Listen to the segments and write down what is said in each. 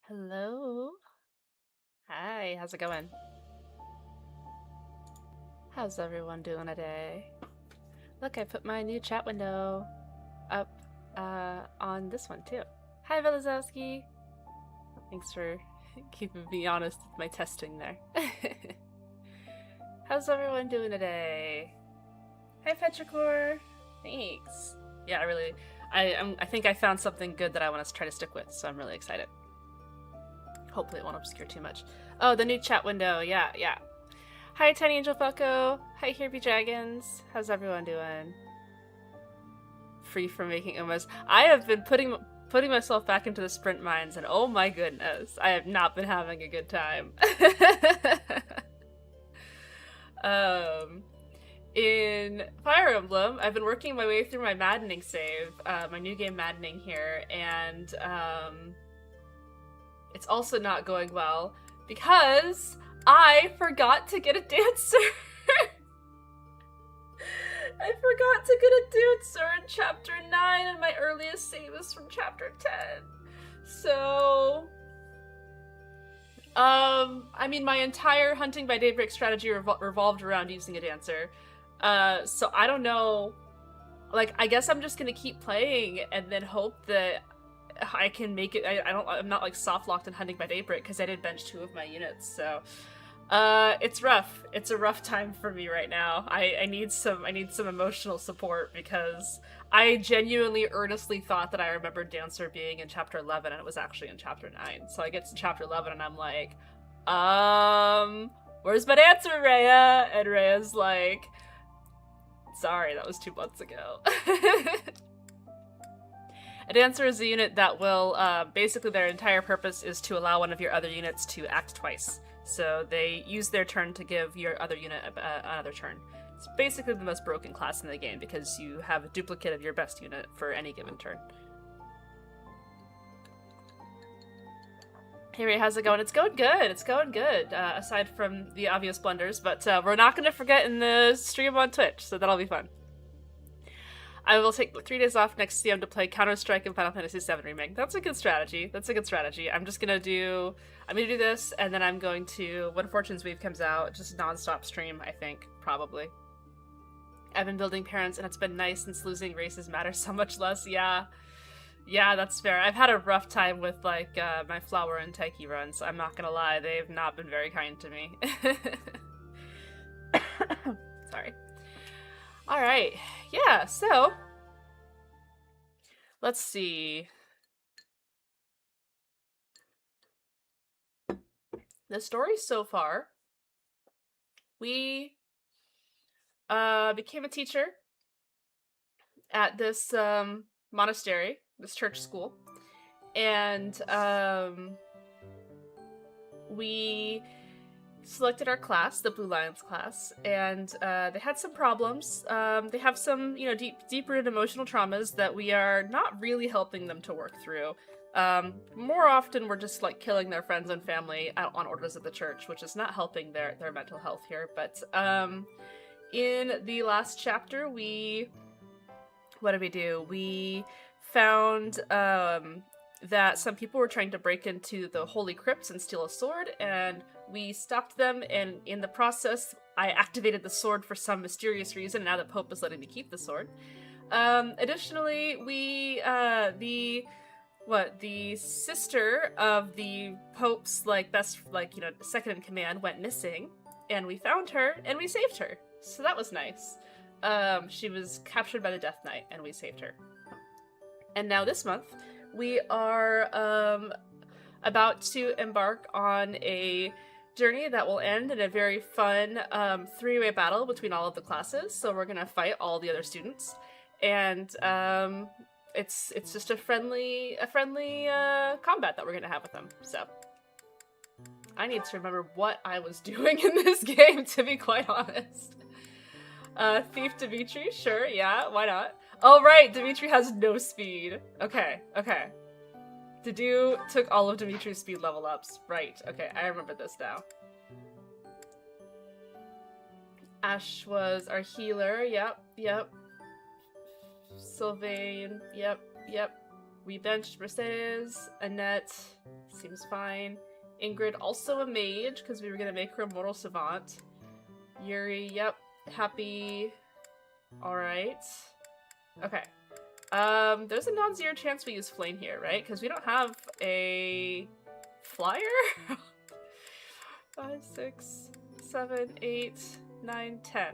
Hello. Hi, how's it going? How's everyone doing today? Look, I put my new chat window up on this one too. Hi, Velizowski. Thanks for keeping me honest with my testing there. How's everyone doing today? Hi, Petrichor. Thanks. Yeah, I think I found something good that I want to try to stick with, so I'm really excited. Hopefully it won't obscure too much. Oh, the new chat window. Yeah, yeah. Hi, Tiny Angel Bucko. Hi, Here Be Dragons. How's everyone doing? Free from making Umas. I have been putting myself back into the sprint mines, and oh my goodness, I have not been having a good time. um, in Fire Emblem, I've been working my way through my maddening save, my new game maddening here, and it's also not going well because I forgot to get a dancer. I forgot to get a dancer in chapter 9, and my earliest save is from chapter 10. So, I mean, my entire Hunting by Daybreak strategy revolved around using a dancer. So I don't know. Like, I guess I'm just gonna keep playing and then hope that I can make it. I'm not like soft locked in Hunting by Daybreak because I did bench 2 of my units. So, it's rough. It's a rough time for me right now. I need some emotional support because I genuinely, earnestly thought that I remembered Dancer being in chapter 11 and it was actually in chapter 9. So I get to chapter 11 and I'm like, where's my Dancer, Rhea? And Rhea's like, sorry, that was 2 months ago. A dancer is a unit that will, basically their entire purpose is to allow one of your other units to act twice. So they use their turn to give your other unit another turn. It's basically the most broken class in the game because you have a duplicate of your best unit for any given turn. Hey Ray, how's it going? It's going good. It's going good, aside from the obvious blunders, but we're not going to forget in the stream on Twitch, so that'll be fun. I will take 3 days off next CM to play Counter-Strike and Final Fantasy VII Remake. That's a good strategy. That's a good strategy. I'm gonna do this, and then I'm going to, when Fortune's Weave comes out, just non-stop stream, I think, probably. I've been building parents, and it's been nice since losing races matters so much less. Yeah. Yeah, that's fair. I've had a rough time with, like, my Flower and Taiki runs. I'm not gonna lie, they've not been very kind to me. Sorry. Alright, yeah, so let's see. The story so far, we became a teacher at this monastery, this church school, and we selected our class, the Blue Lions class, and they had some problems. They have some, deep-rooted emotional traumas that we are not really helping them to work through. More often, we're just like killing their friends and family on orders of the church, which is not helping their mental health here. But in the last chapter, what did we do? We found that some people were trying to break into the holy crypts and steal a sword, and we stopped them, and in the process, I activated the sword for some mysterious reason, now that Pope is letting me keep the sword. Additionally, we, the sister of the Pope's, second in command went missing, and we found her, and we saved her. So that was nice. She was captured by the Death Knight, and we saved her. And now this month, we are about to embark on a journey that will end in a very fun 3-way battle between all of the classes. So we're gonna fight all the other students, and it's just a friendly combat that we're gonna have with them. So I need to remember what I was doing in this game, to be quite honest. Thief Dimitri, sure, yeah, why not? Oh, right, Dimitri has no speed. Okay. Dedue took all of Dimitri's speed level ups. Right, okay, I remember this now. Ash was our healer, yep. Sylvain, yep. We benched Mercedes. Annette seems fine. Ingrid, also a mage, because we were going to make her a mortal savant. Yuri, yep. Happy. Alright. Okay. There's a non-zero chance we use flame here, right? Because we don't have a flyer? 5, 6, 7, 8, 9, 10.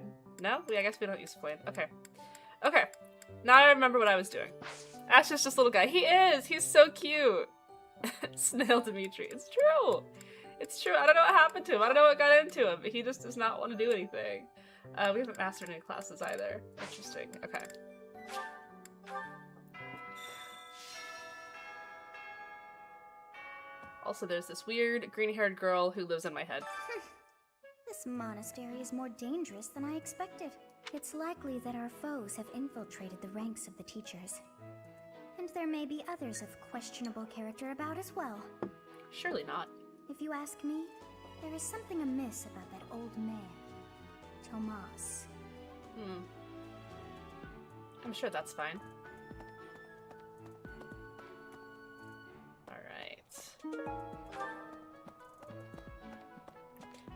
No? I guess we don't use flame. Okay. Okay. Now I remember what I was doing. Ash is just a little guy. He is! He's so cute! Snail Dimitri. It's true! It's true. I don't know what happened to him. I don't know what got into him, but he just does not want to do anything. We haven't mastered any classes either. Interesting. Okay. Also, there's this weird green-haired girl who lives in my head. This monastery is more dangerous than I expected. It's likely that our foes have infiltrated the ranks of the teachers. And there may be others of questionable character about as well. Surely not. If you ask me, there is something amiss about that old man, Tomas. I'm sure that's fine. Alright.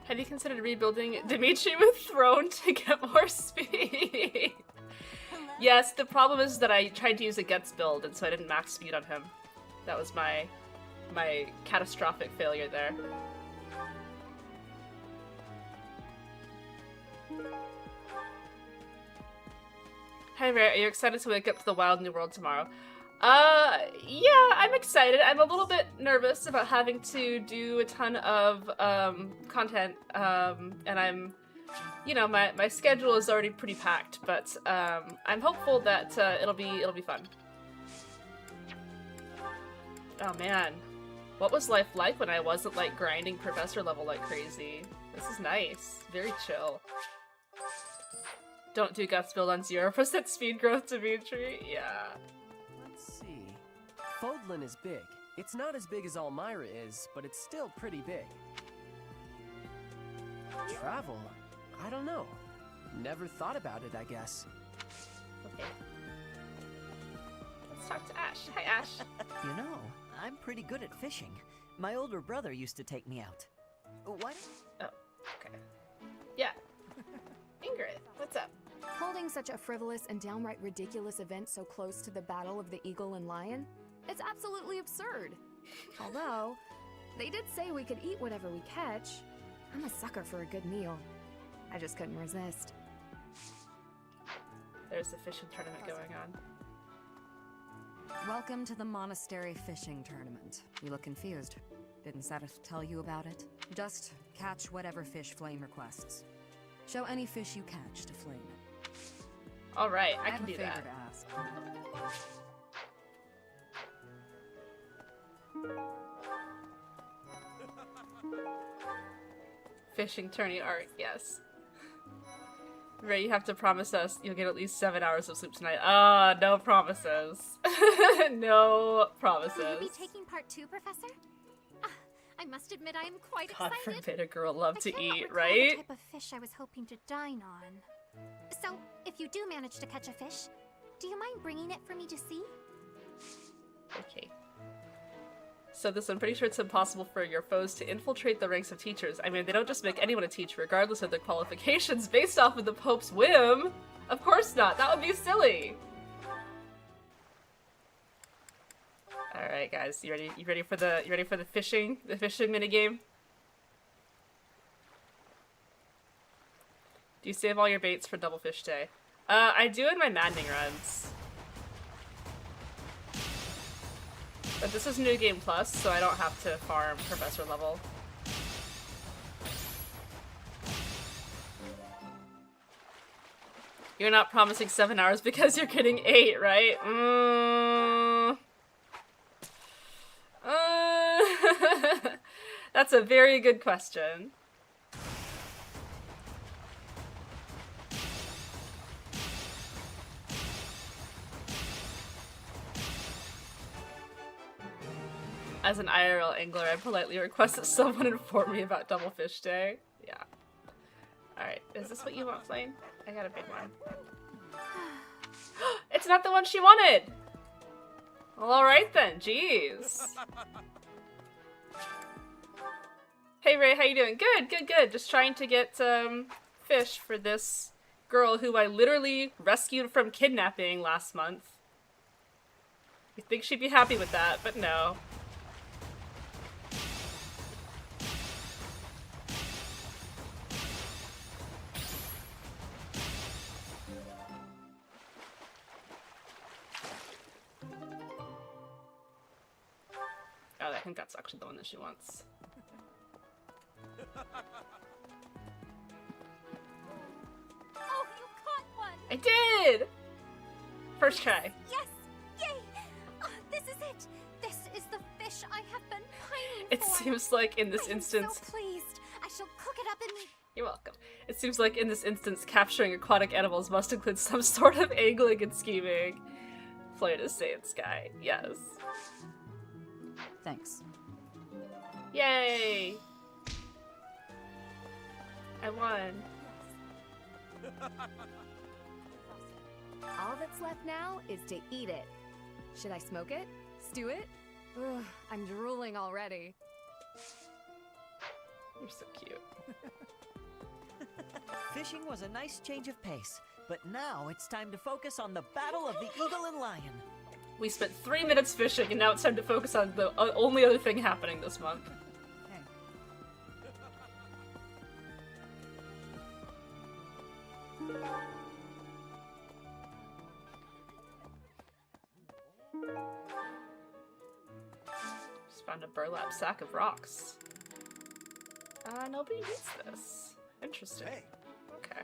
Have you considered rebuilding Dimitri with Throne to get more speed? Yes, the problem is that I tried to use a Gets build, and so I didn't max speed on him. That was my catastrophic failure there. Hi, Rare. Are you excited to wake up to the wild new world tomorrow? Yeah, I'm excited. I'm a little bit nervous about having to do a ton of content, and I'm, you know, my schedule is already pretty packed, but I'm hopeful that it'll be fun. Oh man, what was life like when I wasn't like grinding professor level like crazy? This is nice, very chill. Don't do guts build on 0% speed growth, Dimitri. Yeah. Let's see. Fodlan is big. It's not as big as Almyra is, but it's still pretty big. Travel? I don't know. Never thought about it, I guess. Okay. Let's talk to Ash. Hi, Ash. You know, I'm pretty good at fishing. My older brother used to take me out. What? Oh, okay. Yeah. Ingrid, what's up? Holding such a frivolous and downright ridiculous event so close to the Battle of the Eagle and Lion? It's absolutely absurd. Although, they did say we could eat whatever we catch. I'm a sucker for a good meal. I just couldn't resist. There's a fishing tournament going on. Welcome to the monastery fishing tournament. You look confused. Didn't Satis tell you about it? Just catch whatever fish Flame requests. Show any fish you catch to Flame. All right, I can have do a favor that. to ask. Fishing tourney art, yes. Ray, you have to promise us you'll get at least 7 hours of sleep tonight. No promises. No promises. Will you be taking part 2, Professor? I must admit I am quite God excited. forbid a girl love I to cannot eat, recall right? the type of fish I was hoping to dine on. So, if you do manage to catch a fish, do you mind bringing it for me to see? Okay. So this, I'm pretty sure it's impossible for your foes to infiltrate the ranks of teachers. I mean, they don't just make anyone a teacher, regardless of their qualifications, based off of the Pope's whim. Of course not. That would be silly. All right, guys, you ready? You ready for the fishing minigame? Do you save all your baits for Double Fish Day? I do in my maddening runs. But this is New Game Plus, so I don't have to farm Professor level. You're not promising 7 hours because you're getting 8, right? That's a very good question. As an IRL angler, I politely request that someone inform me about Double Fish Day. Yeah. Alright, is this what you want, Flame? I got a big one. It's not the one she wanted! Well, alright then, jeez. Hey Ray, how you doing? Good, good, good. Just trying to get fish for this girl who I literally rescued from kidnapping last month. You'd think she'd be happy with that, but no. Oh, I think that's actually the one that she wants. Oh, you caught one! I did! First try. Yes! Yay! Oh, this is it! This is the fish I have been pining It for! seems like in this I am instance... so pleased. I shall cook it up in the... You're welcome. It seems like in this instance, capturing aquatic animals must include some sort of angling and scheming. Play to say it, Sky. Yes. Thanks. Yay! I won. All that's left now is to eat it. Should I smoke it? Stew it? Ugh, I'm drooling already. You're so cute. Fishing was a nice change of pace, but now it's time to focus on the battle of the eagle and lion. We spent 3 minutes fishing, and now it's time to focus on the only other thing happening this month. Hey. Just found a burlap sack of rocks. Nobody needs this. Interesting. Hey. Okay.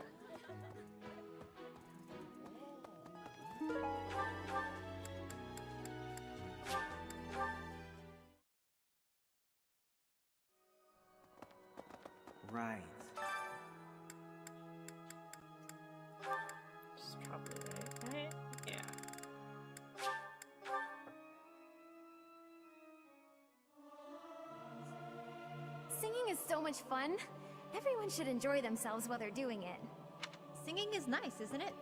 Right. Which is probably right? Yeah. Singing is so much fun. Everyone should enjoy themselves while they're doing it. Singing is nice, isn't it?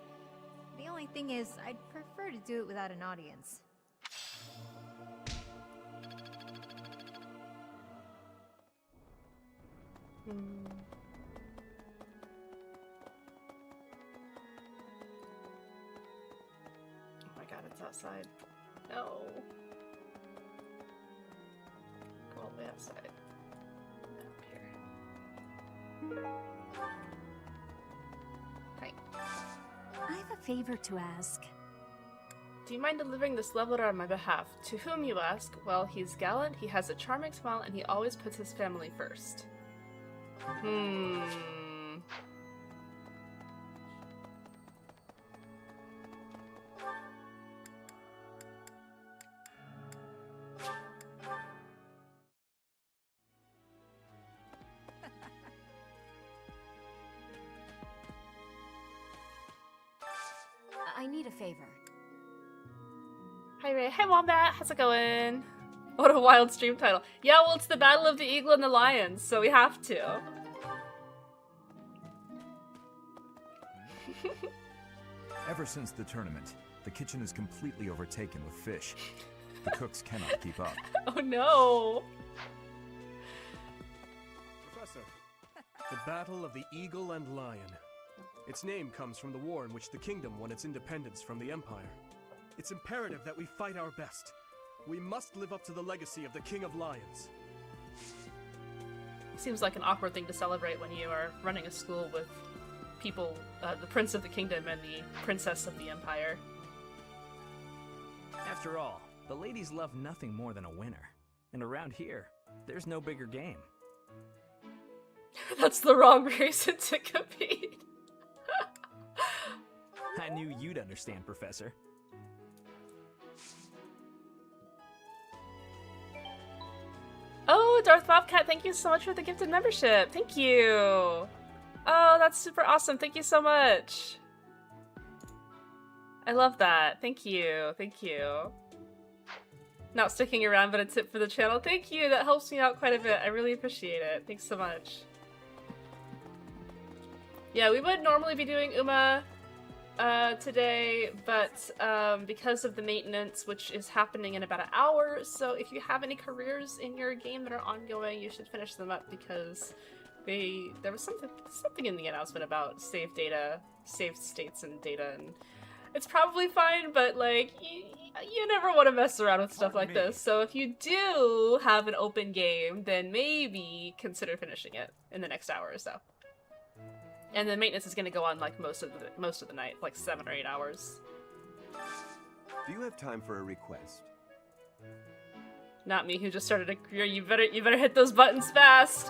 The only thing is, I'd prefer to do it without an audience. Oh my god, it's outside. No. Go all the way outside. Up here. Hi. I have a favor to ask. Do you mind delivering this leveler on my behalf? To whom, you ask? Well, he's gallant, he has a charming smile, and he always puts his family first. I need a favor. Hi Ray. Hi Wombat. How's it going? What a wild stream title. Yeah, well, it's the Battle of the Eagle and the Lions, so we have to. Ever since the tournament, the kitchen is completely overtaken with fish. The cooks cannot keep up. Oh no! Professor, the Battle of the Eagle and Lion. Its name comes from the war in which the kingdom won its independence from the Empire. It's imperative that we fight our best. We must live up to the legacy of the King of Lions. Seems like an awkward thing to celebrate when you are running a school with people, the Prince of the Kingdom and the Princess of the Empire. After all, the ladies love nothing more than a winner. And around here, there's no bigger game. That's the wrong reason to compete. I knew you'd understand, Professor. Oh, Darth Bobcat, thank you so much for the gifted membership. Thank you. Oh, that's super awesome. Thank you so much. I love that. Thank you. Thank you. Not sticking around, but a tip for the channel. Thank you. That helps me out quite a bit. I really appreciate it. Thanks so much. Yeah, we would normally be doing Uma today, but because of the maintenance, which is happening in about an hour, so if you have any careers in your game that are ongoing, you should finish them up because there was something in the announcement about save states and data, and it's probably fine, but like you never want to mess around with stuff like this. So if you do have an open game, then maybe consider finishing it in the next hour or so. And the maintenance is going to go on like most of the night, like 7 or 8 hours. Do you have time for a request? Not me, who just started a career. You better hit those buttons fast.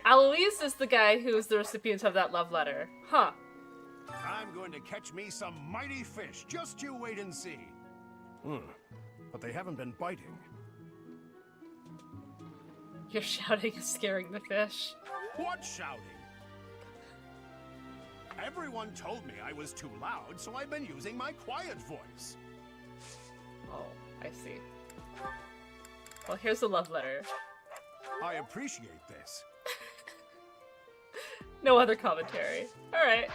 Alois is the guy who is the recipient of that love letter. Huh. I'm going to catch me some mighty fish. Just you wait and see. But they haven't been biting. Your shouting is scaring the fish. What shouting? Everyone told me I was too loud, so I've been using my quiet voice. Oh, I see. Well, here's the love letter. I appreciate this. No other commentary. Alright.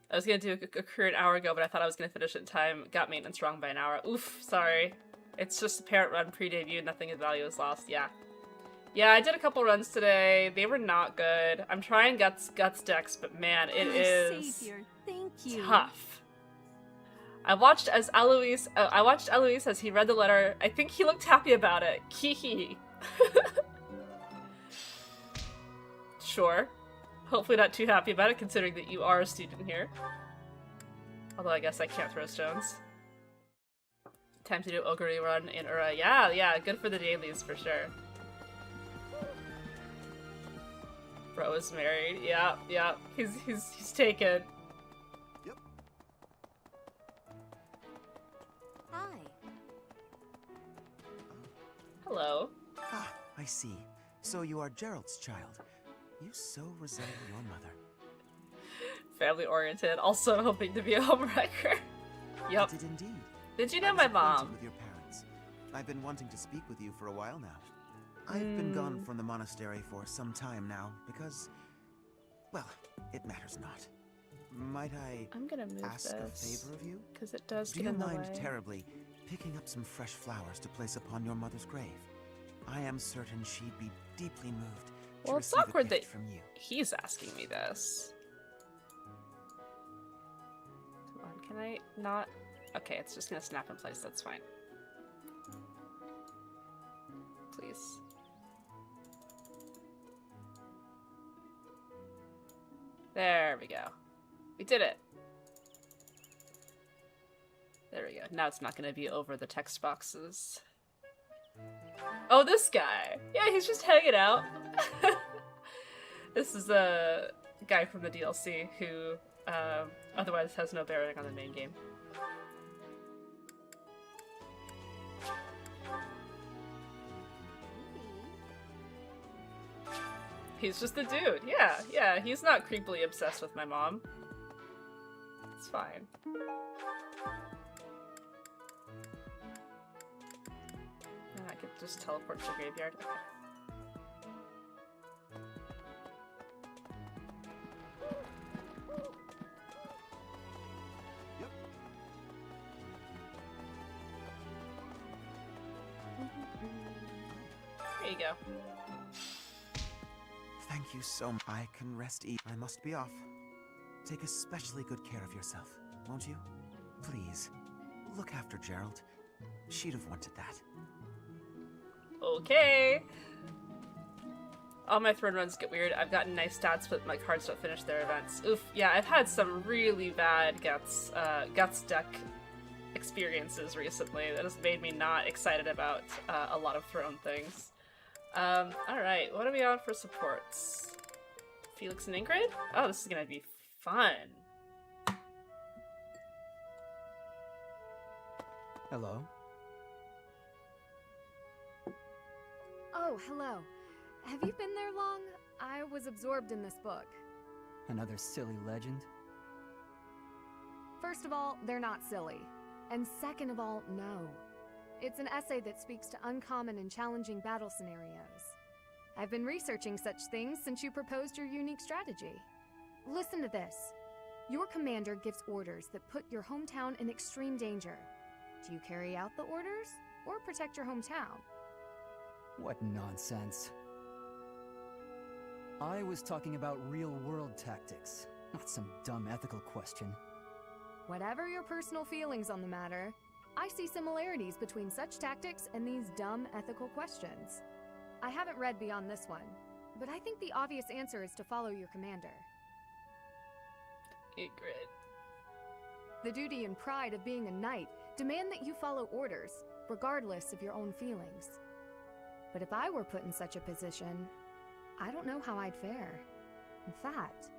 I was gonna do a career an hour ago, but I thought I was gonna finish it in time. Got maintenance wrong by an hour. Oof, sorry. It's just a parent run pre-debut, nothing of value is lost. Yeah. Yeah, I did a couple runs today. They were not good. I'm trying Guts decks, but man, it is Savior, thank you. tough. I watched Alois as he read the letter. I think he looked happy about it. Kihi. Sure. Hopefully not too happy about it, considering that you are a student here. Although I guess I can't throw stones. Time to do Ogre run in Ura. Yeah, good for the dailies for sure. Bro is married. Yeah. He's taken. Hi. Hello. Ah, I see. So you are Gerald's child. You so resemble your mother. Family oriented, also hoping to be a homewrecker. Yup. I did indeed. Did you know I was my acquainted mom? with your parents. I've been wanting to speak with you for a while now. I've been gone from the monastery for some time now because, well, it matters not. Might I'm gonna move ask a this, favor of you? because it does Do get you in the mind way. terribly picking up some fresh flowers to place upon your mother's grave? I am certain she'd be deeply moved to Well, it's receive a awkward gift that from you. he's asking me this. Come on, can I not? Okay, it's just gonna snap in place, that's fine. Please. There we go. We did it. There we go. Now it's not gonna be over the text boxes. Oh, this guy! Yeah, he's just hanging out. This is a guy from the DLC who otherwise has no bearing on the main game. He's just a dude. Yeah, he's not creepily obsessed with my mom. It's fine. I could just teleport to the graveyard. Okay. There you go. Thank you so much. I can rest easy. I must be off. Take especially good care of yourself, won't you? Please, look after Gerald. She'd have wanted that. Okay. All my throne runs get weird. I've gotten nice stats, but my cards don't finish their events. Oof. Yeah, I've had some really bad Guts deck experiences recently that has made me not excited about a lot of throne things. Alright, what are we on for supports? Felix and Ingrid? Oh, this is gonna be fun. Hello? Oh, hello. Have you been there long? I was absorbed in this book. Another silly legend? First of all, they're not silly. And second of all, no. It's an essay that speaks to uncommon and challenging battle scenarios. I've been researching such things since you proposed your unique strategy. Listen to this. Your commander gives orders that put your hometown in extreme danger. Do you carry out the orders, or protect your hometown? What nonsense. I was talking about real-world tactics, not some dumb ethical question. Whatever your personal feelings on the matter, I see similarities between such tactics and these dumb ethical questions. I haven't read beyond this one, but I think the obvious answer is to follow your commander. Great. The duty and pride of being a knight demand that you follow orders, regardless of your own feelings. But if I were put in such a position, I don't know how I'd fare. In fact,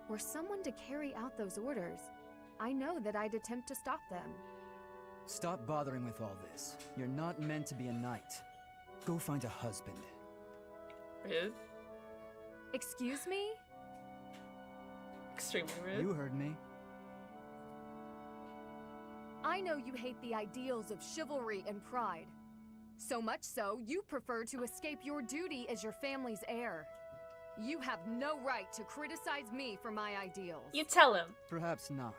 were someone to carry out those orders, I know that I'd attempt to stop them. Stop bothering with all this. You're not meant to be a knight. Go find a husband. Rude. Excuse me? Extremely rude. You heard me. I know you hate the ideals of chivalry and pride. So much so, you prefer to escape your duty as your family's heir. You have no right to criticize me for my ideals. You tell him. Perhaps not.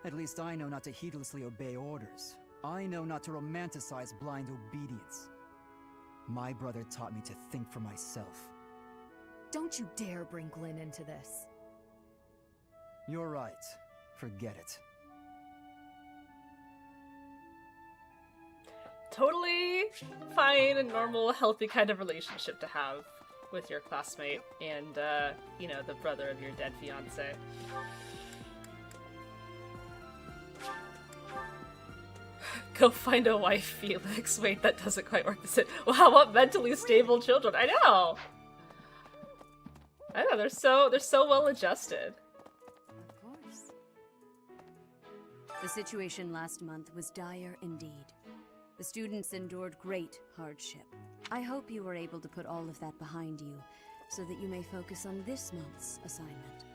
At least I know not to heedlessly obey orders. I know not to romanticize blind obedience. My brother taught me to think for myself. Don't you dare bring Glenn into this. You're right. Forget it. Totally fine and normal, healthy kind of relationship to have with your classmate and, you know, the brother of your dead fiancé. Go find a wife, Felix. Wait, that doesn't quite work. Well, how about mentally stable children? I know! I know, they're so well adjusted. Of course. The situation last month was dire indeed. The students endured great hardship. I hope you were able to put all of that behind you, so that you may focus on this month's assignment.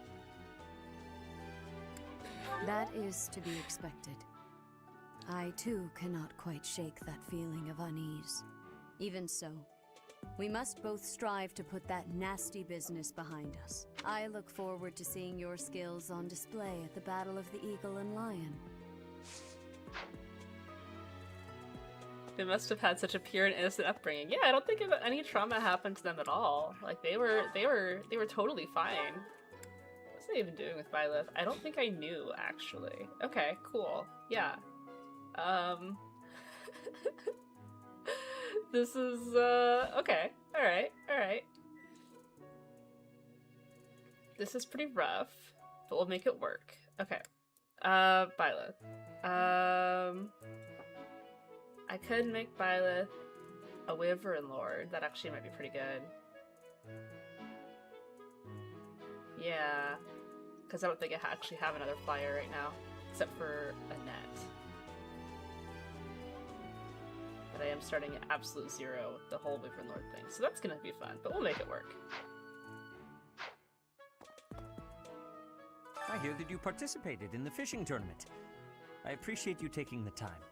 That is to be expected. I too cannot quite shake that feeling of unease. Even so, we must both strive to put that nasty business behind us. I look forward to seeing your skills on display at the Battle of the Eagle and Lion. They must have had such a pure and innocent upbringing. Yeah, I don't think any trauma happened to them at all. Like they were totally fine. What's they even doing with Byleth? I don't think I knew actually. Okay, cool. Yeah. This is okay. Alright. This is pretty rough, but we'll make it work. Okay. Byleth. I could make Byleth a Wyvern Lord. That actually might be pretty good. Yeah. Because I don't think I actually have another flyer right now. Except for Annette. But I am starting at absolute zero with the whole Wyvern Lord thing. So that's gonna be fun, but we'll make it work. I hear that you participated in the fishing tournament. I appreciate you taking the time.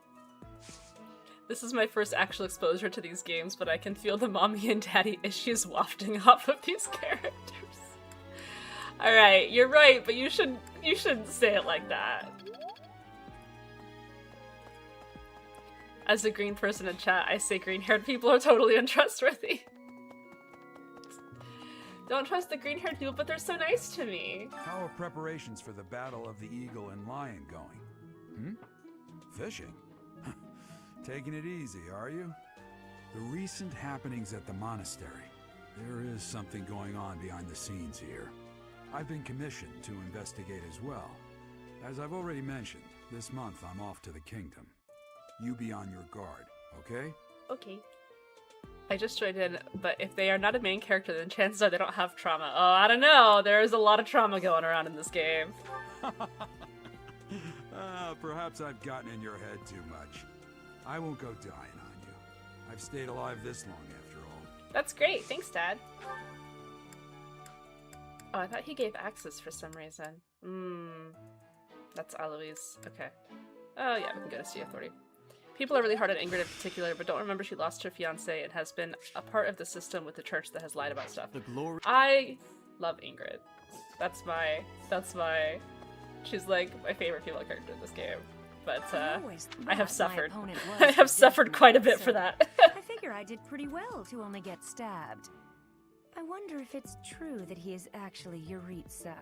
This is my first actual exposure to these games, but I can feel the mommy and daddy issues wafting off of these characters. Alright, you're right, but you shouldn't say it like that. As a green person in chat, I say green-haired people are totally untrustworthy. Don't trust the green-haired people, but they're so nice to me. How are preparations for the Battle of the Eagle and Lion going? Fishing? Taking it easy, are you? The recent happenings at the monastery. There is something going on behind the scenes here. I've been commissioned to investigate as well. As I've already mentioned, this month I'm off to the kingdom. You be on your guard, okay? Okay. I just joined in, but if they are not a main character, then chances are they don't have trauma. Oh, I don't know. There is a lot of trauma going around in this game. Perhaps I've gotten in your head too much. I won't go dying on you. I've stayed alive this long after all. That's great. Thanks, Dad. Oh, I thought he gave access for some reason. That's Eloise. Okay. Oh yeah, we can go to Sea Authority. People are really hard on Ingrid in particular, but don't remember she lost her fiance and has been a part of the system with the church that has lied about stuff. The glory. I love Ingrid. That's my, she's like my favorite female character in this game. But I have suffered. I have suffered quite a bit for that. I figure I did pretty well to only get stabbed. I wonder if it's true that he is actually Yuritsa.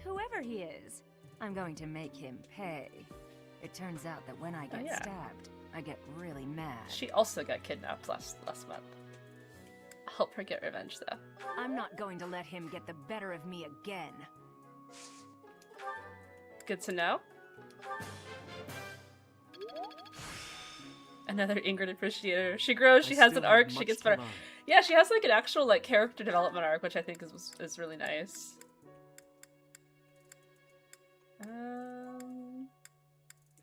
Whoever he is, I'm going to make him pay. It turns out that when I get stabbed, I get really mad. She also got kidnapped last month. I'll help her get revenge, though. I'm not going to let him get the better of me again. Good to know. Another Ingrid appreciator. She grows, she has an arc, she gets better. Yeah, she has like an actual like character development arc, which I think is really nice. Oh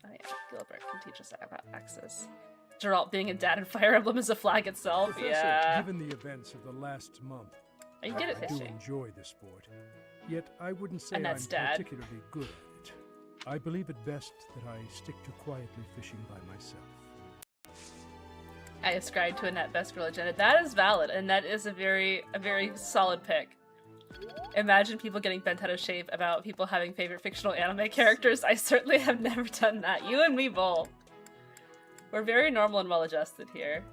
yeah, Gilbert can teach us about axes. Geralt being a dad in Fire Emblem is a flag itself. Professor, yeah. Given the events of the last month, Are you good at I do fishing? enjoy the sport. Yet I wouldn't say And I'm that's Dad. particularly good at it. I believe it best that I stick to quietly fishing by myself. I ascribe to Annette Best-Girl Agenda. That is valid, and that is a very solid pick. Imagine people getting bent out of shape about people having favorite fictional anime characters. I certainly have never done that. You and me both. We're very normal and well-adjusted here.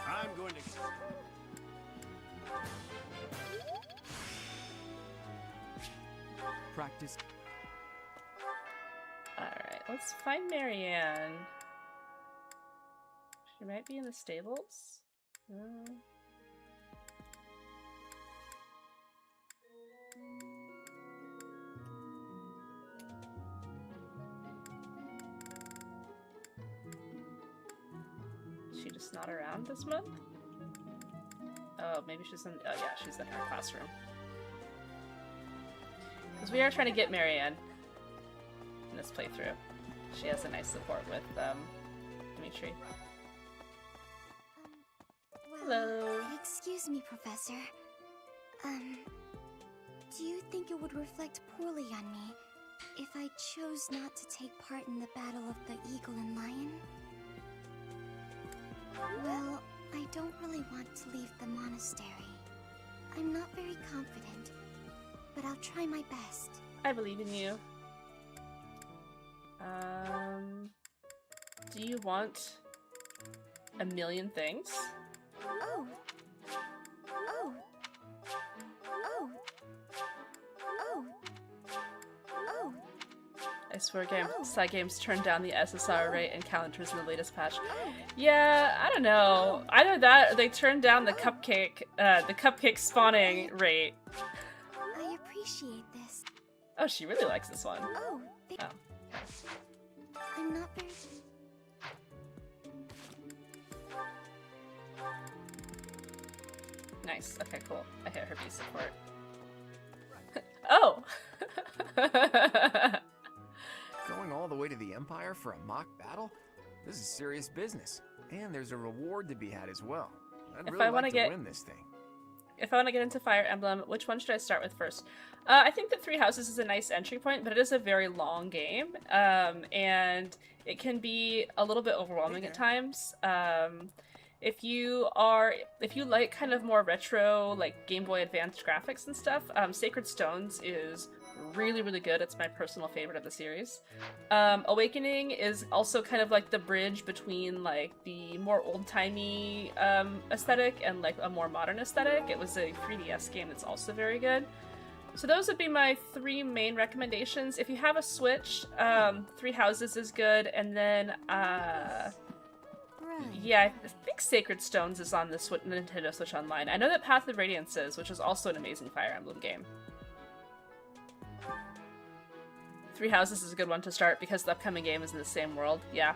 I'm going to... Practice. Alright, let's find Marianne. She might be in the stables. She just not around this month? Oh, maybe she's in. Oh, yeah, she's in her classroom. Because we are trying to get Marianne in this playthrough. She has a nice support with Dimitri. Hello. Excuse me, Professor. Do you think it would reflect poorly on me if I chose not to take part in the Battle of the Eagle and Lion? Well, I don't really want to leave the monastery. I'm not very confident, but I'll try my best. I believe in you. Do you want a million things? Oh. Oh. Oh. Oh. Oh. I swear side games turned down the SSR rate and counters in the latest patch. Yeah, I don't know. Either that or they turned down the cupcake spawning rate. I appreciate this. Oh, she really likes this one. Oh. I'm not very... Nice. Okay, cool. I hit her B support. Oh! Going all the way to the Empire for a mock battle? This is serious business. And there's a reward to be had as well. I'd really like to win this thing. If I want to get into Fire Emblem, which one should I start with first? I think that Three Houses is a nice entry point, but it is a very long game, and it can be a little bit overwhelming at times. If you like kind of more retro, like Game Boy Advance graphics and stuff, Sacred Stones is really, really good. It's my personal favorite of the series. Awakening is also kind of like the bridge between like the more old-timey aesthetic and like a more modern aesthetic. It was a 3DS game that's also very good. So those would be my three main recommendations. If you have a Switch, Three Houses is good, and then yeah, I think Sacred Stones is on the Nintendo Switch Online. I know that Path of Radiance is, which is also an amazing Fire Emblem game. Three Houses is a good one to start because the upcoming game is in the same world. Yeah,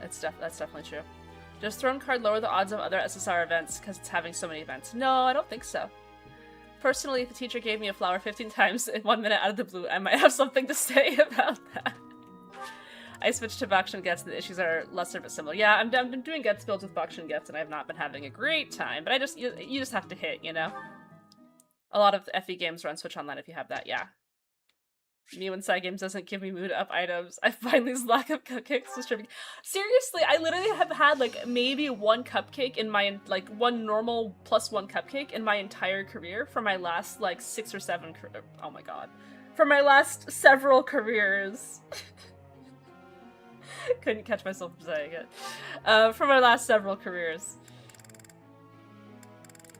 that's definitely true. Does Throne Card lower the odds of other SSR events because it's having so many events? No, I don't think so. Personally, if the teacher gave me a flower 15 times in 1 minute out of the blue, I might have something to say about that. I switched to Bakshin Gets, and the issues are lesser but similar. Yeah, I'm doing Gets builds with Bakshin Gets, and I've not been having a great time. But you just have to hit, you know. A lot of FE games run Switch Online if you have that. Yeah. Me when side games doesn't give me mood up items. I find these lack of cupcakes disturbing. Seriously, I literally have had like maybe one cupcake in my one normal +1 cupcake in my entire career for my last like 6 or 7. Oh my god, for my last several careers. Couldn't catch myself from saying it. For my last several careers.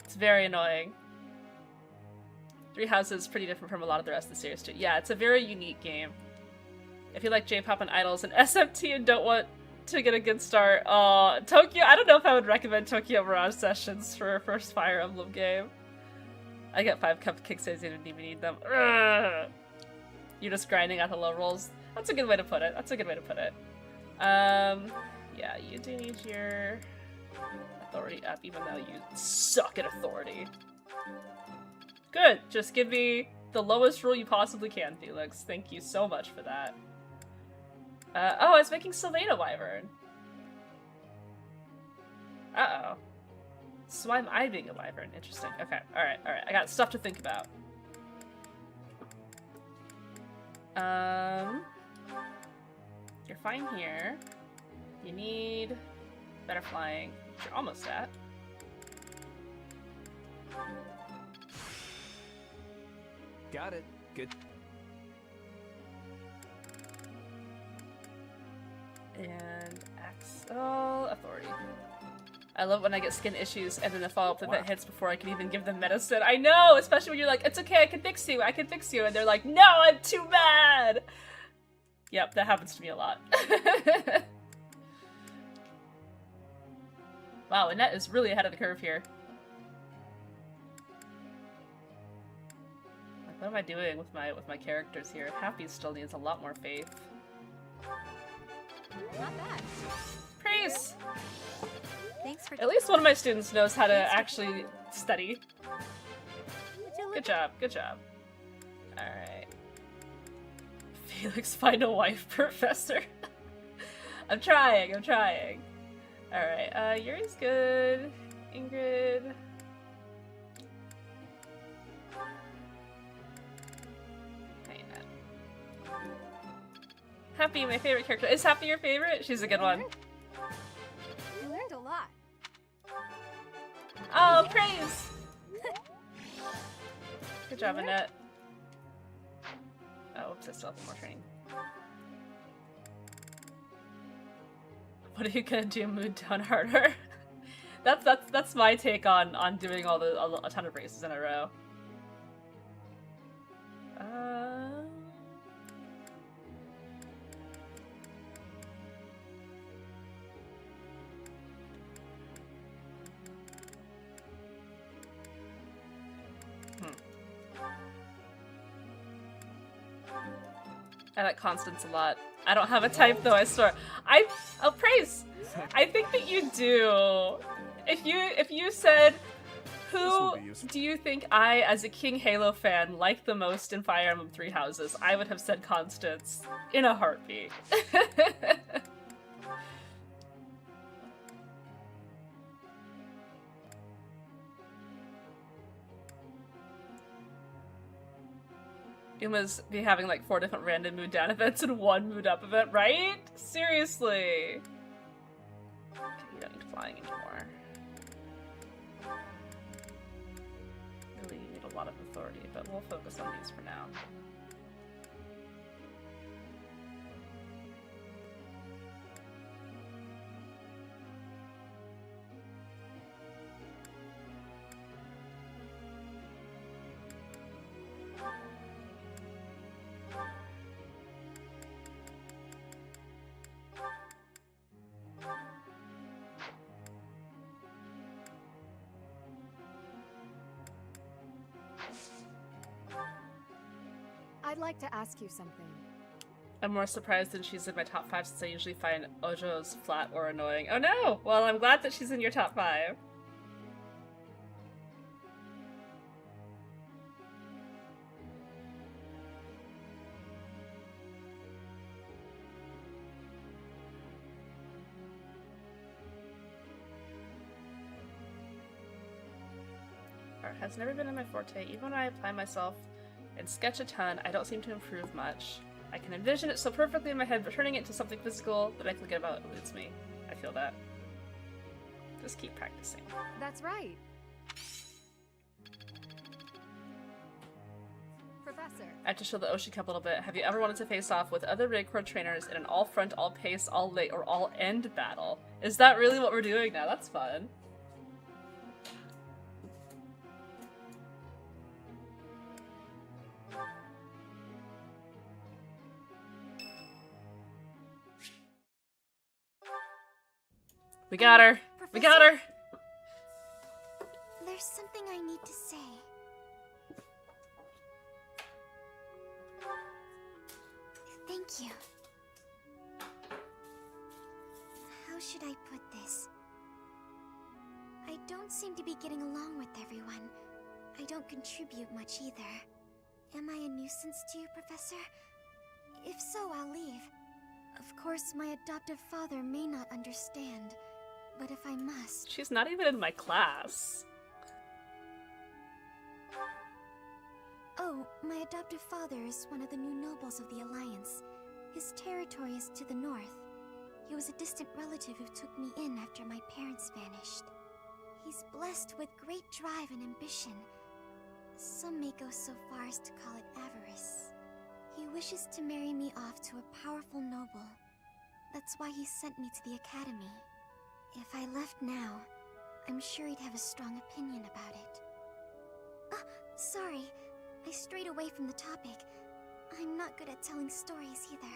It's very annoying. Three Houses is pretty different from a lot of the rest of the series too. Yeah, it's a very unique game. If you like J-pop and idols and SMT and don't want to get a good start, Tokyo, I don't know if I would recommend Tokyo Mirage Sessions for a first Fire Emblem game. I get 5 cupcakes, I didn't even need them. Ugh. You're just grinding out the low rolls. That's a good way to put it. That's a good way to put it. Yeah, you do need your authority up, even though you suck at authority. Good. Just give me the lowest rule you possibly can, Felix. Thank you so much for that. Oh, I was making Sylvana Wyvern. Uh-oh. So why am I being a Wyvern? Interesting. Okay. Alright, alright. I got stuff to think about. You're fine here. You need better flying, which you're almost at. Got it. Good. And Axel Authority. I love when I get skin issues and then the follow-up event hits before I can even give them medicine. I know! Especially when you're like, it's okay, I can fix you, I can fix you. And they're like, no, I'm too bad! Yep, that happens to me a lot. Wow, Annette is really ahead of the curve here. What am I doing with my characters here? Happy still needs a lot more faith. Not bad. Praise! Thanks for— At least one of my students knows how to actually study. Good job, good job. Alright. Felix, find a wife, professor. I'm trying, I'm trying. Alright, Yuri's good. Ingrid. Happy, my favorite character. Is Happy your favorite? She's a good one. You learned a lot. Oh, praise! Good job, Annette. Oh, oops, I still have more training. What are you gonna do? Mood down harder? that's my take on doing a ton of races in a row. I like Constance a lot. I don't have a type though, I swear. Oh, praise! I think that you do. If you said, who do you think I, as a King Halo fan, like the most in Fire Emblem Three Houses, I would have said Constance in a heartbeat. Uma's be having like 4 different random mood down events and 1 mood up event, right? Seriously. Okay, you don't need flying anymore. Really, you need a lot of authority, but we'll focus on these for now. I'd like to ask you something. I'm more surprised that she's in my top 5 since I usually find Ojo's flat or annoying. Oh no! Well, I'm glad that she's in your top 5. art has never been in my forte. Even when I apply myself and sketch a ton, I don't seem to improve much. I can envision it so perfectly in my head, but turning it into something physical that I can get about eludes me. I feel that. Just keep practicing. That's right. Professor. I have to show the Oshi Cup a little bit. Have you ever wanted to face off with other Raycore trainers in an all-front, all-pace, all-late, or all-end battle? Is that really what we're doing now? That's fun. We got her! We got her! There's something I need to say. Thank you. How should I put this? I don't seem to be getting along with everyone. I don't contribute much either. Am I a nuisance to you, Professor? If so, I'll leave. Of course, my adoptive father may not understand, but if I must... She's not even in my class. Oh, my adoptive father is one of the new nobles of the Alliance. His territory is to the north. He was a distant relative who took me in after my parents vanished. He's blessed with great drive and ambition. Some may go so far as to call it avarice. He wishes to marry me off to a powerful noble. That's why he sent me to the academy. If I left now, I'm sure he'd have a strong opinion about it. Ah, sorry. I strayed away from the topic. I'm not good at telling stories either.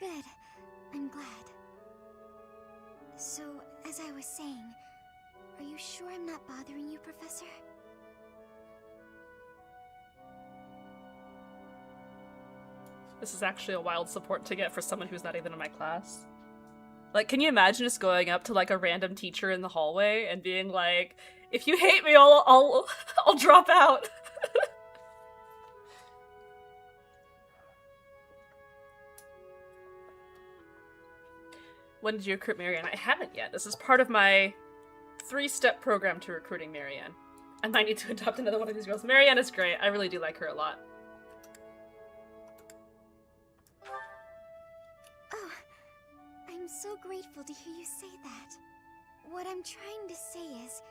Good. I'm glad. So, as I was saying, are you sure I'm not bothering you, Professor? This is actually a wild support to get for someone who's not even in my class. Like, can you imagine just going up to like a random teacher in the hallway and being like, "If you hate me, I'll drop out." When did you recruit Marianne? I haven't yet. This is part of my 3-step program to recruiting Marianne. I might need to adopt another one of these girls. Marianne is great. I really do like her a lot. Oh, I'm so grateful to hear you say that. What I'm trying to say is,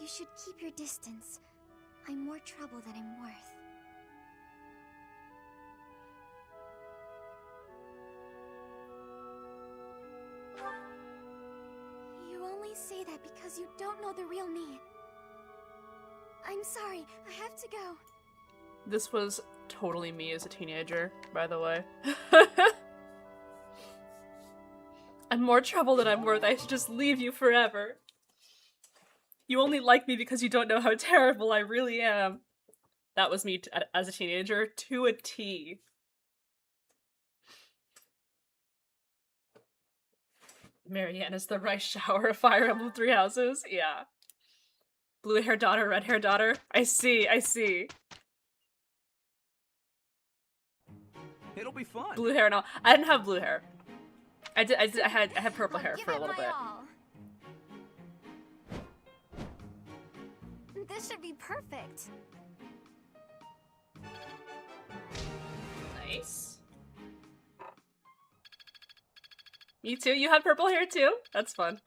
you should keep your distance. I'm more trouble than I'm worth. You only say that because you don't know the real me. I'm sorry, I have to go. This was totally me as a teenager, by the way. I'm more trouble than I'm worth. I should just leave you forever. You only like me because you don't know how terrible I really am. That was me as a teenager to a T. Marianne is the rice shower of Fire Emblem 3 Houses. Yeah. Blue hair daughter, red hair daughter. I see, I see. It'll be fun. Blue hair and all. I didn't have blue hair. I had purple hair for a little bit. This should be perfect. Nice. You too? You had purple hair too? That's fun.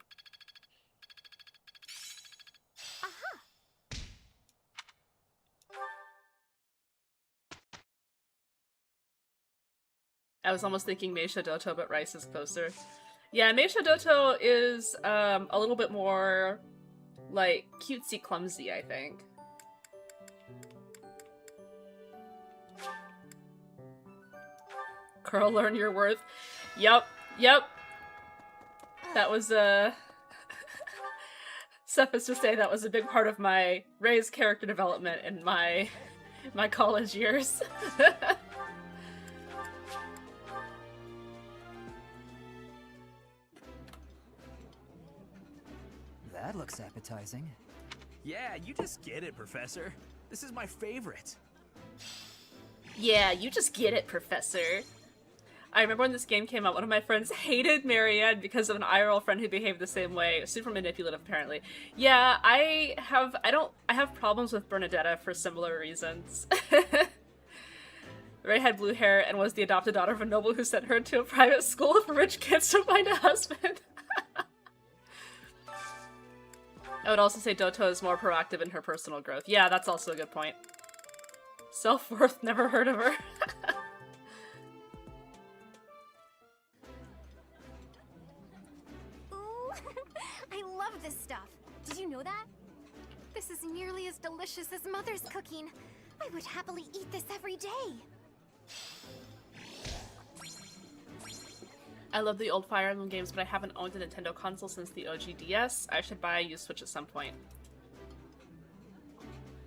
I was almost thinking Meisha Doto, but Rice is closer. Yeah, Meisha Doto is a little bit more like cutesy clumsy, I think. Curl, learn your worth. Yep, yep. That was suffice to say that was a big part of my Ray's character development in my college years. That looks appetizing. Yeah, you just get it, Professor. This is my favorite. Yeah, you just get it, Professor. I remember when this game came out, one of my friends hated Marianne because of an IRL friend who behaved the same way. Super manipulative, apparently. Yeah, I have problems with Bernadetta for similar reasons. Ray had blue hair and was the adopted daughter of a noble who sent her to a private school for rich kids to find a husband. I would also say Doto is more proactive in her personal growth. Yeah, that's also a good point. Self-worth, never heard of her. Ooh, I love this stuff. Did you know that? This is nearly as delicious as Mother's cooking. I would happily eat this every day. I love the old Fire Emblem games, but I haven't owned a Nintendo console since the OG DS. I should buy a used Switch at some point.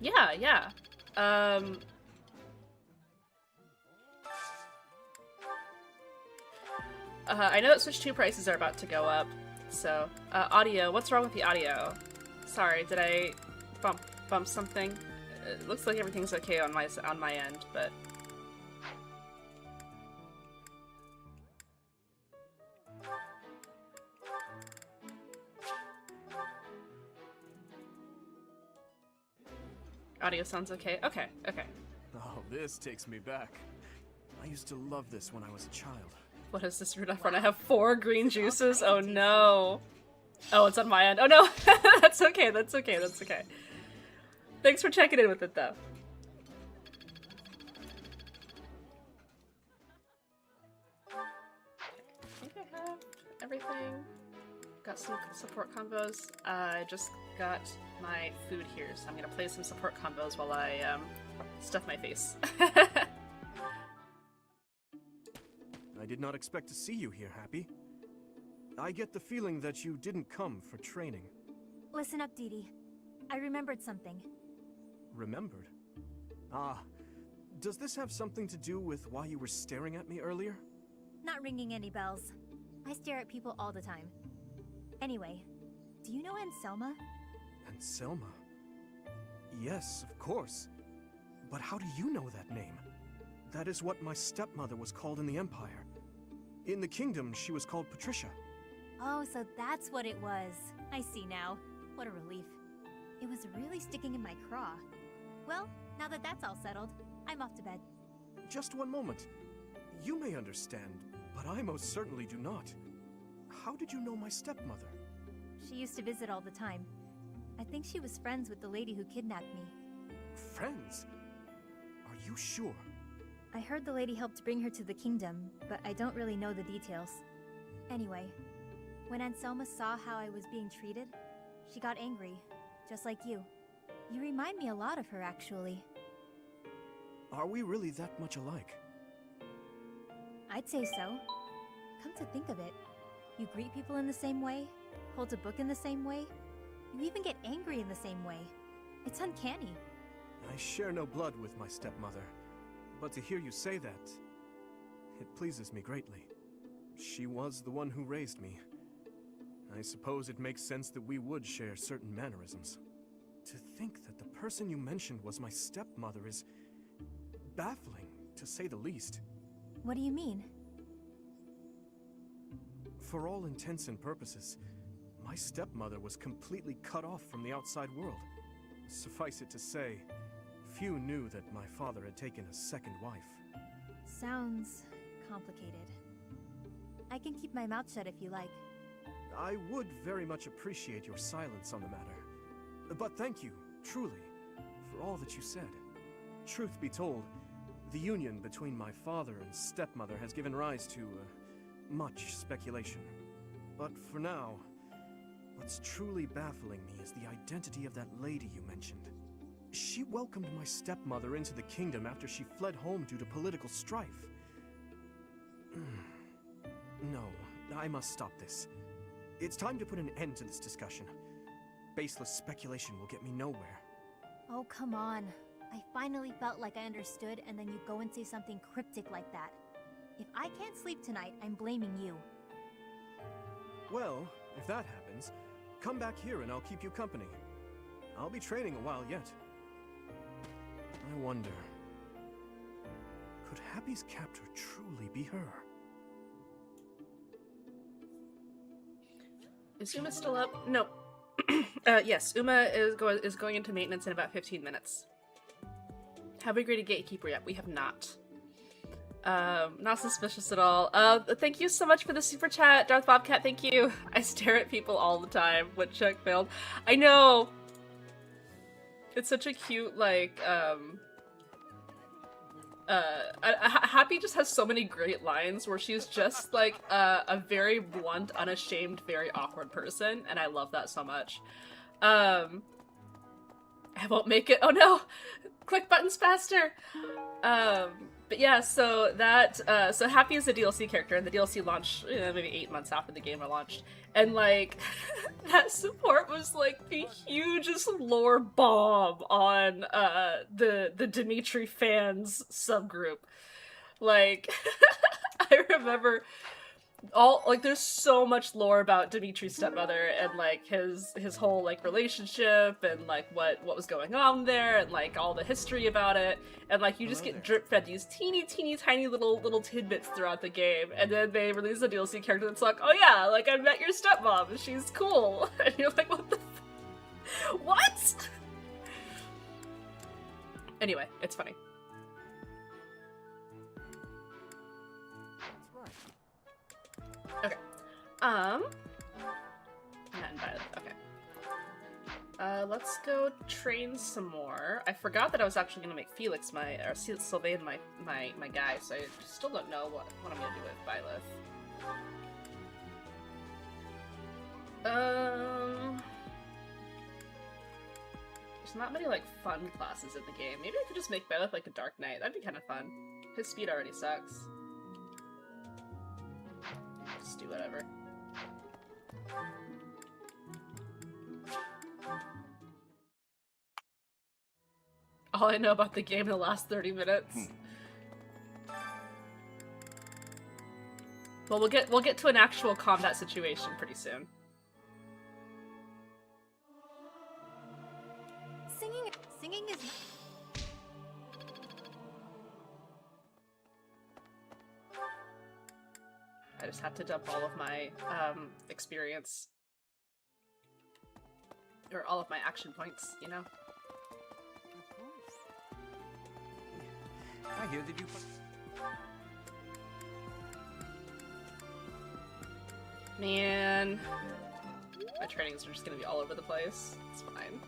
Yeah, yeah. I know that Switch 2 prices are about to go up, so... audio. What's wrong with the audio? Sorry, did I bump something? It looks like everything's okay on my end, but... Audio sounds okay? Okay, okay. Oh, this takes me back. I used to love this when I was a child. What is this, Rudolph? Wow. I have 4 green juices? Oh no. Oh, it's on my end. Oh no! That's okay, that's okay, that's okay. Thanks for checking in with it, though. I think I have everything. Got some support combos. I just got my food here, so I'm gonna play some support combos while I stuff my face. I did not expect to see you here, Happy. I get the feeling that you didn't come for training. Listen up, Dee Dee. I remembered something. Remembered? Ah, does this have something to do with why you were staring at me earlier? Not ringing any bells. I stare at people all the time. Anyway, do you know Anselma? Anselma? Yes, of course. But how do you know that name? That is what my stepmother was called in the Empire. In the kingdom, she was called Patricia. Oh, so that's what it was. I see now. What a relief. It was really sticking in my craw. Well, now that that's all settled, I'm off to bed. Just one moment. You may understand, but I most certainly do not. How did you know my stepmother? She used to visit all the time. I think she was friends with the lady who kidnapped me. Friends? Are you sure? I heard the lady helped bring her to the kingdom, but I don't really know the details. Anyway, when Anselma saw how I was being treated, she got angry, just like you. You remind me a lot of her, actually. Are we really that much alike? I'd say so. Come to think of it, you greet people in the same way, hold a book in the same way, you even get angry in the same way. It's uncanny. I share no blood with my stepmother, but to hear you say that, it pleases me greatly. She was the one who raised me. I suppose it makes sense that we would share certain mannerisms. To think that the person you mentioned was my stepmother is baffling, to say the least. What do you mean? For all intents and purposes, my stepmother was completely cut off from the outside world. Suffice it to say, few knew that my father had taken a second wife. Sounds complicated. I can keep my mouth shut if you like. I would very much appreciate your silence on the matter. But thank you, truly, for all that you said. Truth be told, the union between my father and stepmother has given rise to much speculation. But for now, what's truly baffling me is the identity of that lady you mentioned. She welcomed my stepmother into the kingdom after she fled home due to political strife. No, I must stop this. It's time to put an end to this discussion. Baseless speculation will get me nowhere. Oh, come on. I finally felt like I understood, and then you go and say something cryptic like that. If I can't sleep tonight, I'm blaming you. Well, if that happens, come back here and I'll keep you company. I'll be training a while yet. I wonder, could Happy's captor truly be her? Is Uma still up? No. Yes, Uma is going into maintenance in about 15 minutes. Have we graded Gatekeeper yet? We have not. Not suspicious at all. Thank you so much for the super chat, Darth Bobcat, thank you. I stare at people all the time when check failed. I know! It's such a cute, like, Happy just has so many great lines where she's just, like, a very blunt, unashamed, very awkward person, and I love that so much. I won't make it. Oh no! Click buttons faster! But yeah, so that, so Happy is a DLC character, and the DLC launched, maybe 8 months after the game launched, and like, that support was like the hugest lore bomb on, the Dimitri fans subgroup. Like, I remember there's so much lore about Dimitri's stepmother and like his whole like relationship and like what was going on there and like all the history about it, and like you just get drip fed these teeny tiny little tidbits throughout the game, and then they release a DLC character that's like, oh yeah, like I met your stepmom and she's cool, and you're like, what the what? Anyway, it's funny. Okay. Okay. Let's go train some more. I forgot that I was actually gonna make Felix Sylvain my guy, so I still don't know what I'm gonna do with Byleth. There's not many, like, fun classes in the game. Maybe I could just make Byleth, like, a Dark Knight. That'd be kind of fun. His speed already sucks. Just do whatever. All I know about the game in the last 30 minutes. Well, we'll get to an actual combat situation pretty soon. Singing is... I just have to dump all of my experience, or all of my action points, you know? Of course. I hear that you... Man, my trainings are just gonna be all over the place. It's fine.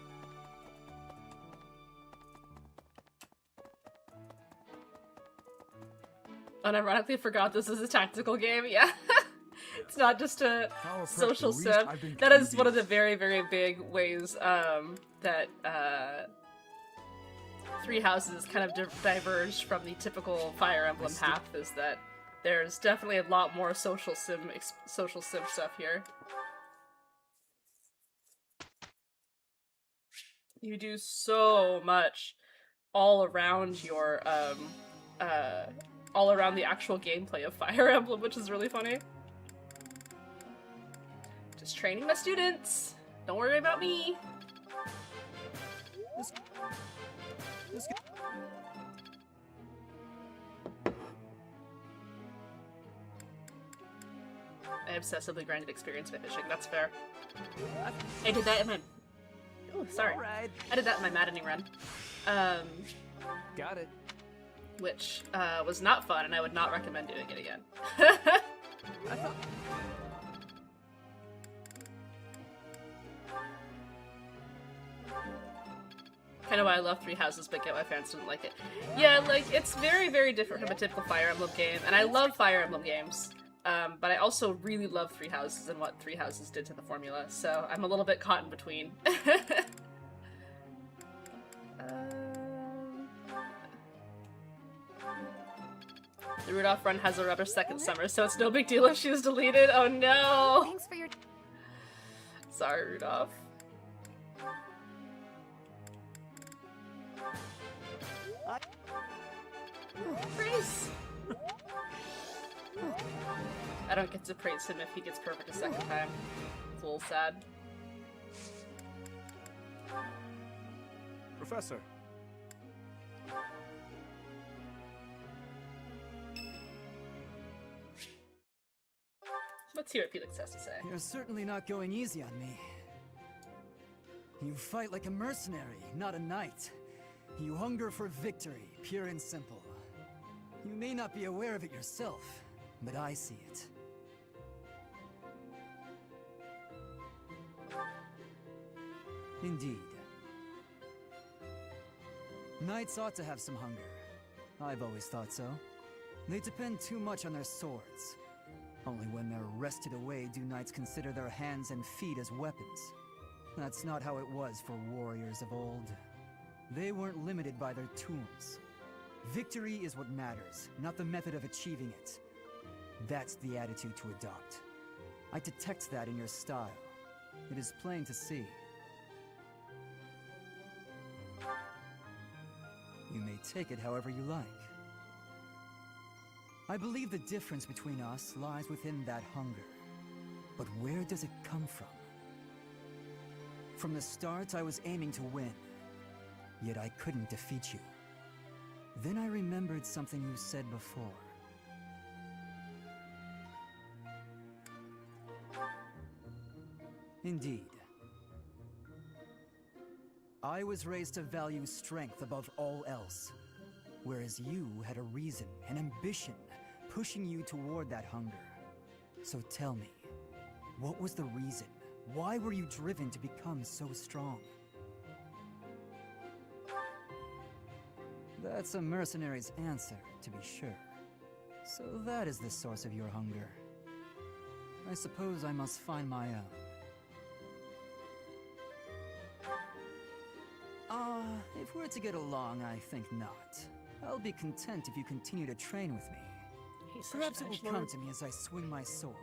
Unironically forgot this is a tactical game, yeah. It's not just a social sim. That is one of the very, very big ways that Three Houses kind of diverged from the typical Fire Emblem path, is that there's definitely a lot more social sim stuff here. You do so much all around your all around the actual gameplay of Fire Emblem, which is really funny. Just training my students. Don't worry about me. I obsessively grinded experience by fishing. That's fair. I did that in my... Oh, sorry. Right. I did that in my maddening run. Got it. Which was not fun, and I would not recommend doing it again. I thought... Kind of why I love Three Houses, but get why fans didn't like it. Yeah, like, it's very, very different from a typical Fire Emblem game, and I love Fire Emblem games. But I also really love Three Houses and what Three Houses did to the formula, so I'm a little bit caught in between. The Rudolph run has a rubber second summer, so it's no big deal if she's deleted. Oh no! Thanks for your... Sorry, Rudolph. Praise! I don't get to praise him if he gets perfect a second time. It's a little sad. Professor. Let's hear what Felix has to say. You're certainly not going easy on me. You fight like a mercenary, not a knight. You hunger for victory, pure and simple. You may not be aware of it yourself, but I see it. Indeed. Knights ought to have some hunger. I've always thought so. They depend too much on their swords. Only when they're wrested away do knights consider their hands and feet as weapons. That's not how it was for warriors of old. They weren't limited by their tools. Victory is what matters, not the method of achieving it. That's the attitude to adopt. I detect that in your style. It is plain to see. You may take it however you like. I believe the difference between us lies within that hunger. But where does it come from? From the start, I was aiming to win. Yet I couldn't defeat you. Then I remembered something you said before. Indeed. I was raised to value strength above all else, whereas you had a reason, an ambition, pushing you toward that hunger. So tell me, what was the reason? Why were you driven to become so strong? That's a mercenary's answer, to be sure. So that is the source of your hunger. I suppose I must find my own. If we're to get along, I think not. I'll be content if you continue to train with me. Perhaps it will come to me as I swing my sword.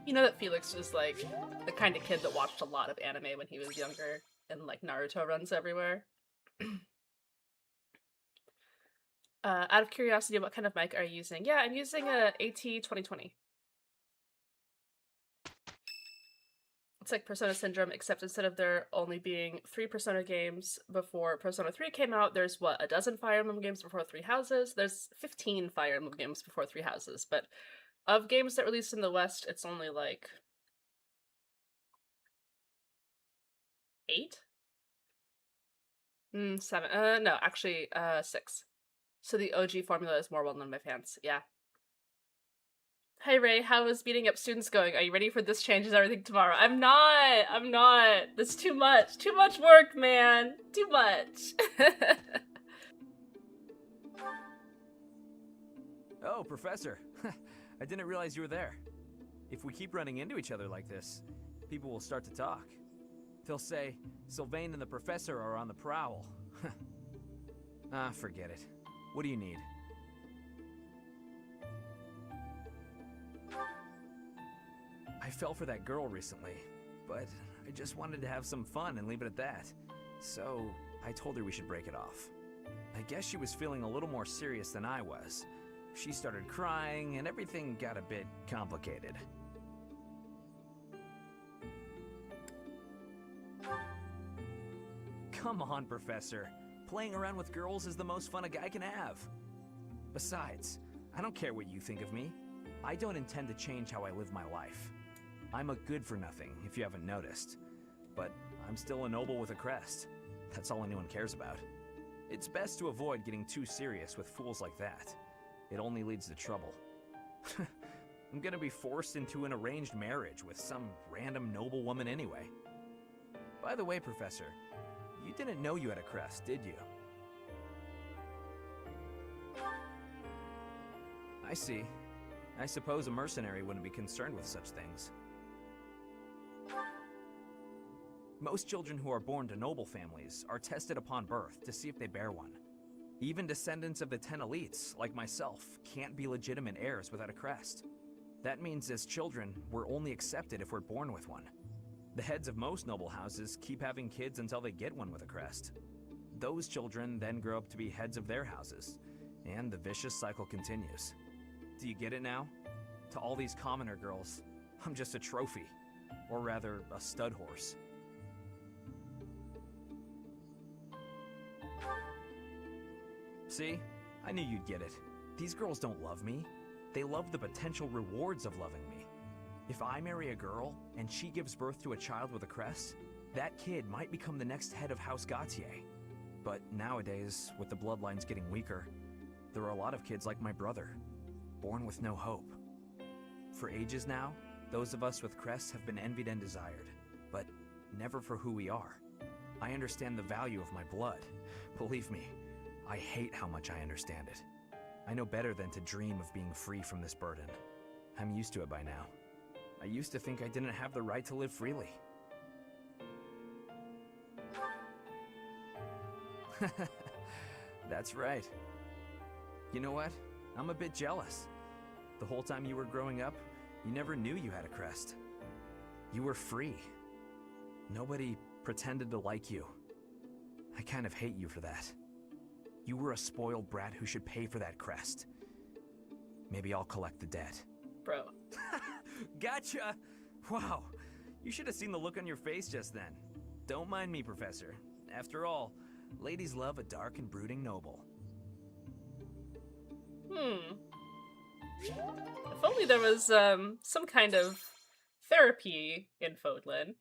You know that Felix was like the kind of kid that watched a lot of anime when he was younger, and like Naruto runs everywhere. Out of curiosity, what kind of mic are you using? Yeah, I'm using a AT2020. It's like Persona Syndrome, except instead of there only being 3 Persona games before Persona 3 came out, there's, what, a dozen Fire Emblem games before 3 Houses? There's 15 Fire Emblem games before 3 Houses, but of games that released in the West, it's only like 8? 7. No, actually, 6. So the OG formula is more well-known by fans, yeah. Hi Ray, how is beating up students going? Are you ready for this changes everything tomorrow? I'm not. That's too much. Too much work, man. Too much. Oh, Professor. I didn't realize you were there. If we keep running into each other like this, people will start to talk. They'll say, Sylvain and the Professor are on the prowl. Forget it. What do you need? I fell for that girl recently, but I just wanted to have some fun and leave it at that. So I told her we should break it off. I guess she was feeling a little more serious than I was. She started crying and everything got a bit complicated. Come on, Professor. Playing around with girls is the most fun a guy can have. Besides, I don't care what you think of me. I don't intend to change how I live my life. I'm a good-for-nothing, if you haven't noticed. But I'm still a noble with a crest. That's all anyone cares about. It's best to avoid getting too serious with fools like that. It only leads to trouble. I'm gonna be forced into an arranged marriage with some random noble woman anyway. By the way, Professor, you didn't know you had a crest, did you? I see. I suppose a mercenary wouldn't be concerned with such things. Most children who are born to noble families are tested upon birth to see if they bear one. Even descendants of the 10 elites, like myself, can't be legitimate heirs without a crest. That means as children, we're only accepted if we're born with one. The heads of most noble houses keep having kids until they get one with a crest. Those children then grow up to be heads of their houses, and the vicious cycle continues. Do you get it now? To all these commoner girls, I'm just a trophy. Or rather, a stud horse. See? I knew you'd get it. These girls don't love me. They love the potential rewards of loving me. If I marry a girl and she gives birth to a child with a crest, that kid might become the next head of House Gautier. But nowadays, with the bloodlines getting weaker, there are a lot of kids like my brother, born with no hope. For ages now, those of us with crests have been envied and desired, but never for who we are. I understand the value of my blood. Believe me, I hate how much I understand it. I know better than to dream of being free from this burden. I'm used to it by now. I used to think I didn't have the right to live freely. That's right. You know what? I'm a bit jealous. The whole time you were growing up, you never knew you had a crest. You were free. Nobody pretended to like you. I kind of hate you for that. You were a spoiled brat who should pay for that crest. Maybe I'll collect the debt. Bro. Gotcha! Wow, you should have seen the look on your face just then. Don't mind me, Professor. After all, ladies love a dark and brooding noble. If only there was some kind of therapy in Fodlan.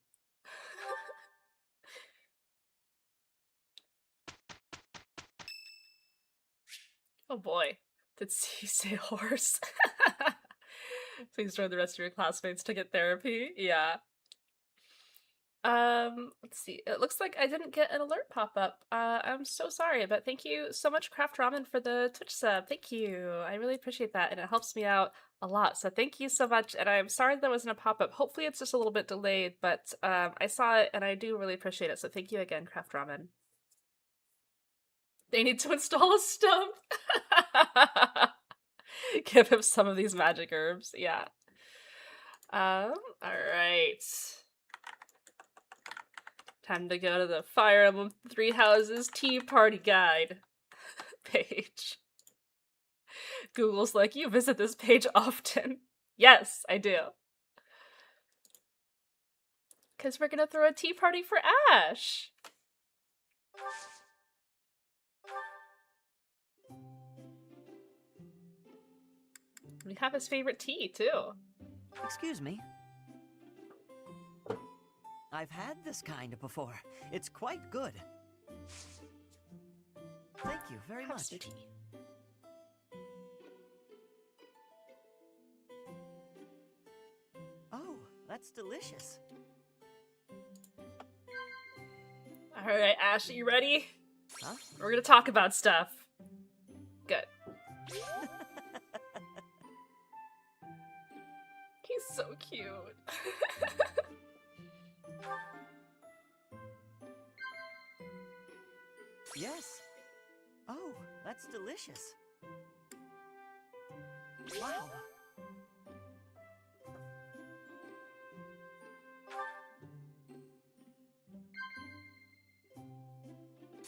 Oh boy, did he say horse? Please join the rest of your classmates to get therapy. Yeah. Let's see. It looks like I didn't get an alert pop up. I'm so sorry, but thank you so much, Craft Ramen, for the Twitch sub. Thank you. I really appreciate that, and it helps me out a lot. So thank you so much, and I'm sorry there wasn't a pop up. Hopefully it's just a little bit delayed, but I saw it, and I do really appreciate it. So thank you again, Craft Ramen. They need to install a stump. Give him some of these magic herbs. Yeah. All right. Time to go to the Fire Emblem Three Houses Tea Party Guide page. Google's like, you visit this page often. Yes, I do. Because we're gonna throw a tea party for Ash. We have his favorite tea, too. Excuse me. I've had this kind before. It's quite good. Thank you very much. Tea. Oh, that's delicious. Alright, Ash, are you ready? Huh? We're gonna talk about stuff. Good. He's so cute. Yes. Oh, that's delicious. Wow.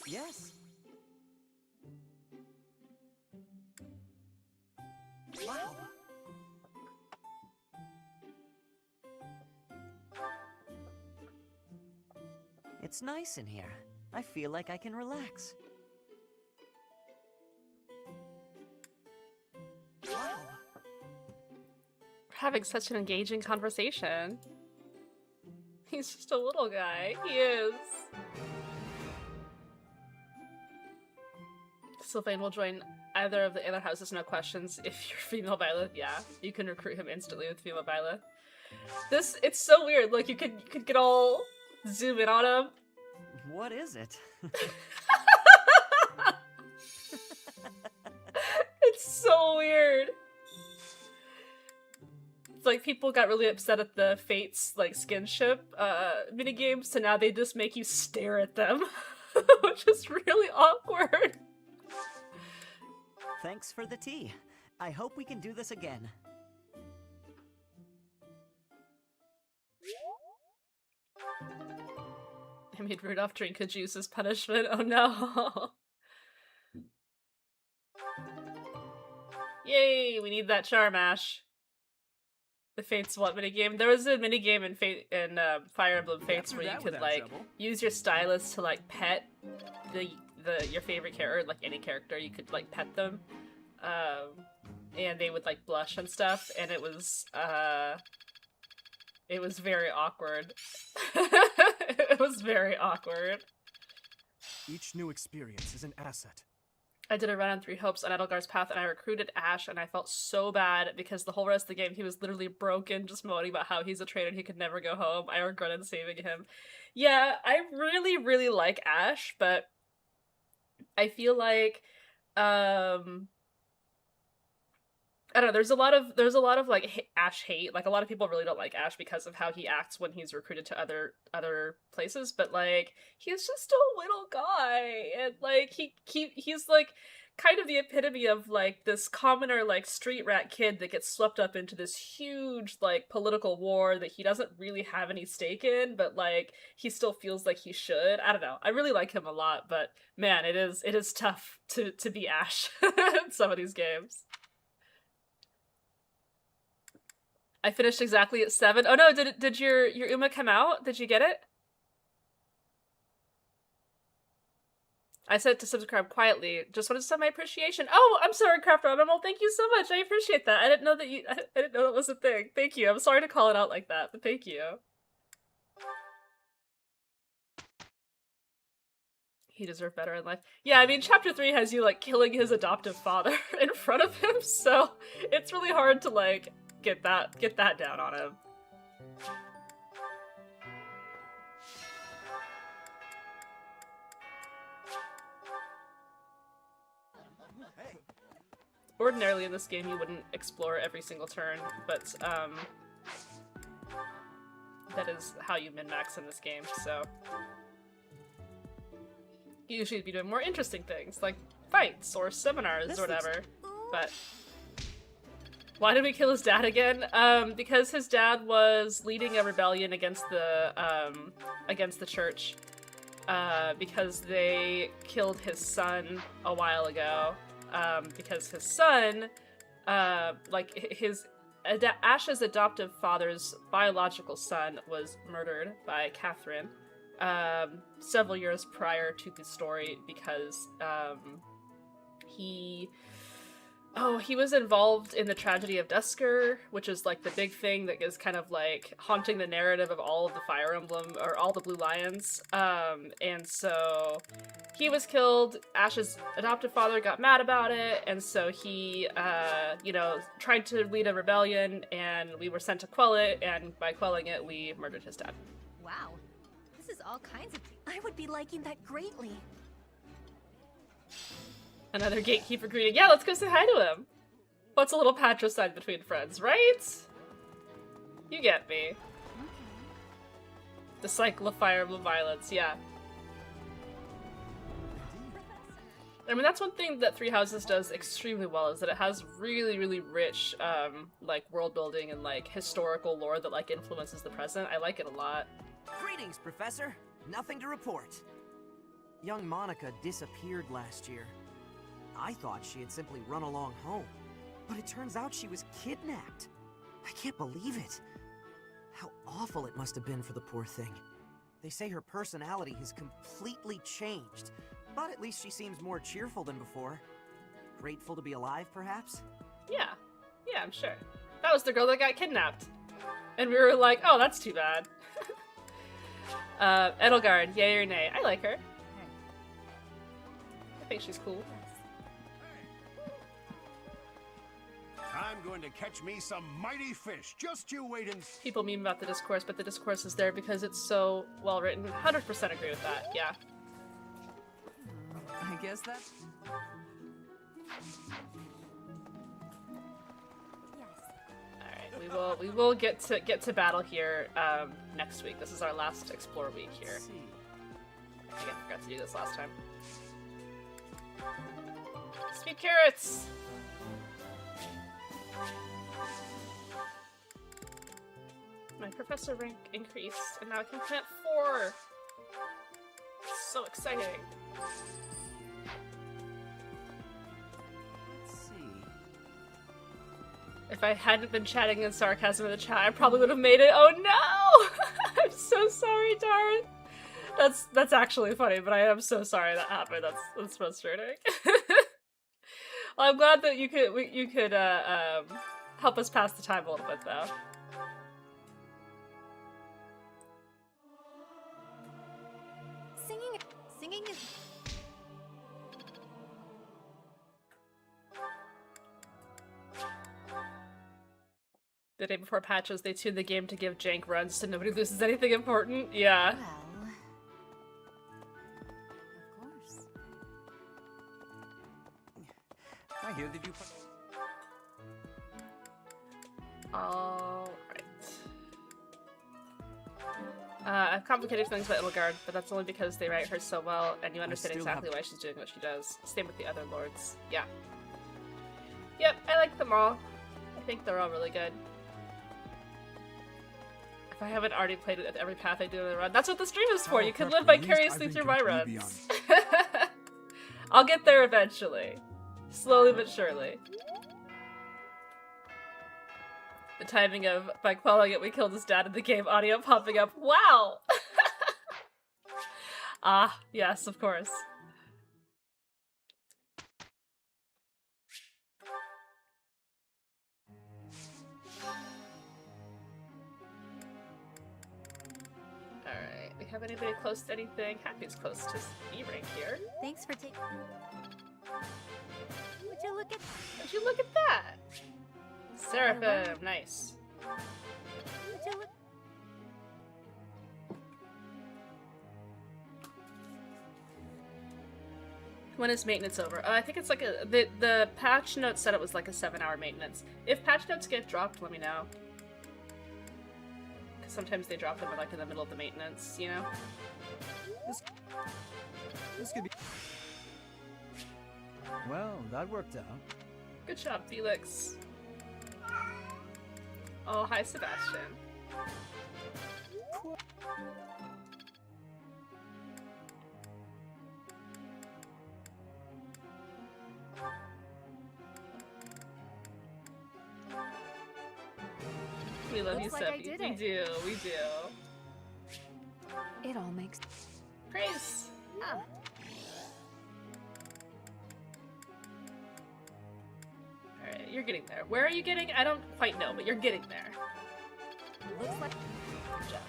Yes. Wow. It's nice in here. I feel like I can relax. Wow. We're having such an engaging conversation. He's just a little guy. He is. Sylvain will join either of the other houses, no questions. If you're female Violet, yeah, you can recruit him instantly with female Violet. It's so weird. Like you could get all zoom in on him. What is it? It's so weird. It's like people got really upset at the Fates like skinship minigame, so now they just make you stare at them, which is really awkward. Thanks for the tea. I hope we can do this again. I made Rudolph drink a juice as punishment. Oh no. Yay, we need that charm, Ash. The Fates what minigame? There was a minigame in Fire Emblem Fates where you could like use your stylus to like pet your favorite character, like any character. You could like pet them. and they would like blush and stuff, and it was very awkward. It was very awkward. Each new experience is an asset. I did a run on 3 Hopes on Edelgar's Path, and I recruited Ash, and I felt so bad because the whole rest of the game he was literally broken, just moaning about how he's a traitor and he could never go home. I regretted saving him. Yeah, I really, really like Ash, but I feel like I don't know, there's a lot of like Ash hate. Like a lot of people really don't like Ash because of how he acts when he's recruited to other places, but like he's just a little guy, and like he's like kind of the epitome of like this commoner like street rat kid that gets swept up into this huge like political war that he doesn't really have any stake in, but like he still feels like he should. I don't know. I really like him a lot, but man, it is tough to be Ash in some of these games. I finished exactly at 7. Oh no, did your Uma come out? Did you get it? I said to subscribe quietly. Just wanted to send my appreciation. Oh, I'm sorry, Craft Animal. Thank you so much. I appreciate that. I didn't know that was a thing. Thank you. I'm sorry to call it out like that, but thank you. He deserved better in life. Yeah, I mean, Chapter 3 has you, like, killing his adoptive father in front of him, so it's really hard to, like, get that down on him. Ordinarily in this game you wouldn't explore every single turn, but that is how you min-max in this game, so you usually be doing more interesting things, like fights or seminars or whatever, but why did we kill his dad again? Because his dad was leading a rebellion against the church, because they killed his son a while ago, because his son, Ash's adoptive father's biological son was murdered by Catherine, several years prior to the story because, he was involved in the tragedy of Dusker, which is like the big thing that is kind of like haunting the narrative of all of the Fire Emblem, or all the Blue Lions. And so he was killed. Ash's adoptive father got mad about it, and so he, tried to lead a rebellion, and we were sent to quell it, and by quelling it, we murdered his dad. Wow. This is all kinds of... I would be liking that greatly. Another gatekeeper greeting. Yeah, let's go say hi to him. What's a little patricide between friends, right? You get me. The cycle of Fire Emblem violence, yeah. I mean, that's one thing that Three Houses does extremely well, is that it has really, really rich, like, world building and, like, historical lore that, like, influences the present. I like it a lot. Greetings, Professor. Nothing to report. Young Monica disappeared last year. I thought she had simply run along home, but it turns out she was kidnapped. I can't believe it. How awful it must have been for the poor thing. They say her personality has completely changed, but at least she seems more cheerful than before. Grateful to be alive, perhaps? Yeah, I'm sure. That was the girl that got kidnapped. And we were like, oh, that's too bad. Edelgard, yay or nay? I like her. I think she's cool. I'm going to catch me some mighty fish. Just you wait and see. People meme about the discourse, but the discourse is there because it's so well written. 100% agree with that, yeah. I guess that... Alright, we will get to battle here next week. This is our last explore week here. I think I forgot to do this last time. Sweet carrots! My professor rank increased, and now I can plant 4! So exciting. Let's see. If I hadn't been chatting in sarcasm in the chat, I probably would have made it. Oh no! I'm so sorry, Darn. That's actually funny, but I am so sorry that happened. That's frustrating. I'm glad that you could help us pass the time a little bit, though. Singing is... The day before patches, they tune the game to give jank runs so nobody loses anything important. Yeah. Well, of course. I hear that you... Alright. I have complicated feelings about Ilgard, but that's only because they write her so well, and you understand exactly why she's doing what she does. Same with the other lords. Yeah. Yep, I like them all. I think they're all really good. If I haven't already played it at every path I do in the run, that's what the stream is for! You can live vicariously through my runs. I'll get there eventually. Slowly but surely. The timing of, by quelling it, we killed his dad in the game audio popping up. Wow! Ah, yes, of course. Alright, we have anybody close to anything? Happy's close to E rank here. Thanks for taking... Would you look at... Would you look at that? Seraphim, nice. Would you look... When is maintenance over? I think it's like a... The patch notes said it was like a 7-hour maintenance. If patch notes get dropped, let me know. Because sometimes they drop them like in the middle of the maintenance, you know? This could be... Well, that worked out. Good job, Felix. Oh, hi, Sebastian. We love you, Looks like I Seppi. did We it. do, we do. It all makes... Praise! Ah. Alright, you're getting there. Where are you getting? I don't quite know, but you're getting there. Looks like... Good job.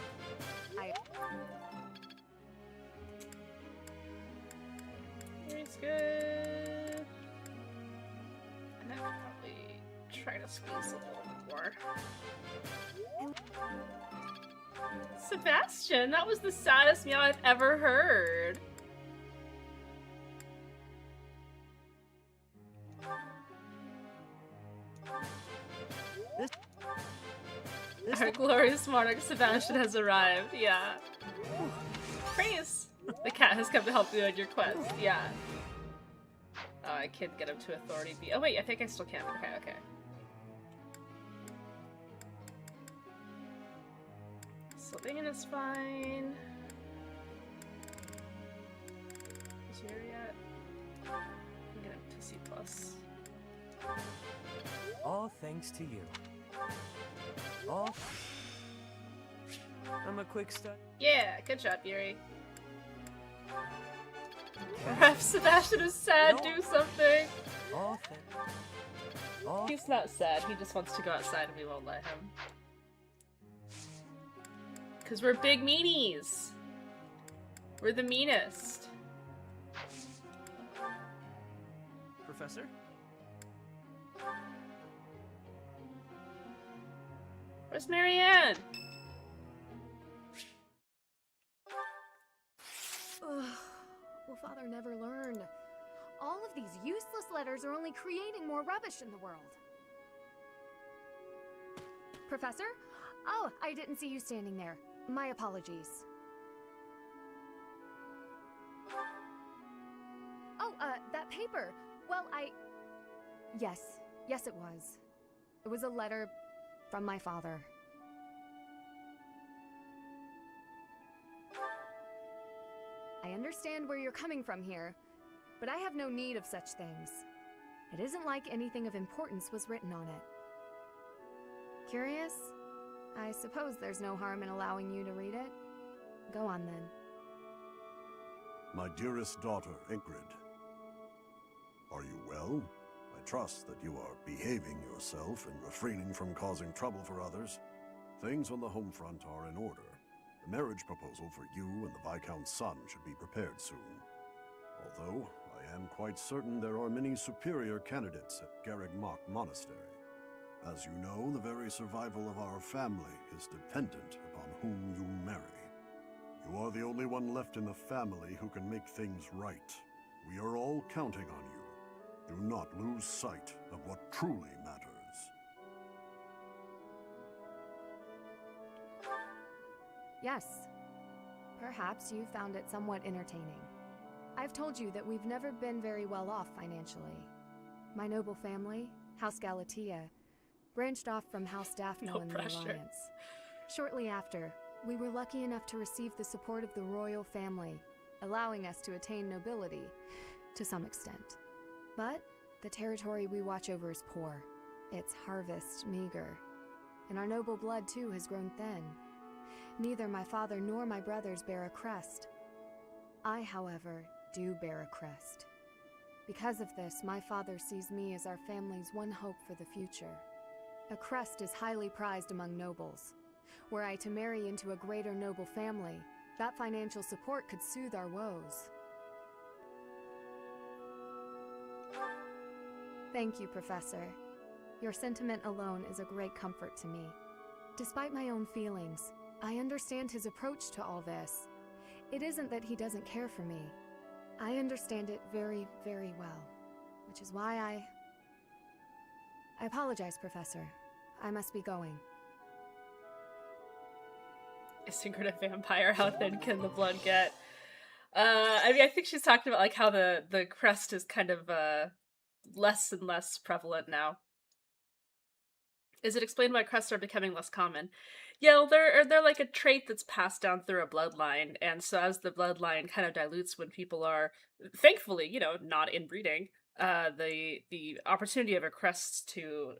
Here's good. And I could probably try to squeeze a little more. Sebastian, that was the saddest meow I've ever heard. Our glorious monarch Sebastian has arrived. Yeah. Praise! The cat has come to help you on your quest. Yeah. Oh, I can't get him to authority B. Oh wait, I think I still can. Okay, okay. Sylvain is fine. Is he here yet? I'm gonna to C+. All thanks to you. All... I'm a quick start. Yeah, good job, Yuri. Perhaps Sebastian is sad, do something! He's not sad, he just wants to go outside and we won't let him. Cause we're big meanies! We're the meanest. Professor? Where's Marianne? Ugh. Will Father never learn? All of these useless letters are only creating more rubbish in the world. Professor? Oh, I didn't see you standing there. My apologies. Oh, that paper. Well, Yes, it was. It was a letter from my father. I understand where you're coming from here, but I have no need of such things. It isn't like anything of importance was written on it. Curious? I suppose there's no harm in allowing you to read it. Go on then. My dearest daughter, Ingrid. Are you well? I I trust that you are behaving yourself and refraining from causing trouble for others. Things on the home front are in order. The marriage proposal for you and the Viscount's son should be prepared soon. Although, I am quite certain there are many superior candidates at Garreg Mach Monastery. As you know, the very survival of our family is dependent upon whom you marry. You are the only one left in the family who can make things right. We are all counting on you. Do not lose sight of what truly matters. Yes. Perhaps you found it somewhat entertaining. I've told you that we've never been very well off financially. My noble family, House Galatea, branched off from House Daphne in the Alliance. Shortly after, we were lucky enough to receive the support of the royal family, allowing us to attain nobility, to some extent. But the territory we watch over is poor, its harvest meager, and our noble blood too has grown thin. Neither my father nor my brothers bear a crest. I, however, do bear a crest. Because of this, my father sees me as our family's one hope for the future. A crest is highly prized among nobles. Were I to marry into a greater noble family, that financial support could soothe our woes. Thank you, Professor. Your sentiment alone is a great comfort to me. Despite my own feelings, I understand his approach to all this. It isn't that he doesn't care for me. I understand it very, very well, which is why I apologize, Professor. I must be going. A secretive vampire, how thin can the blood get? I mean, I think she's talking about like how the crest is kind of less and less prevalent now. Is it explained why crests are becoming less common? Yeah, well, they're like a trait that's passed down through a bloodline, and so as the bloodline kind of dilutes when people are, thankfully, you know, not inbreeding, the opportunity of a crest to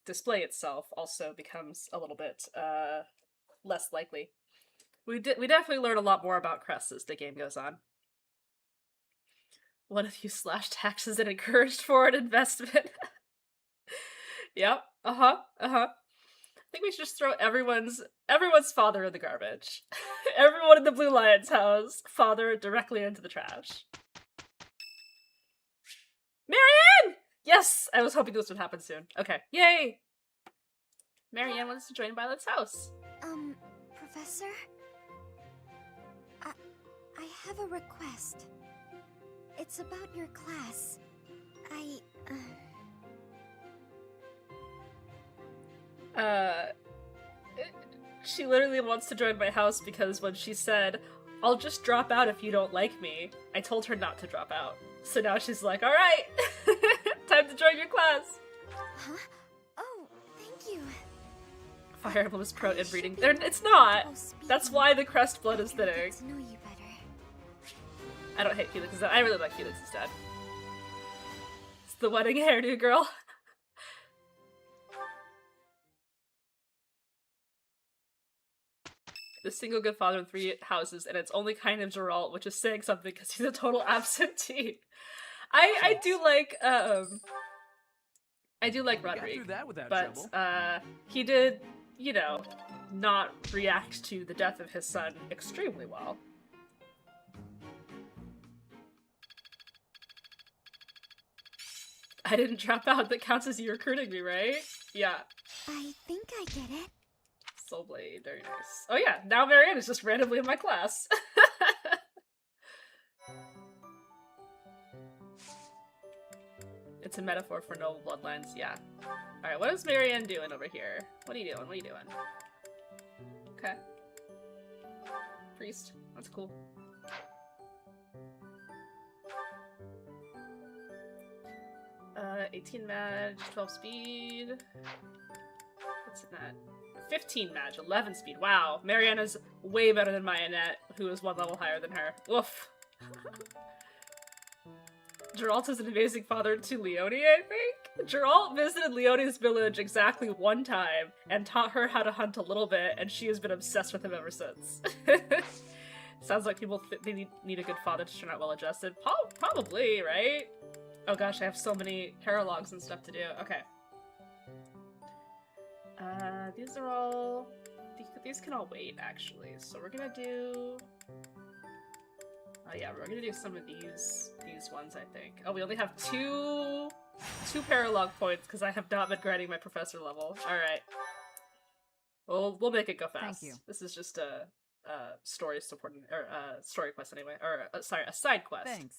display itself also becomes a little bit less likely. We definitely learn a lot more about crests as the game goes on. What if you slashed taxes and encouraged foreign investment? Yep. I think we should just throw everyone's father in the garbage. Everyone in the Blue Lion's house, father directly into the trash. Marianne! Yes! I was hoping this would happen soon. Okay. Yay! Marianne wants to join Violet's house. Professor? I have a request. It's about your class. She literally wants to join my house because when she said, "I'll just drop out if you don't like me," I told her not to drop out. So now she's like, alright! Time to join your class! Huh? Oh, thank you. Fire Emblem is pro inbreeding. It's not! That's why the crest blood is thinning. To know you better. I don't hate Felix's dad. I really like Felix's dad. It's the wedding hairdo girl. The single good father in 3 houses, and it's only kind of Geralt, which is saying something because he's a total absentee. I do like Roderick, but he did, you know, not react to the death of his son extremely well. I didn't drop out. That counts as you recruiting me, right? Yeah. I think I get it. Soulblade, very nice. Oh yeah, now Marianne is just randomly in my class. It's a metaphor for noble bloodlines, yeah. Alright, what is Marianne doing over here? What are you doing? What are you doing? Okay. Priest. That's cool. Uh, 18 mage, 12 speed. What's in that? 15 mage, 11 speed. Wow, Mariana's way better than Mayonette, who is 1 level higher than her. Woof. Geralt is an amazing father to Leonie, I think? Geralt visited Leonie's village exactly 1 time and taught her how to hunt a little bit, and she has been obsessed with him ever since. Sounds like people they need a good father to turn out well-adjusted. Probably, right? Oh gosh, I have so many paralogs and stuff to do. Okay. These are all... These can all wait, actually. So we're gonna do... Oh yeah, we're gonna do some of these ones, I think. Oh, we only have two paralog points because I have not been grinding my professor level. Alright. We'll make it go fast. Thank you. This is just a story supporting, or story quest anyway. Or, sorry, a side quest. Thanks.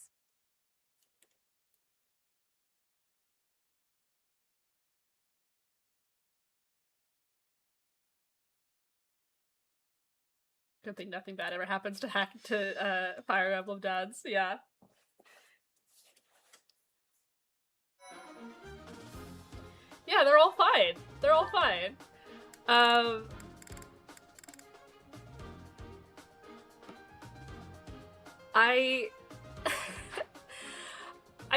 Good thing nothing bad ever happens to Fire Emblem dads. Yeah. Yeah, they're all fine. They're all fine. I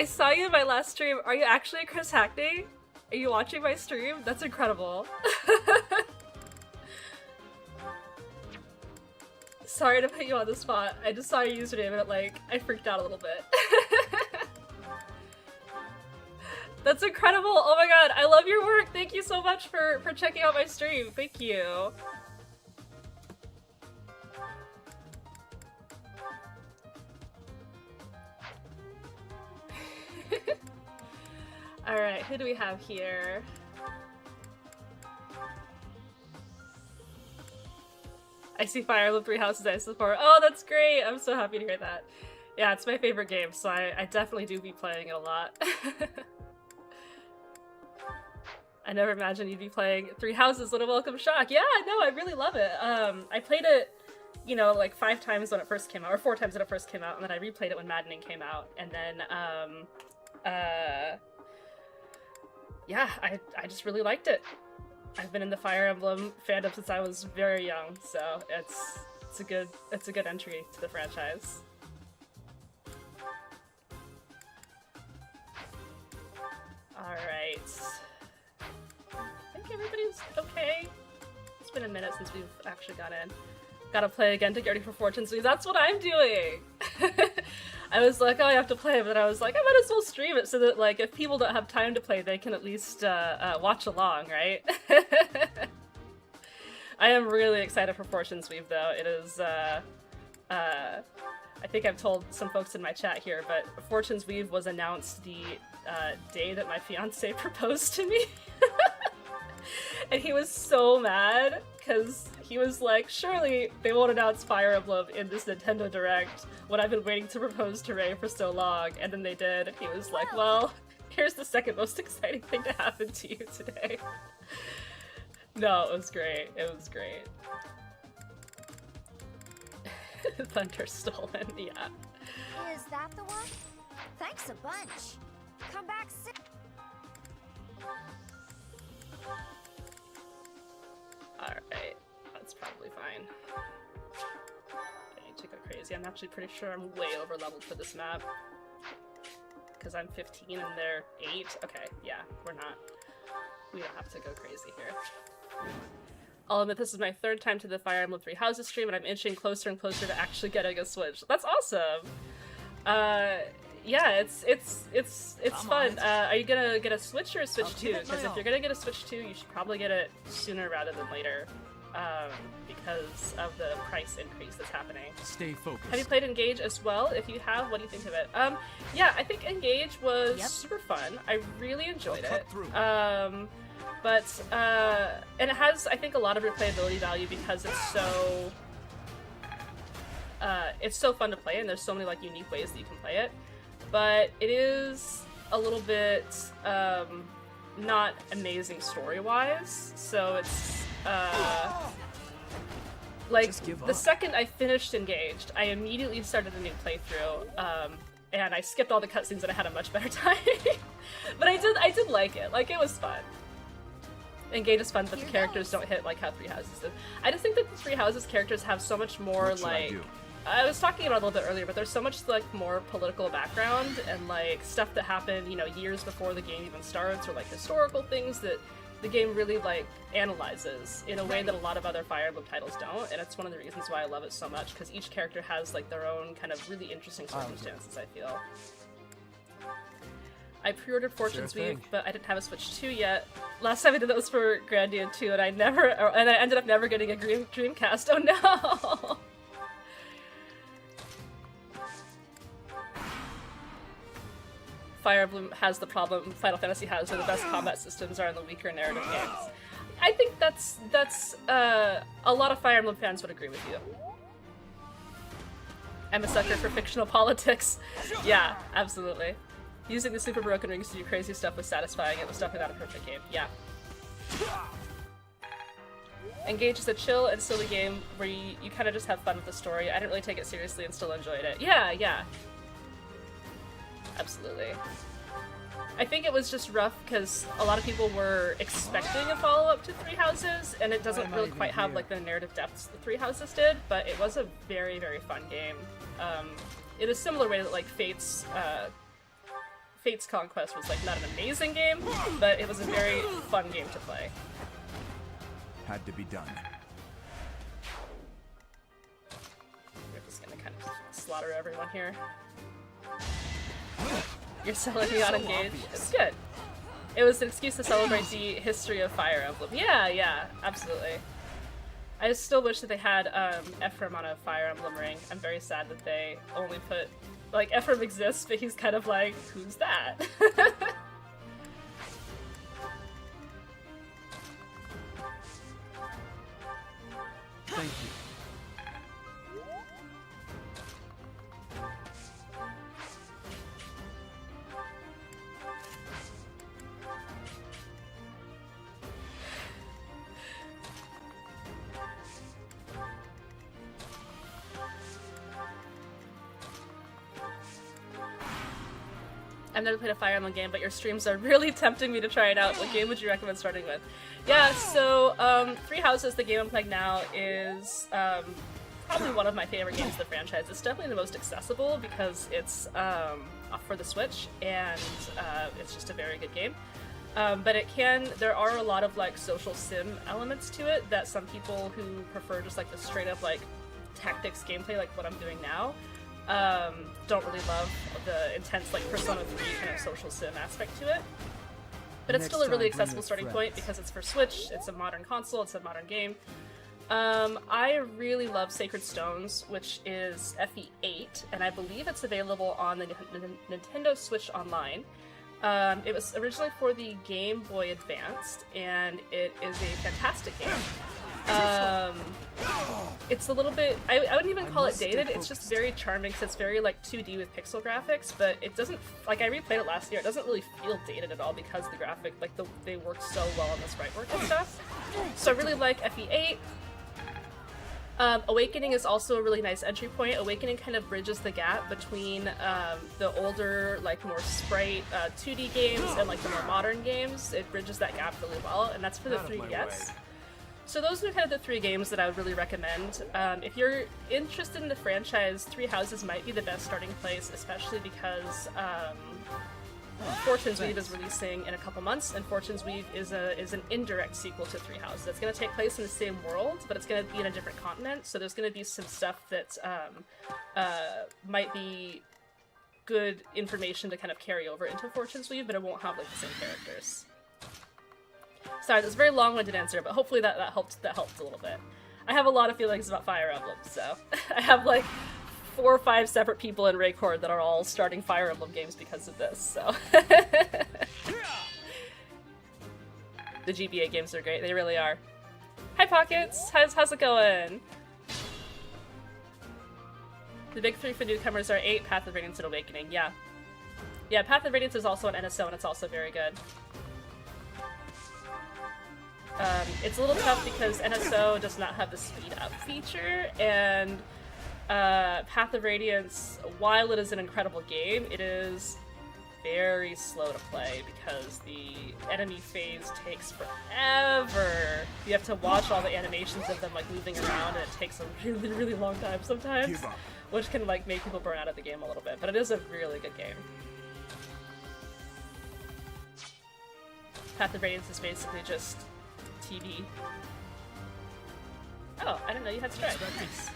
saw you in my last stream. Are you actually Chris Hackney? Are you watching my stream? That's incredible. Sorry to put you on the spot. I just saw your username and I freaked out a little bit. That's incredible! Oh my god, I love your work! Thank you so much for checking out my stream. Thank you. Alright, who do we have here? I see Fire Emblem 3 Houses I support. Oh, that's great! I'm so happy to hear that. Yeah, it's my favorite game, so I definitely do be playing it a lot. I never imagined you'd be playing 3 Houses. What a welcome shock. Yeah, no, I really love it. I played it, you know, like 5 times when it first came out, or 4 times when it first came out, and then I replayed it when Maddening came out, and then, yeah, I just really liked it. I've been in the Fire Emblem fandom since I was very young, so it's a good entry to the franchise. Alright. I think everybody's okay. It's been a minute since we've actually got in. Gotta play again to get ready for Fortune Sweep. That's what I'm doing! I was like, oh, I have to play, but then I was like, I might as well stream it so that, like, if people don't have time to play, they can at least watch along, right? I am really excited for Fortune Sweep, though. It is, I think I've told some folks in my chat here, but Fortune's Weave was announced the day that my fiance proposed to me. And he was so mad, because he was like, surely they won't announce Fire Emblem in this Nintendo Direct when I've been waiting to propose to Ray for so long. And then they did, and he was like, well, here's the second most exciting thing to happen to you today. No, it was great. It was great. Thunder Stolen, yeah. Is that the one? Thanks a bunch. Come back soon. Alright, that's probably fine. I need to go crazy. I'm actually pretty sure I'm way over leveled for this map. Because I'm 15 and they're 8. Okay, yeah, we don't have to go crazy here. I'll admit this is my 3rd time to the Fire Emblem 3 Houses stream, and I'm inching closer and closer to actually getting a Switch. That's awesome! Yeah, it's fun. Are you gonna get a Switch or a Switch 2? Because if you're gonna get a Switch 2, you should probably get it sooner rather than later, because of the price increase that's happening. Stay focused. Have you played Engage as well? If you have, what do you think of it? Yeah, I think Engage was super fun. I really enjoyed it. And it has, I think, a lot of replayability value because it's so fun to play, and there's so many like unique ways that you can play it. But it is a little bit not amazing story-wise, so it's like the second I finished Engaged, I immediately started a new playthrough, and I skipped all the cutscenes and I had a much better time. But I did like it. Like, it was fun. Engage is fun, but the characters don't hit like how 3 Houses did. I just think that the 3 Houses characters have so much more like. I was talking about it a little bit earlier, but there's so much like more political background and like stuff that happened, you know, years before the game even starts, or like historical things that the game really like analyzes in a way that a lot of other Fire Emblem titles don't, and it's one of the reasons why I love it so much, because each character has like their own kind of really interesting circumstances, I feel. I pre-ordered Fortune's Sure Weave, thing. but I didn't have a Switch 2 yet. Last time I did that was for Grandian 2, and I ended up never getting a Dreamcast. Oh no! Fire Emblem has the problem Final Fantasy has, where the best combat systems are in the weaker narrative games. I think that's a lot of Fire Emblem fans would agree with you. I'm a sucker for fictional politics. Yeah, absolutely. Using the super broken rings to do crazy stuff was satisfying. It was definitely not a perfect game. Yeah. Engage is a chill and silly game where you kind of just have fun with the story. I didn't really take it seriously and still enjoyed it. Yeah, yeah. Absolutely. I think it was just rough because a lot of people were expecting a follow-up to Three Houses, and it doesn't really quite have like the narrative depths the Three Houses did, but it was a very, very fun game. In a similar way that like Fate's Conquest was like not an amazing game, but it was a very fun game to play. Had to be done. We're just gonna kind of slaughter everyone here. You're selling me on Engage. It's good. It was an excuse to celebrate the history of Fire Emblem. Yeah, yeah, absolutely. I just still wish that they had Ephraim on a Fire Emblem ring. I'm very sad that they only put... Like, Ephraim exists, but he's kind of like, who's that? Thank you. I've never played a Fire Emblem game, but your streams are really tempting me to try it out. What game would you recommend starting with? Yeah, so Three Houses, the game I'm playing now, is probably one of my favorite games of the franchise. It's definitely the most accessible because it's for the Switch, and it's just a very good game. But there are a lot of like social sim elements to it that some people who prefer just like the straight up like tactics gameplay, like what I'm doing now, don't really love the intense like Persona 3 kind of social sim aspect to it. But it's still a really accessible starting point because it's for Switch, it's a modern console, it's a modern game. I really love Sacred Stones, which is FE8, and I believe it's available on the Nintendo Switch Online. It was originally for the Game Boy Advanced, and it is a fantastic game. It's a little bit, I wouldn't even call it dated, it's just very charming because it's very like 2D with pixel graphics, but it doesn't, like I replayed it last year, it doesn't really feel dated at all because the graphic, like they work so well on the sprite work and stuff. So I really like FE8. Awakening is also a really nice entry point. Awakening kind of bridges the gap between the older, like more sprite 2D games and like the more modern games. It bridges that gap really well, and that's for the 3DS. So those are kind of the three games that I would really recommend. If you're interested in the franchise, Three Houses might be the best starting place, especially because Fortune's Weave is releasing in a couple months, and Fortune's Weave is an indirect sequel to Three Houses. It's going to take place in the same world, but it's going to be in a different continent, so there's going to be some stuff that might be good information to kind of carry over into Fortune's Weave, but it won't have like the same characters. Sorry, that's a very long-winded answer, but hopefully that helped a little bit. I have a lot of feelings about Fire Emblem, so I have like 4 or 5 separate people in Raycord that are all starting Fire Emblem games because of this, so. The GBA games are great, they really are. Hi Pockets, how's it going? The big 3 for newcomers are 8, Path of Radiance, and Awakening, yeah. Yeah, Path of Radiance is also on NSO and it's also very good. It's a little tough because NSO does not have the speed up feature, and Path of Radiance, while it is an incredible game, it is very slow to play because the enemy phase takes forever. You have to watch all the animations of them like moving around, and it takes a really, really long time sometimes, which can like make people burn out of the game a little bit, but it is a really good game. Path of Radiance is basically just TV. Oh, I didn't know you had strike. Nice.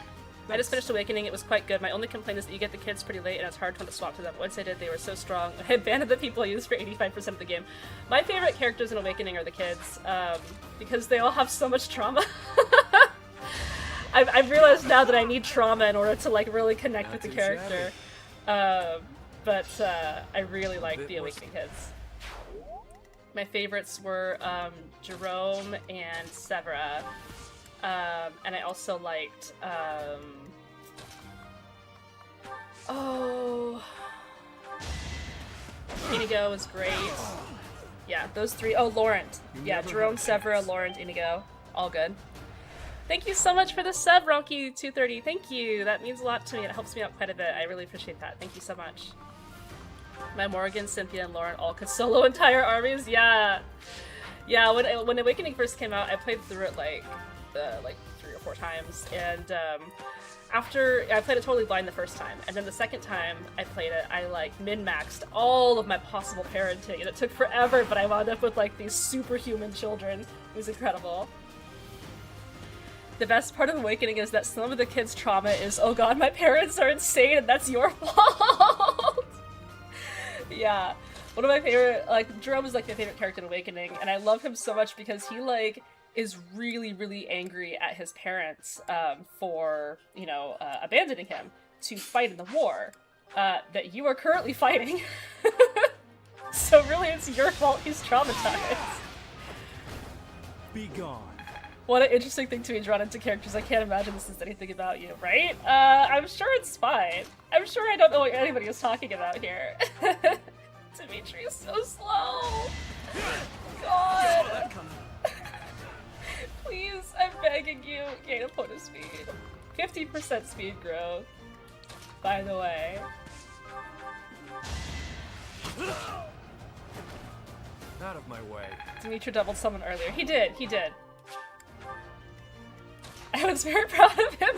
I just finished Awakening. It was quite good. My only complaint is that you get the kids pretty late and it's hard to swap to them. Once I did, they were so strong. I abandoned the people I used for 85% of the game. My favorite characters in Awakening are the kids, because they all have so much trauma. I've realized now that I need trauma in order to like really connect with the character. But I really like the Awakening kids. My favorites were Jerome and Severa. And I also liked, Inigo was great. Yeah, those three. Oh, Laurent. Yeah, Jerome, Severa, Laurent, Inigo. All good. Thank you so much for the sub, Ronky230. Thank you. That means a lot to me. It helps me out quite a bit. I really appreciate that. Thank you so much. My Morgan, Cynthia, and Laurent all could solo entire armies. Yeah. Yeah, when Awakening first came out, I played through it like 3 or 4 times, and after I played it totally blind the first time, and then the second time I played it, I like min-maxed all of my possible parenting, and it took forever, but I wound up with like these superhuman children. It was incredible. The best part of Awakening is that some of the kids' trauma is, oh god, my parents are insane and that's your fault! Yeah. One of my favorite, like, Jerome is like my favorite character in Awakening, and I love him so much because he like is really, really angry at his parents for, you know, abandoning him to fight in the war that you are currently fighting. So really it's your fault he's traumatized. Be gone. What an interesting thing to be drawn into characters. I can't imagine this is anything about you, right? I'm sure it's fine. I'm sure I don't know what anybody is talking about here. Dimitri is so slow. God. Please, I'm begging you, gain opponent speed. 50% speed growth, by the way. Out of my way. Dimitri doubled someone earlier. He did. I was very proud of him.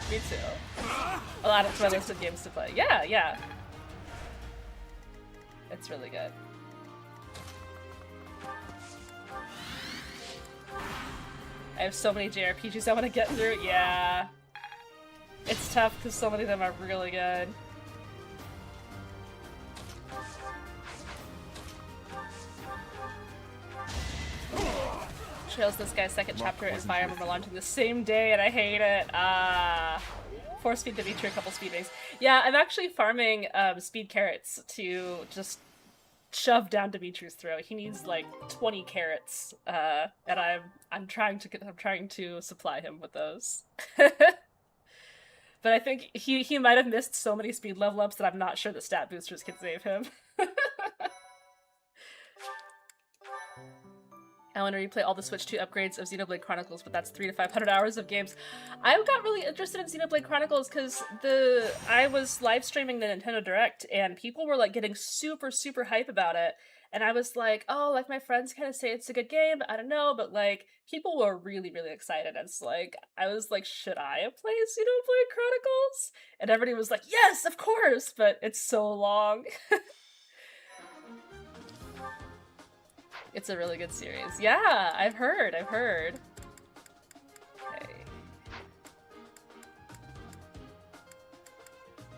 Me too. I'll add it to my list of games to play. Yeah. It's really good. I have so many JRPGs I want to get through. Yeah. It's tough because so many of them are really good. Trails this guy's second chapter and Fire Emblem are launching the same day and I hate it. Force feed Dimitri a couple speed rings. Yeah, I'm actually farming speed carrots to just shove down Dimitri's throat. He needs like 20 carrots, and I'm trying to supply him with those. But I think he might have missed so many speed level ups that I'm not sure the stat boosters can save him. I want to replay all the Switch 2 upgrades of Xenoblade Chronicles, but that's 300 to 500 hours of games. I got really interested in Xenoblade Chronicles because I was live streaming the Nintendo Direct and people were like getting super, super hype about it. And I was like, oh, like my friends kind of say it's a good game, but I don't know. But like people were really, really excited. And it's like, I was like, should I play Xenoblade Chronicles? And everybody was like, yes, of course. But it's so long. It's a really good series. Yeah, I've heard. Okay.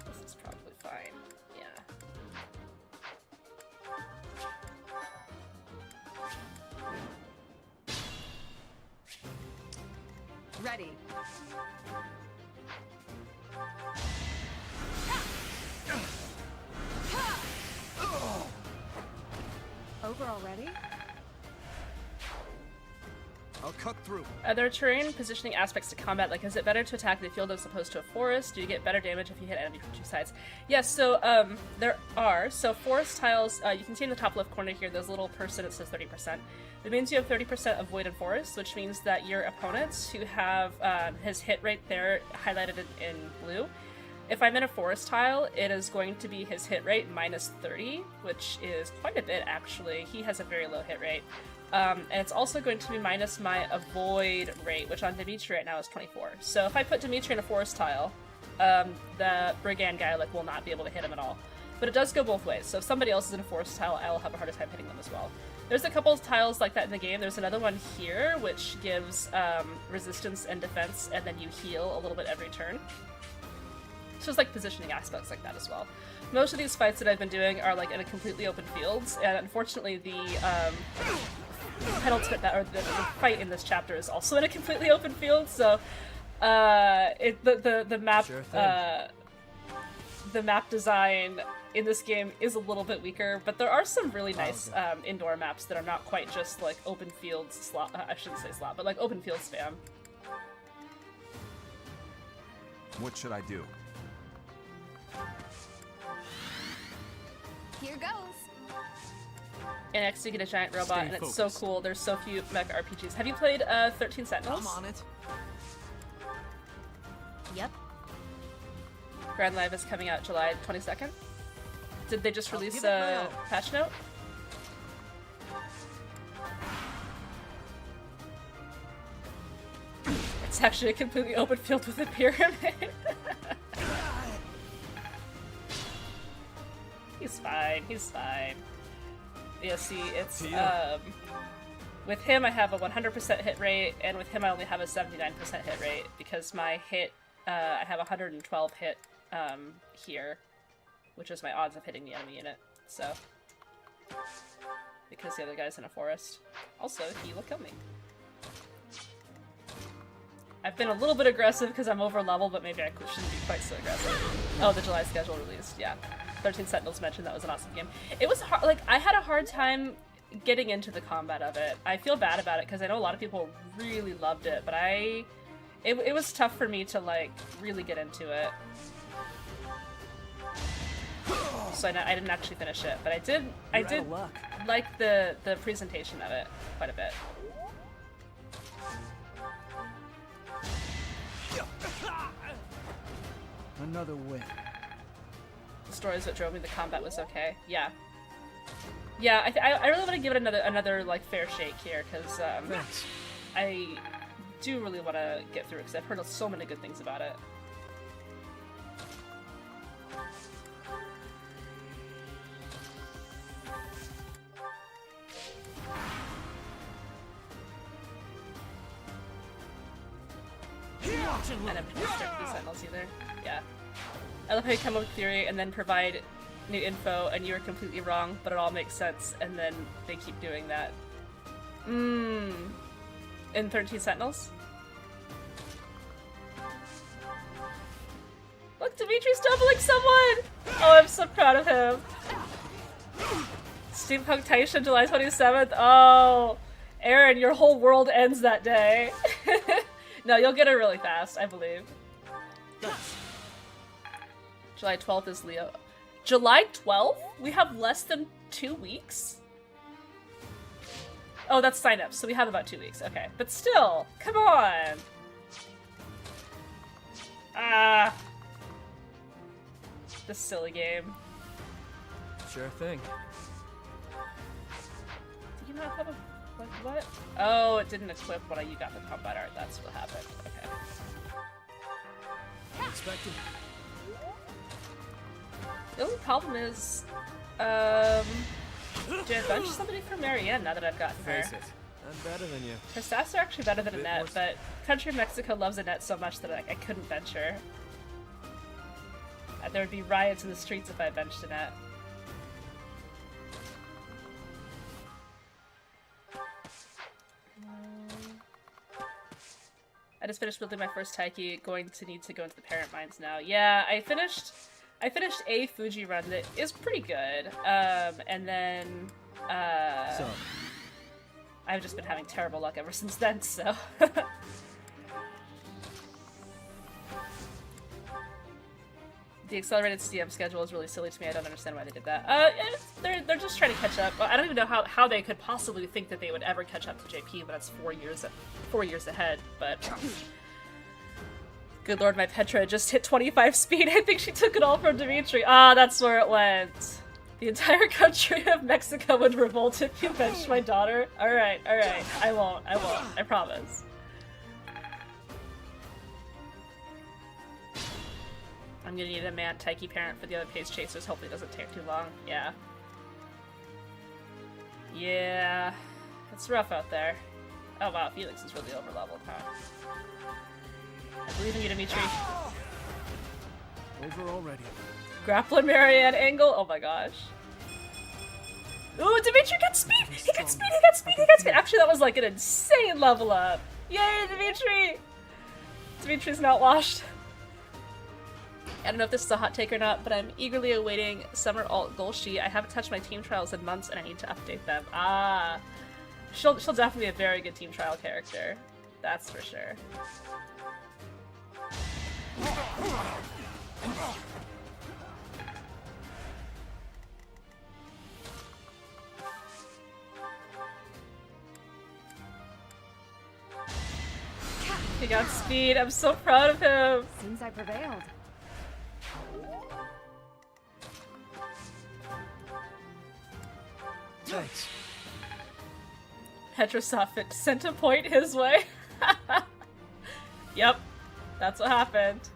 This is probably fine. Yeah. Ready. Over already? I'll cut through. Are there terrain positioning aspects to combat? Like, is it better to attack the field as opposed to a forest? Do you get better damage if you hit enemy from 2 sides? Yes, so there are. So forest tiles, you can see in the top left corner here, there's a little person that says 30%. It means you have 30% of void and forest, which means that your opponents who have his hit rate there highlighted in blue, if I'm in a forest tile, it is going to be his hit rate minus 30, which is quite a bit actually. He has a very low hit rate. And it's also going to be minus my avoid rate, which on Dimitri right now is 24. So if I put Dimitri in a forest tile, the brigand guy will not be able to hit him at all. but it does go both ways. So if somebody else is in a forest tile, I'll have a harder time hitting them as well. There's a couple of tiles like that in the game. There's another one here, which gives resistance and defense, and then you heal a little bit every turn. So there's like positioning aspects like that as well. Most of these fights that I've been doing are like in a completely open fields, and unfortunately the penultimate or the fight in this chapter is also in a completely open field. So the map the map design in this game is a little bit weaker, but there are some really nice indoor maps that are not quite just like open fields slot. I shouldn't say slot, but like open field spam. What should I do? Here goes. And next you get a giant robot, and it's so cool. There's so few mech RPGs. Have you played 13 Sentinels? I'm on it. Yep. Grand Live is coming out July 22nd. Did they just release a patch note? It's actually a completely open field with a pyramid. He's fine, he's fine. Yeah, see, it's, with him I have a 100% hit rate, and with him I only have a 79% hit rate, because my hit, I have 112 hit, here, which is my odds of hitting the enemy unit, so. Because the other guy's in a forest. Also, he will kill me. I've been a little bit aggressive because I'm over level, but maybe I shouldn't be quite so aggressive. Oh, the July schedule released, yeah. 13 Sentinels mentioned that was an awesome game. It was hard, like, I had a hard time getting into the combat of it. I feel bad about it because I know a lot of people really loved it, but it was tough for me to, like, really get into it. So I didn't actually finish it, but I did like the presentation of it quite a bit. Another win. The story is what drove me. The combat was okay. Yeah. Yeah, I really want to give it another like fair shake here, because I do really want to get through it, because I've heard so many good things about it. I never finished the Sentinels either. Yeah. I love how you come up with theory and then provide new info and you are completely wrong, but it all makes sense, and then they keep doing that. In 13 Sentinels? Look, Dimitri's doubling someone! Oh, I'm so proud of him. Steampunk Taisha, July 27th. Oh, Aaron, your whole world ends that day. No, you'll get it really fast, I believe. July 12th is Leo. July 12th? We have less than 2 weeks? Oh, that's sign-ups, so we have about 2 weeks. Okay, but still, come on! Ah! This silly game. Sure thing. Do you not have a... like, what? Oh, it didn't equip when you got the combat art. That's what happened. Okay. Expected. The only problem is, do I bench somebody for Marianne now that I've gotten her? Face it, I'm better than you. Her stats are actually better than Annette, but Country of Mexico loves Annette so much that I couldn't bench her. There would be riots in the streets if I benched Annette. I just finished building my first Taiki, going to need to go into the parent mines now. Yeah, I finished a Fuji run that is pretty good, and then So. I've just been having terrible luck ever since then, so. The accelerated CM schedule is really silly to me. I don't understand why they did that. They're just trying to catch up. I don't even know how they could possibly think that they would ever catch up to JP, but that's 4 years ahead. But good lord, my Petra just hit 25 speed. I think she took it all from Dimitri. Ah, that's where it went. The entire country of Mexico would revolt if you benched my daughter. All right. I won't. I promise. I'm gonna need a man Taiki parent for the other pace chasers. Hopefully it doesn't take too long. Yeah. Yeah. It's rough out there. Oh wow, Felix is really overleveled, huh? I believe in you, Dimitri. Over already. Grappler Marianne angle? Oh my gosh. Ooh, Dimitri got speed! He got speed, he got speed, he got speed! Actually, that was like an insane level up! Yay, Dimitri! Dimitri's not washed. I don't know if this is a hot take or not, but I'm eagerly awaiting Summer Alt Goal Sheet. I haven't touched my team trials in months and I need to update them. Ah. She'll definitely be a very good team trial character. That's for sure. He got speed. I'm so proud of him. Seems I prevailed. Thanks. Petrosophic sent a point his way. Yep, that's what happened.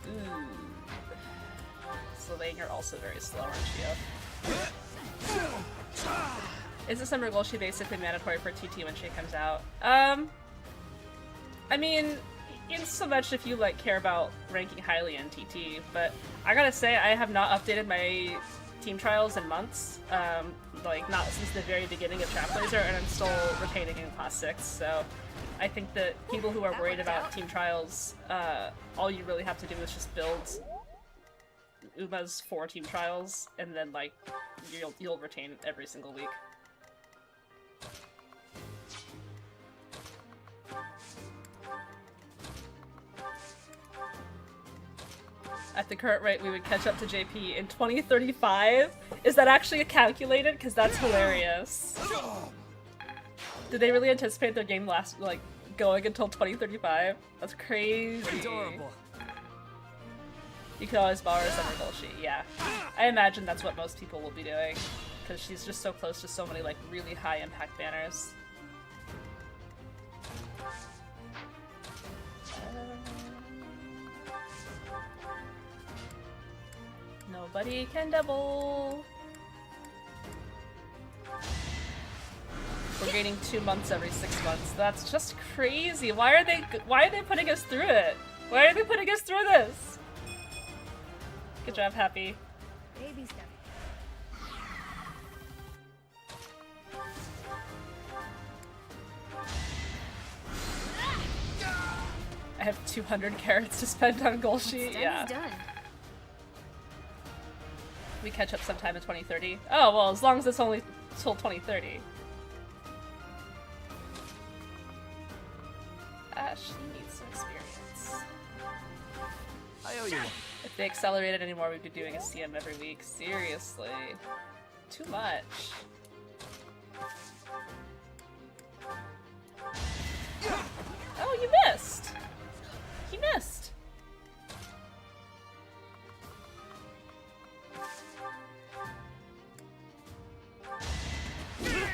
Ooh. Sylvain, also very slow, aren't you? Is the Summer Goal Sheet basically mandatory for TT when she comes out? I mean, in so much if you like care about ranking highly in TT, but I gotta say I have not updated my team trials in months, like not since the very beginning of Trapblazer, and I'm still retaining in Class 6, so I think that people who are worried about team trials, all you really have to do is just build Uma's 4 team trials, and then like you'll retain every single week. At the current rate, we would catch up to JP in 2035? Is that actually calculated? Because that's hilarious. Did they really anticipate their game going until 2035? That's crazy. Adorable. You can always borrow a Summer Goal Sheet, yeah. I imagine that's what most people will be doing, because she's just so close to so many like really high impact banners. Nobody can double. We're gaining 2 months every 6 months. That's just crazy. Why are they putting us through it? Why are they putting us through this? Good job, Happy. Baby step. I have 200 carrots to spend on Goal Sheet. Yeah. Done. We catch up sometime in 2030. Oh, well, as long as it's only till 2030. She needs some experience. I owe you one. If they accelerated anymore, we'd be doing a CM every week. Seriously. Too much. Oh, you missed! He missed!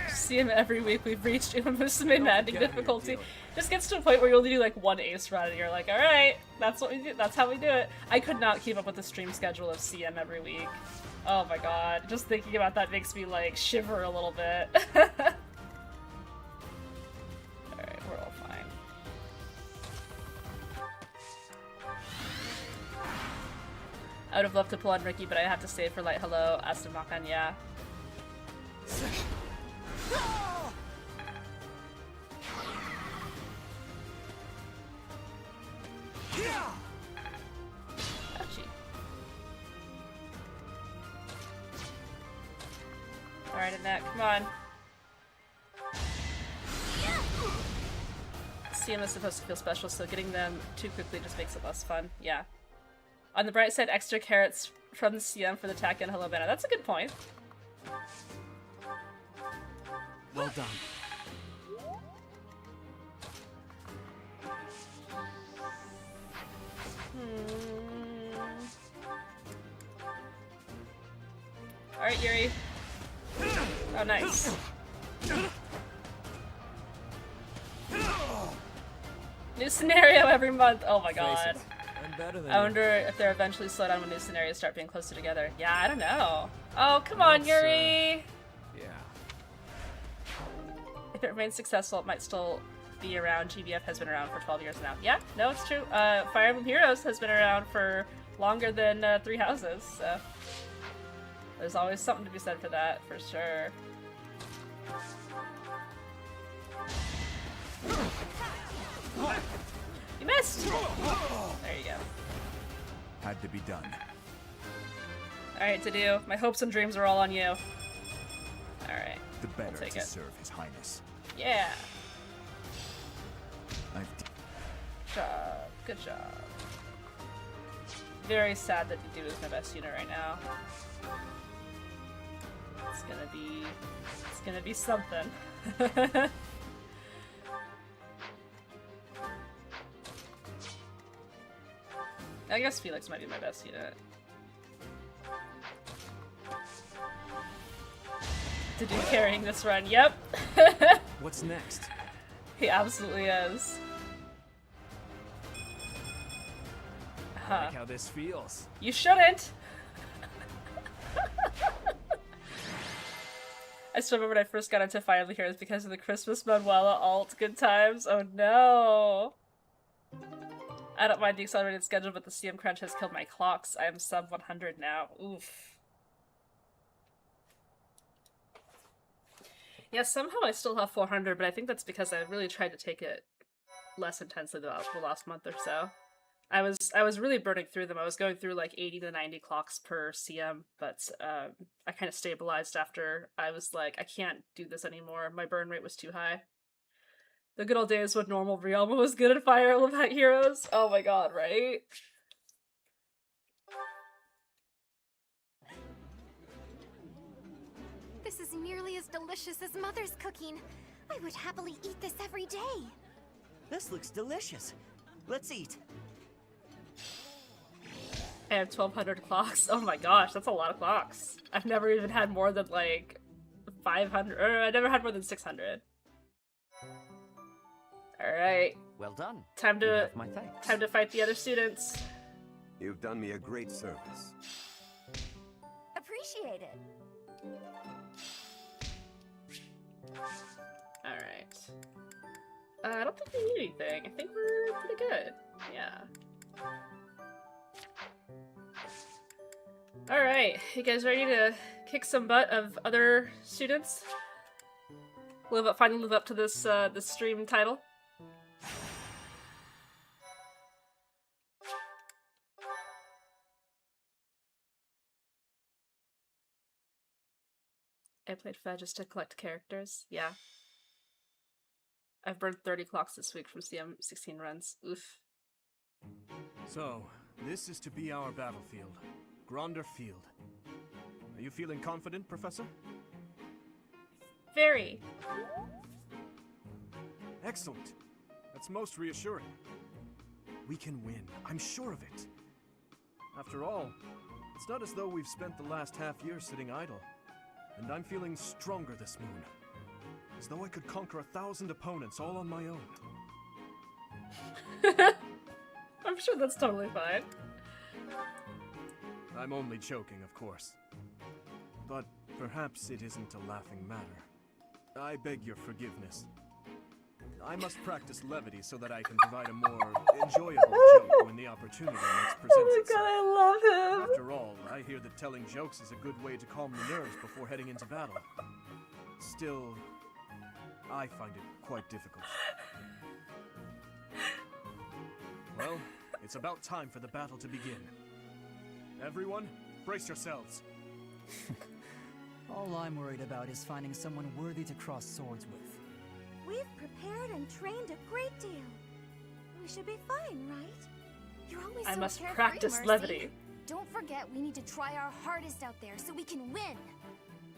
See him every week. We've reached Musume Maddening difficulty. Just gets to a point where you only do like one ace run and you're like, alright, that's what we do, that's how we do it. I could not keep up with the stream schedule of CM every week. Oh my god, just thinking about that makes me like shiver a little bit. Alright, we're all fine. I would have loved to pull on Ricky, but I have to stay for Light Hello, Aston Makan, yeah. Ouchie. Alright, Annette, come on. CM is supposed to feel special, so getting them too quickly just makes it less fun. Yeah. On the bright side, extra carrots from the CM for the TAC and Hello Banner. That's a good point. Well done. Alright, Yuri. Oh, nice. New scenario every month. Oh my Face god. it, I'm better than I you. wonder if they're eventually slow down when new scenarios start being closer together. Yeah, I don't know. Oh, come on, Yuri! Yeah. If it remains successful, it might still be around. GBF has been around for 12 years now. Yeah, no, it's true. Fire Emblem Heroes has been around for longer than 3 houses, so there's always something to be said for that, for sure. You missed! There you go. Had to be done. Alright, to do. My hopes and dreams are all on you. Alright. The better take to it. serve His Highness. Yeah. I've Good job. Good job. Very sad that Dudu is my best unit right now. It's gonna be something. I guess Felix might be my best unit. Dudu carrying this run, yep. What's next? He absolutely is. I like how this feels. You shouldn't! I still remember when I first got into Fire Emblem Heroes because of the Christmas Manuela alt. Good times. Oh no! I don't mind the accelerated schedule, but the CM crunch has killed my clocks. I am sub 100 now. Oof. Yeah, somehow I still have 400, but I think that's because I really tried to take it less intensely the last month or so. I was really burning through them. I was going through like 80 to 90 clocks per CM, but I kind of stabilized after I was like, I can't do this anymore. My burn rate was too high. The good old days when normal Realm was good at Fire Emblem Heroes. Oh my god, right? This is nearly as delicious as Mother's cooking. I would happily eat this every day. This looks delicious. Let's eat. I have 1,200 clocks. Oh my gosh, that's a lot of clocks. I've never even had more than like 500, or I never had more than 600. Alright. Well done. Time You to have my thanks. time to fight the other students. You've done me a great service. Appreciate it. Alright. I don't think we need anything. I think we're pretty good. Yeah. Alright, you guys ready to kick some butt of other students? Finally live up to this this stream title? I played Fed just to collect characters. Yeah. I've burned 30 clocks this week from CM 16 runs. Oof. So, this is to be our battlefield. Gronder Field. Are you feeling confident, Professor? Very. Excellent. That's most reassuring. We can win. I'm sure of it. After all, it's not as though we've spent the last half year sitting idle. And I'm feeling stronger this moon. As though I could conquer 1,000 opponents all on my own. I'm sure that's totally fine. I'm only joking, of course. But perhaps it isn't a laughing matter. I beg your forgiveness. I must practice levity so that I can provide a more enjoyable joke when the opportunity next presents Oh my itself. god, I love him! After all, I hear that telling jokes is a good way to calm the nerves before heading into battle. Still, I find it quite difficult. Well, it's about time for the battle to begin. Everyone, brace yourselves. All I'm worried about is finding someone worthy to cross swords with. We've prepared and trained a great deal. We should be fine, right? You're always I so must carefree, practice Mercy. levity. Don't forget, we need to try our hardest out there so we can win.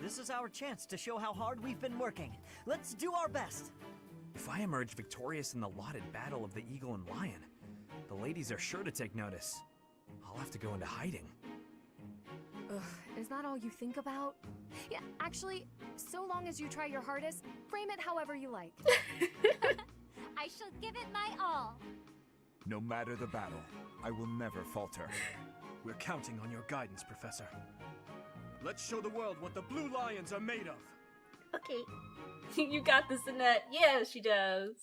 This is our chance to show how hard we've been working. Let's do our best. If I emerge victorious in the lauded battle of the Eagle and Lion, the ladies are sure to take notice. I'll have to go into hiding. Ugh, is that all you think about? Yeah, actually, so long as you try your hardest, frame it however you like. I shall give it my all. No matter the battle, I will never falter. We're counting on your guidance, Professor. Let's show the world what the Blue Lions are made of. Okay. You got this, Annette. Yeah, she does.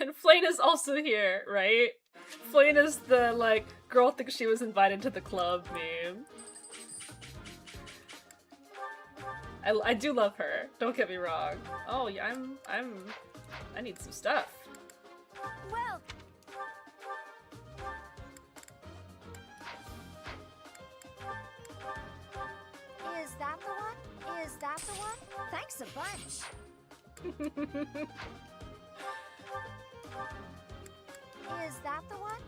And Flame is also here, right? Flame is the, like, girl thinks she was invited to the club meme. I do love her. Don't get me wrong. Oh, yeah, I need some stuff. Well. Is that the one? Is that the one? Thanks a bunch. Is that the one?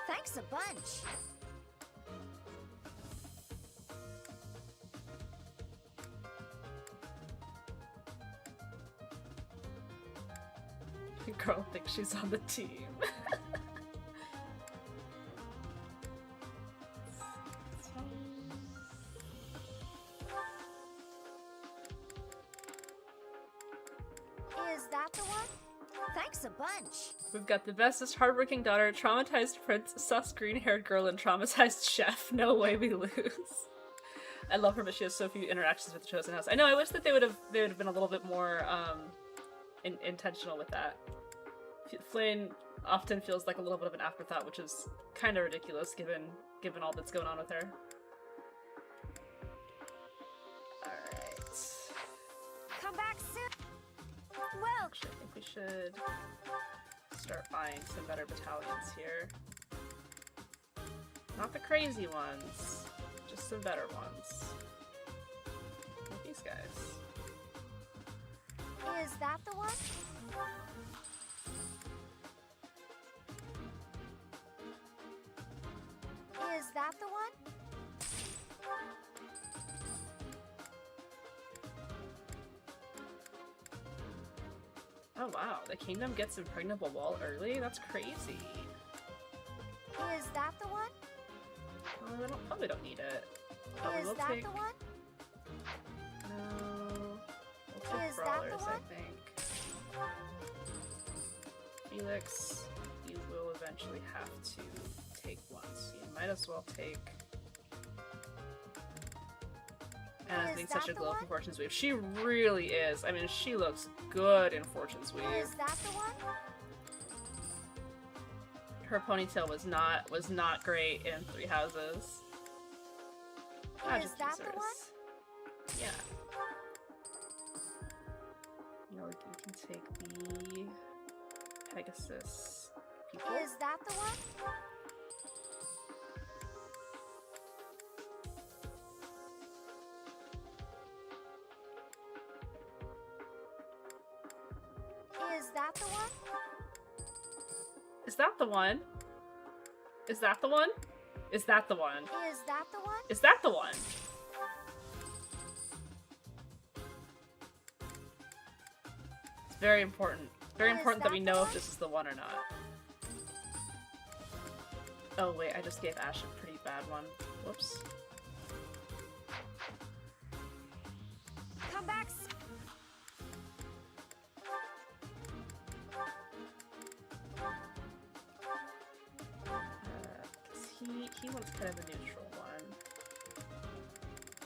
Thanks a bunch. Girl thinks she's on the team. Is that the one? Thanks a bunch. We've got the bestest hardworking daughter, traumatized prince, sus green-haired girl, and traumatized chef. No way we lose. I love her, but she has so few interactions with the Chosen House. I know. I wish that they would have been a little bit more intentional with that. Flynn often feels like a little bit of an afterthought, which is kind of ridiculous given all that's going on with her. Alright. Come back soon. Well. Actually, I think we should start buying some better battalions here. Not the crazy ones, just some better ones. Like these guys. Is that the one? Is that the one? Oh wow, the kingdom gets impregnable wall early? That's crazy. Is that the one? Oh, probably don't need it. Oh, Is we'll that take... the one? No. We'll take Is that brawlers, the one? I think. Felix, you will eventually have to take one, so you might as well take... Anna's being such a glow from Fortune's Weave. She really is. I mean, she looks good in Fortune's Weave. Is that the one? Her ponytail was not great in Three Houses. Magic Is that the users. one? Yeah. You know, you can take the Pegasus people. Is that the one? Is that the one? Is that the one? Is that the one? Is that the one? Is that the one? Is that the one? It's very important. Very important that we know if this is the one or not. Oh wait, I just gave Ash a pretty bad one. Whoops. Come back. He wants kind of a neutral one.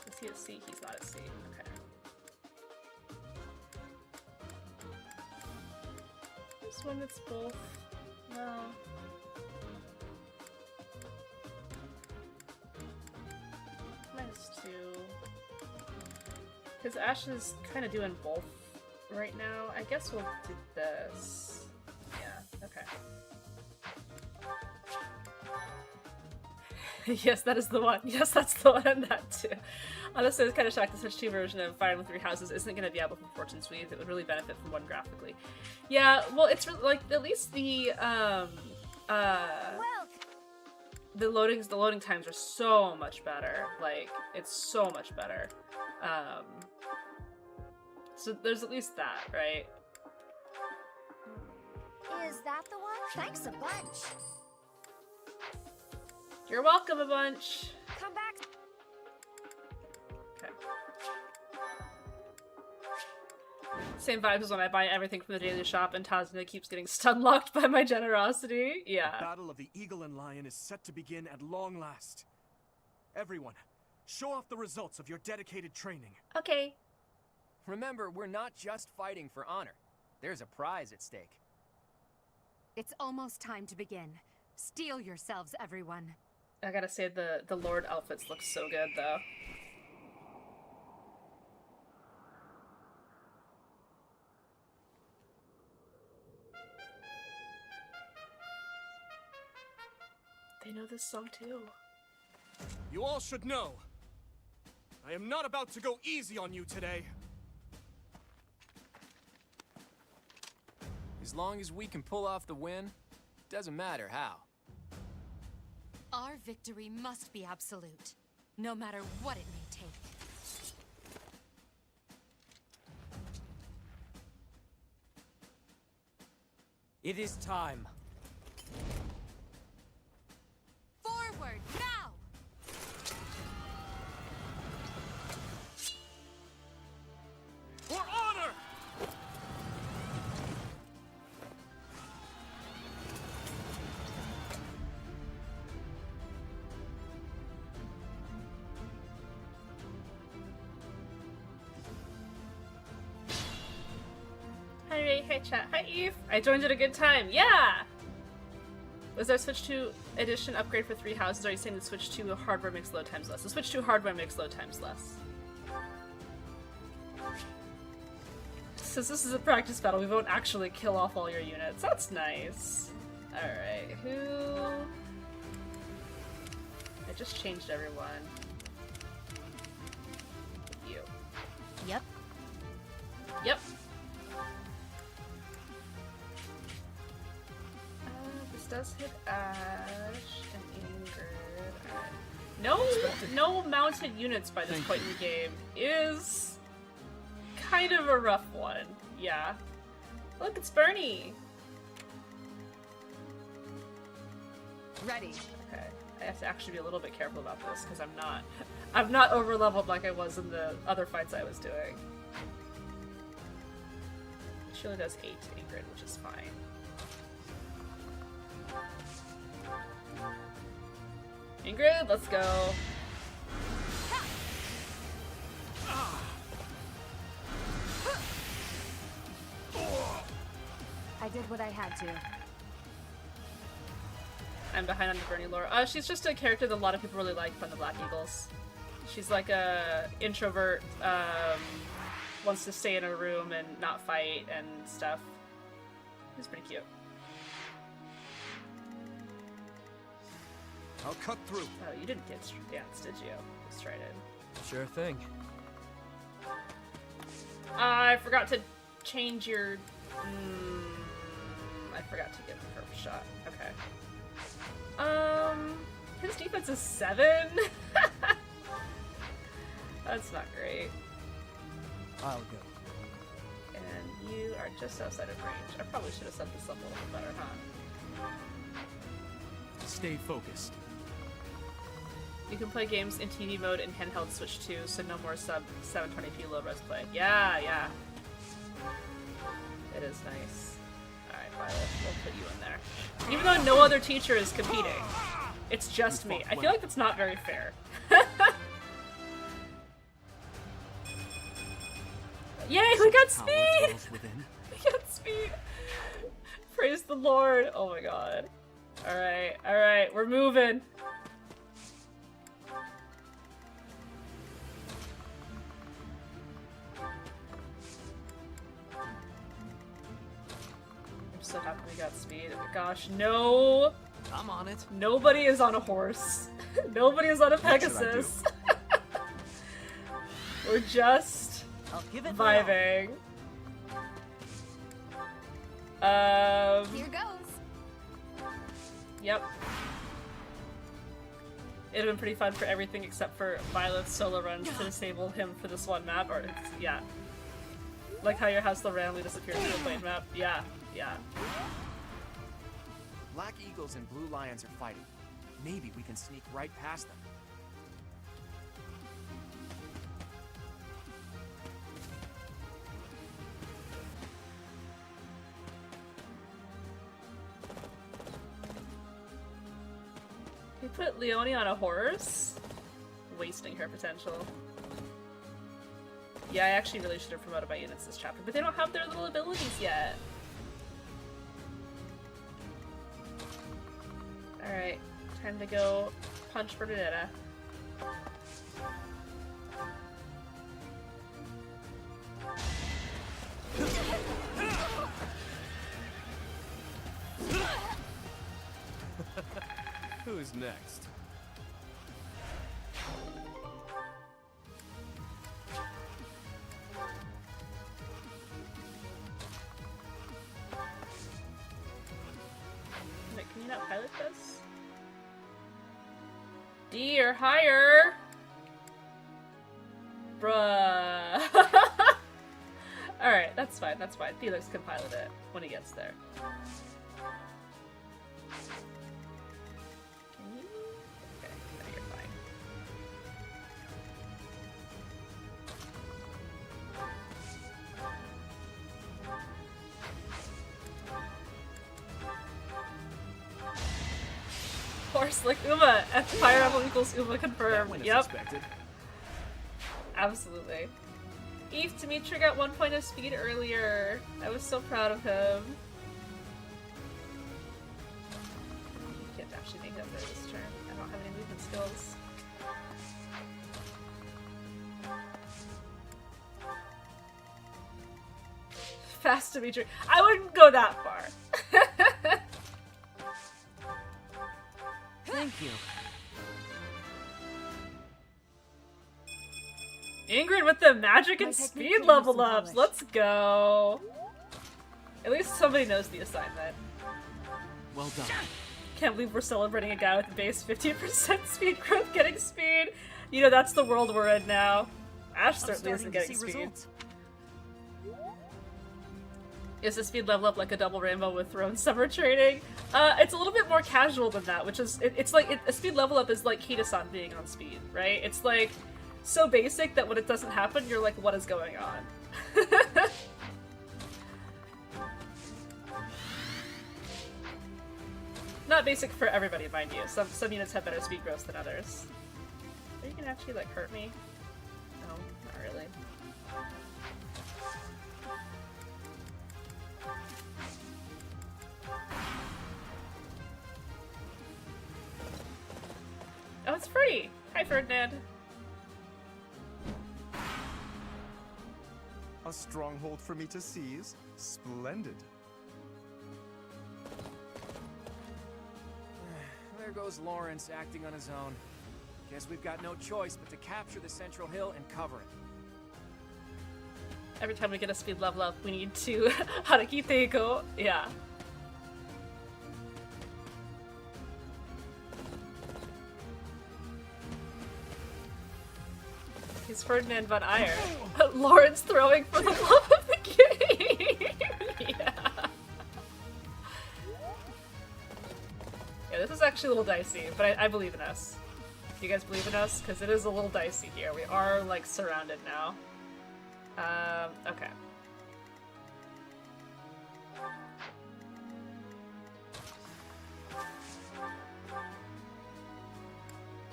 Is he at C? He's not at C. Okay. This one that's both. No. -2. Because Ash is kind of doing both right now. I guess we'll do this. Yeah, okay. Yes, that is the one. Yes, that's the one. That too. Honestly, I was kind of shocked the Switch 2 version of Fire Emblem Three Houses isn't going to be able from Fortune's Weave. It would really benefit from one graphically. Yeah, well, it's really, like, at least the loading times are so much better. Like, it's so much better. So there's at least that, right? Is that the one? Thanks a bunch. You're welcome a bunch. Come back. Okay. Same vibes as when I buy everything from the daily shop and Tazna keeps getting stun-locked by my generosity. Yeah. The battle of the Eagle and Lion is set to begin at long last. Everyone, show off the results of your dedicated training. Okay. Remember, we're not just fighting for honor. There's a prize at stake. It's almost time to begin. Steel yourselves, everyone. I gotta say, the Lord outfits look so good, though. They know this song, too. You all should know, I am not about to go easy on you today. As long as we can pull off the win, doesn't matter how. Our victory must be absolute, no matter what it may take. It is time. Forward, now! For honor! Hi Ray, hi chat, hi Eve! I joined at a good time, yeah! Was there a Switch 2 edition upgrade for 3 houses, or are you saying the Switch 2 hardware makes load times less? The Switch 2 hardware makes load times less. Since this is a practice battle, we won't actually kill off all your units. That's nice. Alright, who... I just changed everyone. You. Yep. Yep. This does hit Ash and Ingrid. Alright. No mounted units by this point in the game is kind of a rough one. Yeah. Look, it's Bernie. Ready. Okay. I have to actually be a little bit careful about this because I'm not over leveled like I was in the other fights I was doing. She only does 8 Ingrid, which is fine. Ingrid, let's go. I did what I had to. I'm behind on the Bernie lore. She's just a character that a lot of people really like from the Black Eagles. She's like a introvert, wants to stay in a room and not fight and stuff. It's pretty cute. I'll cut through. Oh, you didn't get dance, did you? Just tried it. Sure thing. I forgot to change your... I forgot to give him a purple shot. Okay. His defense is 7? That's not great. I'll go. And you are just outside of range. I probably should have set this up a little better, huh? Stay focused. You can play games in TV mode and handheld Switch 2, so no more sub 720p low res play. Yeah, yeah. It is nice. Alright, Violet, we'll put you in there. Even though no other teacher is competing. It's just me. I feel like that's not very fair. Yay, we got speed! We got speed! Praise the Lord! Oh my god. Alright, we're moving. I'm so happy we got speed. Gosh, no! I'm on it. Nobody is on a horse. Nobody is on a Pegasus. We're just vibing. Here goes. Yep. It'd have been pretty fun for everything except for Violet's solo runs to disable him for this one map, or yeah. Like how your house will randomly disappear from the plane map. Yeah, yeah. Black Eagles and Blue Lions are fighting. Maybe we can sneak right past them. We put Leonie on a horse? Wasting her potential. Yeah, I actually really should have promoted my units this chapter, but they don't have their little abilities yet. Alright, time to go punch Bernadetta. Who's next? Wait, can you not pilot this? D or higher? Bruh. Alright, that's fine, that's fine. Felix can pilot it when he gets there. Can you? Okay, no, you're fine. Horse like Uma! Fire Emblem equals Uma confirmed. Yep. Expected. Absolutely. Eve Dimitri got 1 point of speed earlier. I was so proud of him. You can't actually make it up there this turn. I don't have any movement skills. Fast Dimitri. I wouldn't go that far. Thank you. Ingrid with the magic and speed level ups! Let's go! At least somebody knows the assignment. Well done. Can't believe we're celebrating a guy with a base 50% speed growth getting speed! You know, that's the world we're in now. Ash certainly isn't getting speed. Results. Is the speed level up like a double rainbow with Throne Summer training? It's a little bit more casual than that, which is, it's like, a speed level up is like Hida-san being on speed, right? It's like, so basic that when it doesn't happen, you're like, what is going on? Not basic for everybody, mind you. Some units have better speed growth than others. Are you gonna actually, like, hurt me? No, not really. Oh, it's free! Hi, Ferdinand. A stronghold for me to seize? Splendid. There goes Lawrence acting on his own. Guess we've got no choice but to capture the central hill and cover it. Every time we get a speed level up, we need to Haruki Teiko. Yeah. He's Ferdinand von Ayer. Lawrence throwing for the love of the game! Yeah. Yeah, this is actually a little dicey, but I believe in us. Do you guys believe in us? Because it is a little dicey here. We are, like, surrounded now. Okay.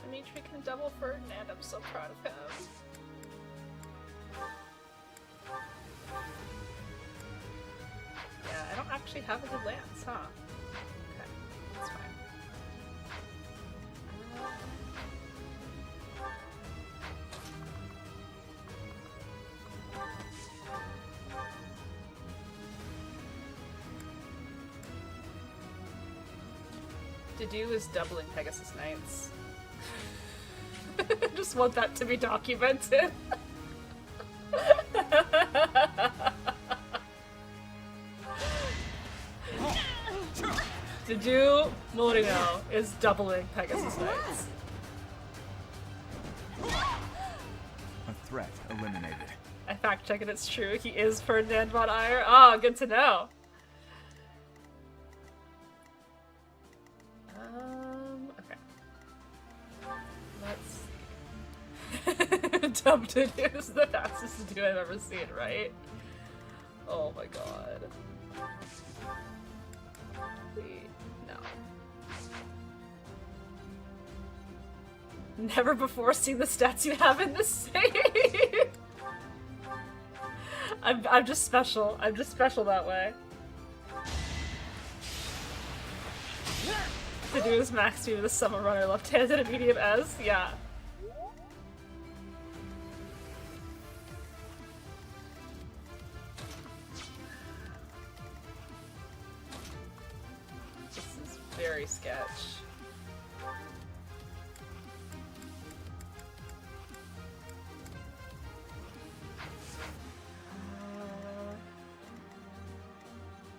Dimitri can double Ferdinand. I'm so proud of him. Yeah, I don't actually have a good lance, huh? Okay, that's fine. Dedue is doubling Pegasus Knights. I just want that to be documented. Dedue Morino is doubling Pegasus Knights. A threat eliminated. I fact check it, it's true. He is Ferdinand von Ayer. Ah, good to know. attempt to do is the fastest to do I've ever seen, right? Oh my god. Wait, no. Never before seen the stats you have in this save. I'm just special. I'm just special that way. To do his max speed with a summer runner left-handed and medium S, yeah. This is very sketch.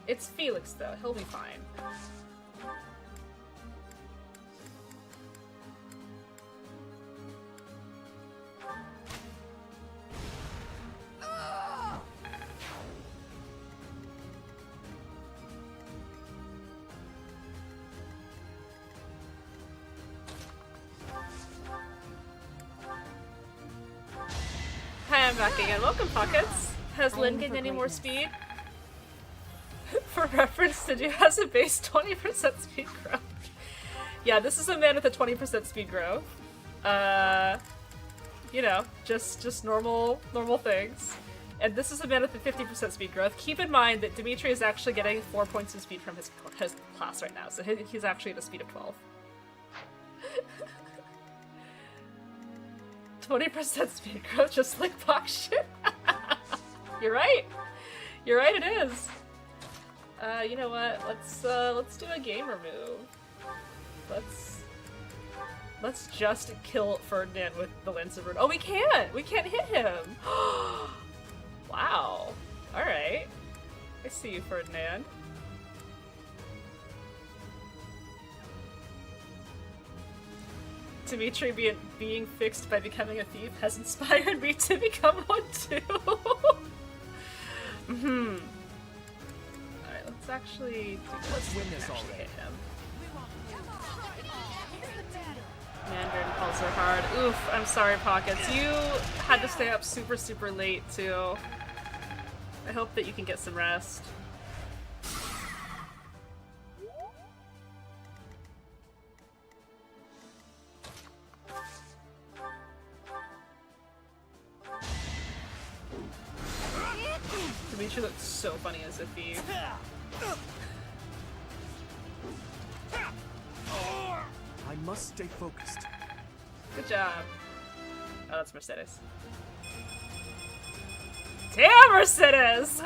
It's Felix though, he'll be fine. Hi, I'm back again. Welcome, Pockets. Has Lynn gained any more speed? For reference, Sidhu has a base 20% speed growth. Yeah, this is a man with a 20% speed growth. You know, just normal things. And this is a man with a 50% speed growth. Keep in mind that Dimitri is actually getting 4 points of speed from his class right now, so he's actually at a speed of 12. 20% speed growth, just like box shit. You're right. You're right. It is. You know what? Let's do a gamer move. Let's just kill Ferdinand with the Lance of Ruin. Oh, we can't. We can't hit him. Wow. All right. I see you, Ferdinand. Dimitri being fixed by becoming a thief has inspired me to become one too. Alright, let's actually win this already. Hit him. Mandarin calls are hard. Oof, I'm sorry, Pockets. You had to stay up super late too. I hope that you can get some rest. Dimitri looks so funny as a thief. I must stay focused. Good job. Oh, that's Mercedes. Damn, Mercedes!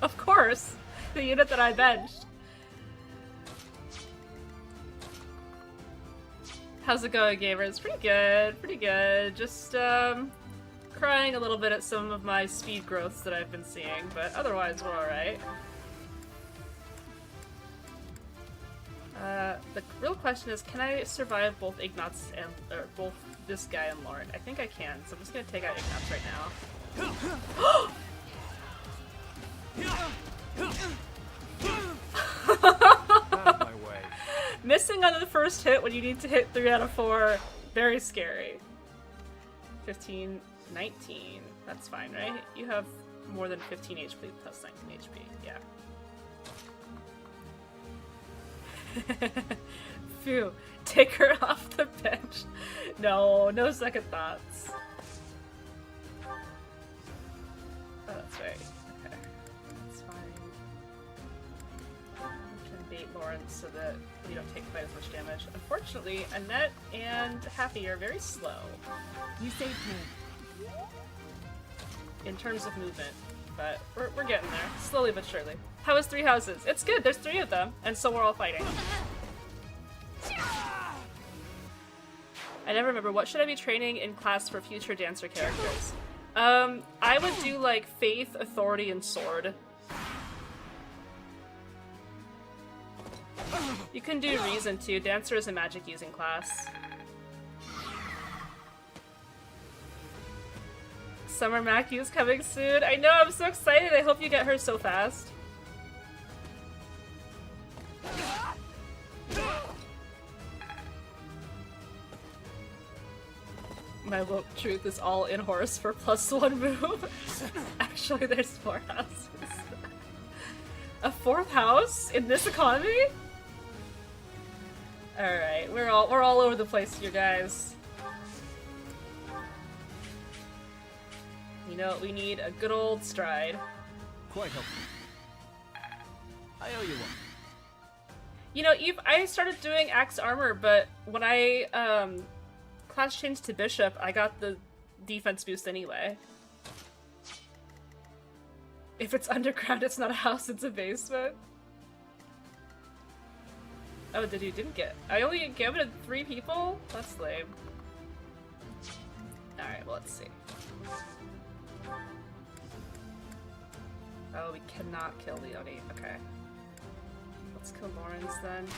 Of course. The unit that I benched. How's it going, gamers? Pretty good, pretty good. Just, crying a little bit at some of my speed growths that I've been seeing, but otherwise we're alright. The real question is, can I survive both Ignatz and, or both this guy and Lauren? I think I can, so I'm just gonna take out Ignatz right now. Out of my way. Missing on the first hit when you need to hit 3 out of 4, very scary. 15, 19, that's fine, right? You have more than 15 HP plus 19 HP, yeah. Phew, take her off the bench. No, no second thoughts. Oh, that's right. Okay, that's fine. We can bait Lauren so that we don't take quite as much damage. Unfortunately, Annette and Happy are very slow. You saved me. In terms of movement, but we're getting there. Slowly but surely. How is 3 houses? It's good, there's 3 of them, and so we're all fighting. I never remember, what should I be training in class for future dancer characters? I would do like Faith, Authority, and Sword. You can do Reason too. Dancer is a magic using class. Summer Mackie is coming soon. I know, I'm so excited. I hope you get her so fast. My woke truth is all in horse for +1 move. Actually, there's 4 houses. A 4th house in this economy? Alright, we're all over the place here, guys. You know what we need? A good old stride. Quite helpful. I owe you one. You know, I started doing axe armor, but when I class changed to bishop, I got the defense boost anyway. If it's underground, it's not a house, it's a basement. Oh, didn't get. I only gave it to 3 people? That's lame. Alright, well, let's see. Oh, we cannot kill Leonie. Okay. Let's kill Lawrence then.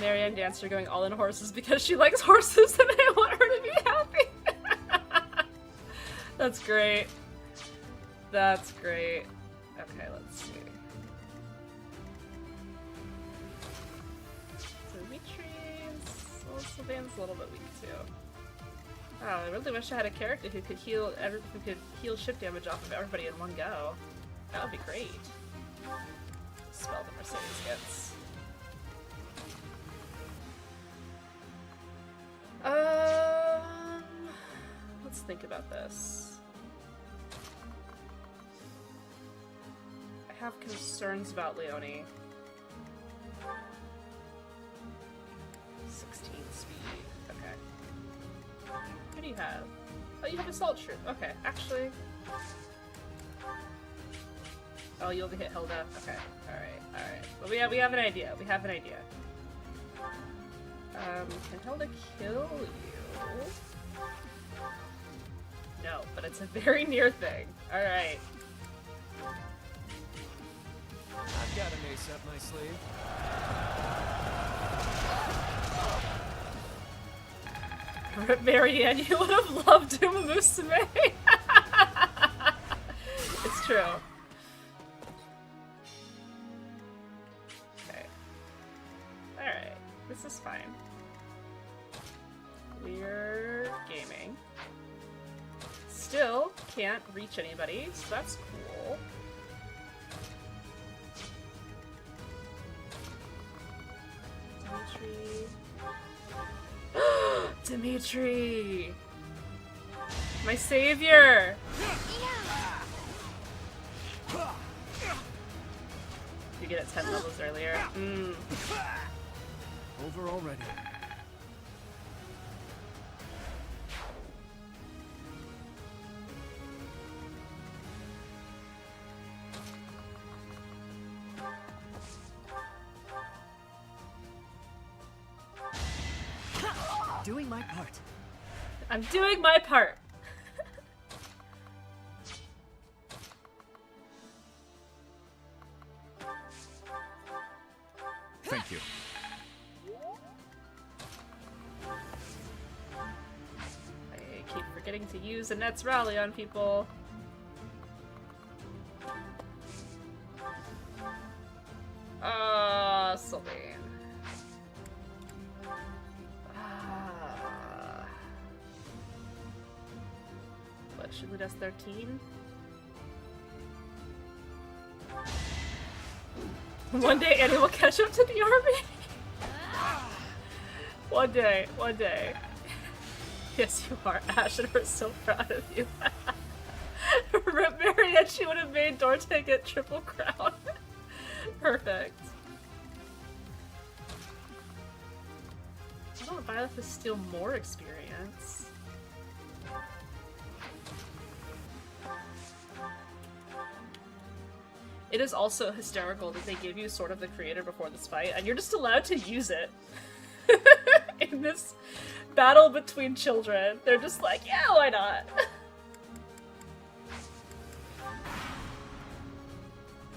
Marianne Dancer going all in horses because she likes horses and I want her to be happy. That's great. That's great. Okay, let's see. Dimitri's... Well, Sylvain's a little bit weak too. Wow, I really wish I had a character who could heal ship damage off of everybody in one go. That would be great. Spell the Mercedes gets. Let's think about this. I have concerns about Leonie. 16 speed. Okay. What do you have? Oh, you have Assault Troop. Okay, actually. Oh, you only hit Hilda. Okay. Alright. But we have an idea. We have an idea. Can Hilda kill you? No, but it's a very near thing. Alright. I've got an ace up my sleeve. Rip Marianne, you would have loved Uma Musume. It's true. Okay. Alright. This is fine. We're gaming. Still can't reach anybody, so that's cool. Dimitri! My savior! You get it 10 levels earlier. Over already. Doing my part. I'm doing my part. Thank you. I keep forgetting to use Annette's rally on people. Sylvain. What, should we just 13? One day Annie will catch up to the army. One day, one day. Yes, you are, Ash, and we're so proud of you. Rip Marianne, she would have made Dorte get triple crown. Perfect. I don't buy to steal more experience. It is also hysterical that they give you Sword of the Creator before this fight, and you're just allowed to use it. In this battle between children. They're just like, yeah, why not?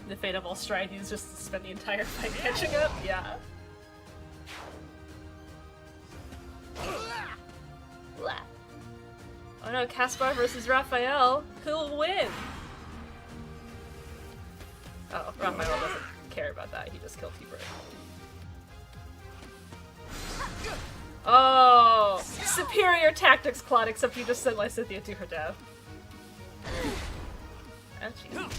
The fate of all Stride is just to spend the entire fight catching up? Yeah. Oh no, Caspar versus Raphael. Who'll win? Oh, Raphael doesn't care about that. He just killed Keeper. Oh, superior tactics, Claude, except you just sent Lysithea to her death. Ouchie.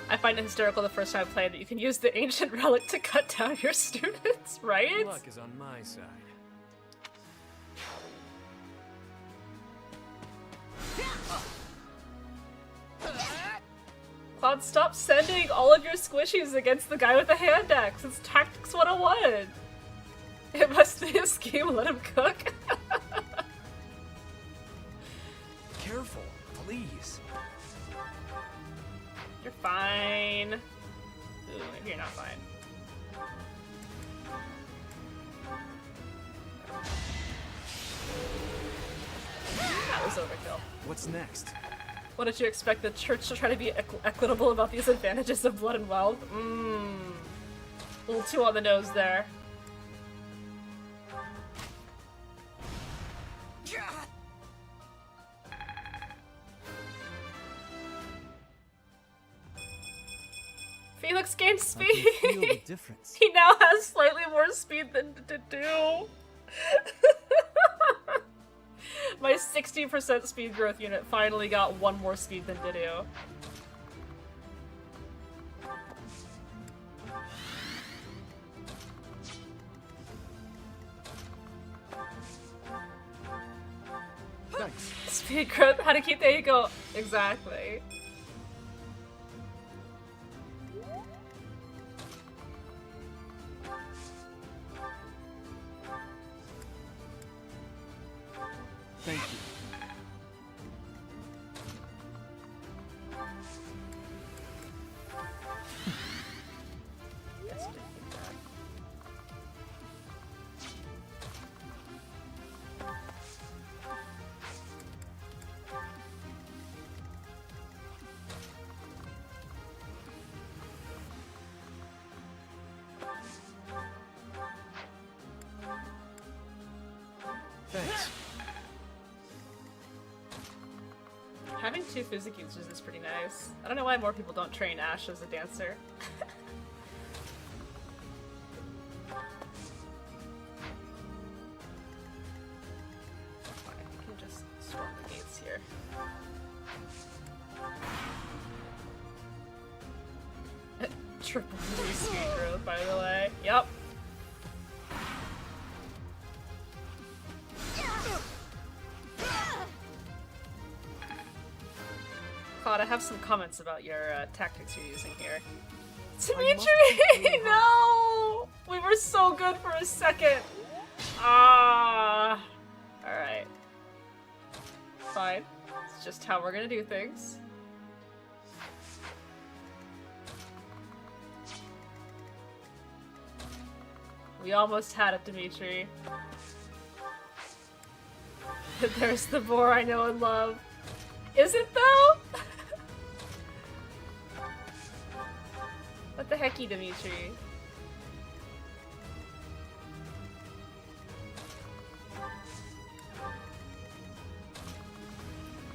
I find it hysterical the first time I played that you can use the ancient relic to cut down your students, right? Luck is on my side. Claude, stop sending all of your squishies against the guy with the hand axe. It's Tactics 101. It must be a scheme, let him cook. Careful, please. You're fine. Ooh, maybe you're not fine. That was overkill. What's next? What did you expect the church to try to be equitable about these advantages of blood and wealth? A little too on the nose there. Felix gained speed! I can feel the difference. He now has slightly more speed than do. My 60% speed growth unit finally got 1 more speed than Didu. Thanks. Speed growth, how to keep, there you go. Exactly. Thank you. Thanks. Having 2 physic users is pretty nice. I don't know why more people don't train Ash as a dancer. Fine, I can just storm the gates here. Triple speed growth, by the way. Yep. Claude, I have some comments about your tactics you're using here. Dimitri! No! We were so good for a second! Ah! Alright. Fine. It's just how we're gonna do things. We almost had it, Dimitri. There's the boar I know and love. Is it though? What the hecky, Dimitri?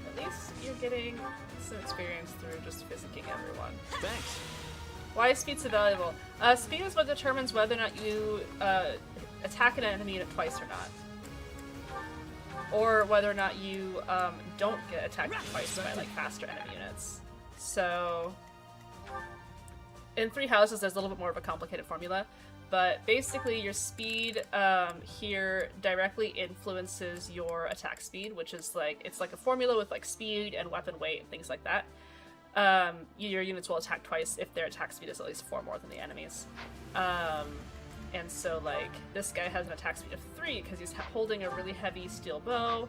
At least you're getting some experience through just physicking everyone. Thanks. Why is speed so valuable? Speed is what determines whether or not you attack an enemy unit twice or not. Or whether or not you don't get attacked twice by like faster enemy units. So in 3 houses there's a little bit more of a complicated formula, but basically your speed here directly influences your attack speed, which is like, it's like a formula with like speed and weapon weight and things like that. Your units will attack twice if their attack speed is at least 4 more than the enemy's. And so, like, this guy has an attack speed of 3 because he's holding a really heavy steel bow.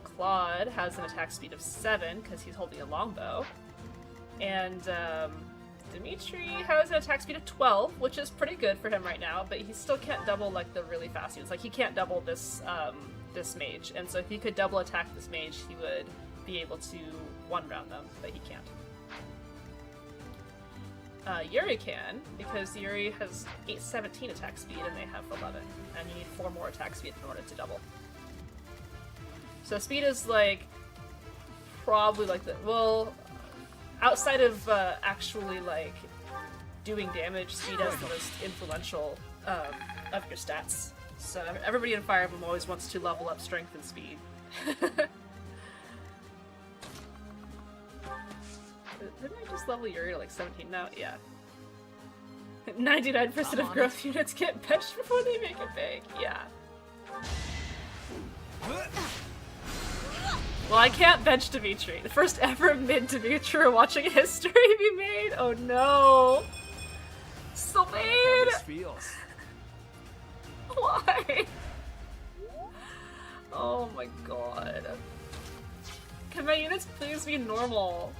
Claude has an attack speed of 7 because he's holding a longbow. And Dimitri has an attack speed of 12, which is pretty good for him right now, but he still can't double, like, the really fast units. Like, he can't double this, this mage. And so if he could double attack this mage, he would be able to one-round them, but he can't. Yuri can, because Yuri has 17 attack speed and they have 11, and you need 4 more attack speed in order to double. So speed is like, probably like the, well, outside of actually like doing damage, speed has the most influential of your stats. So everybody in Fire Emblem always wants to level up strength and speed. Didn't I just level Yuri to like 17 now? Yeah. 99% of growth units get benched before they make it big. Yeah. Well, I can't bench Dimitri. The first ever mid-Dimitri we're watching history be made. Oh no. So bad. How this feels. Why? Oh my god. Can my units please be normal?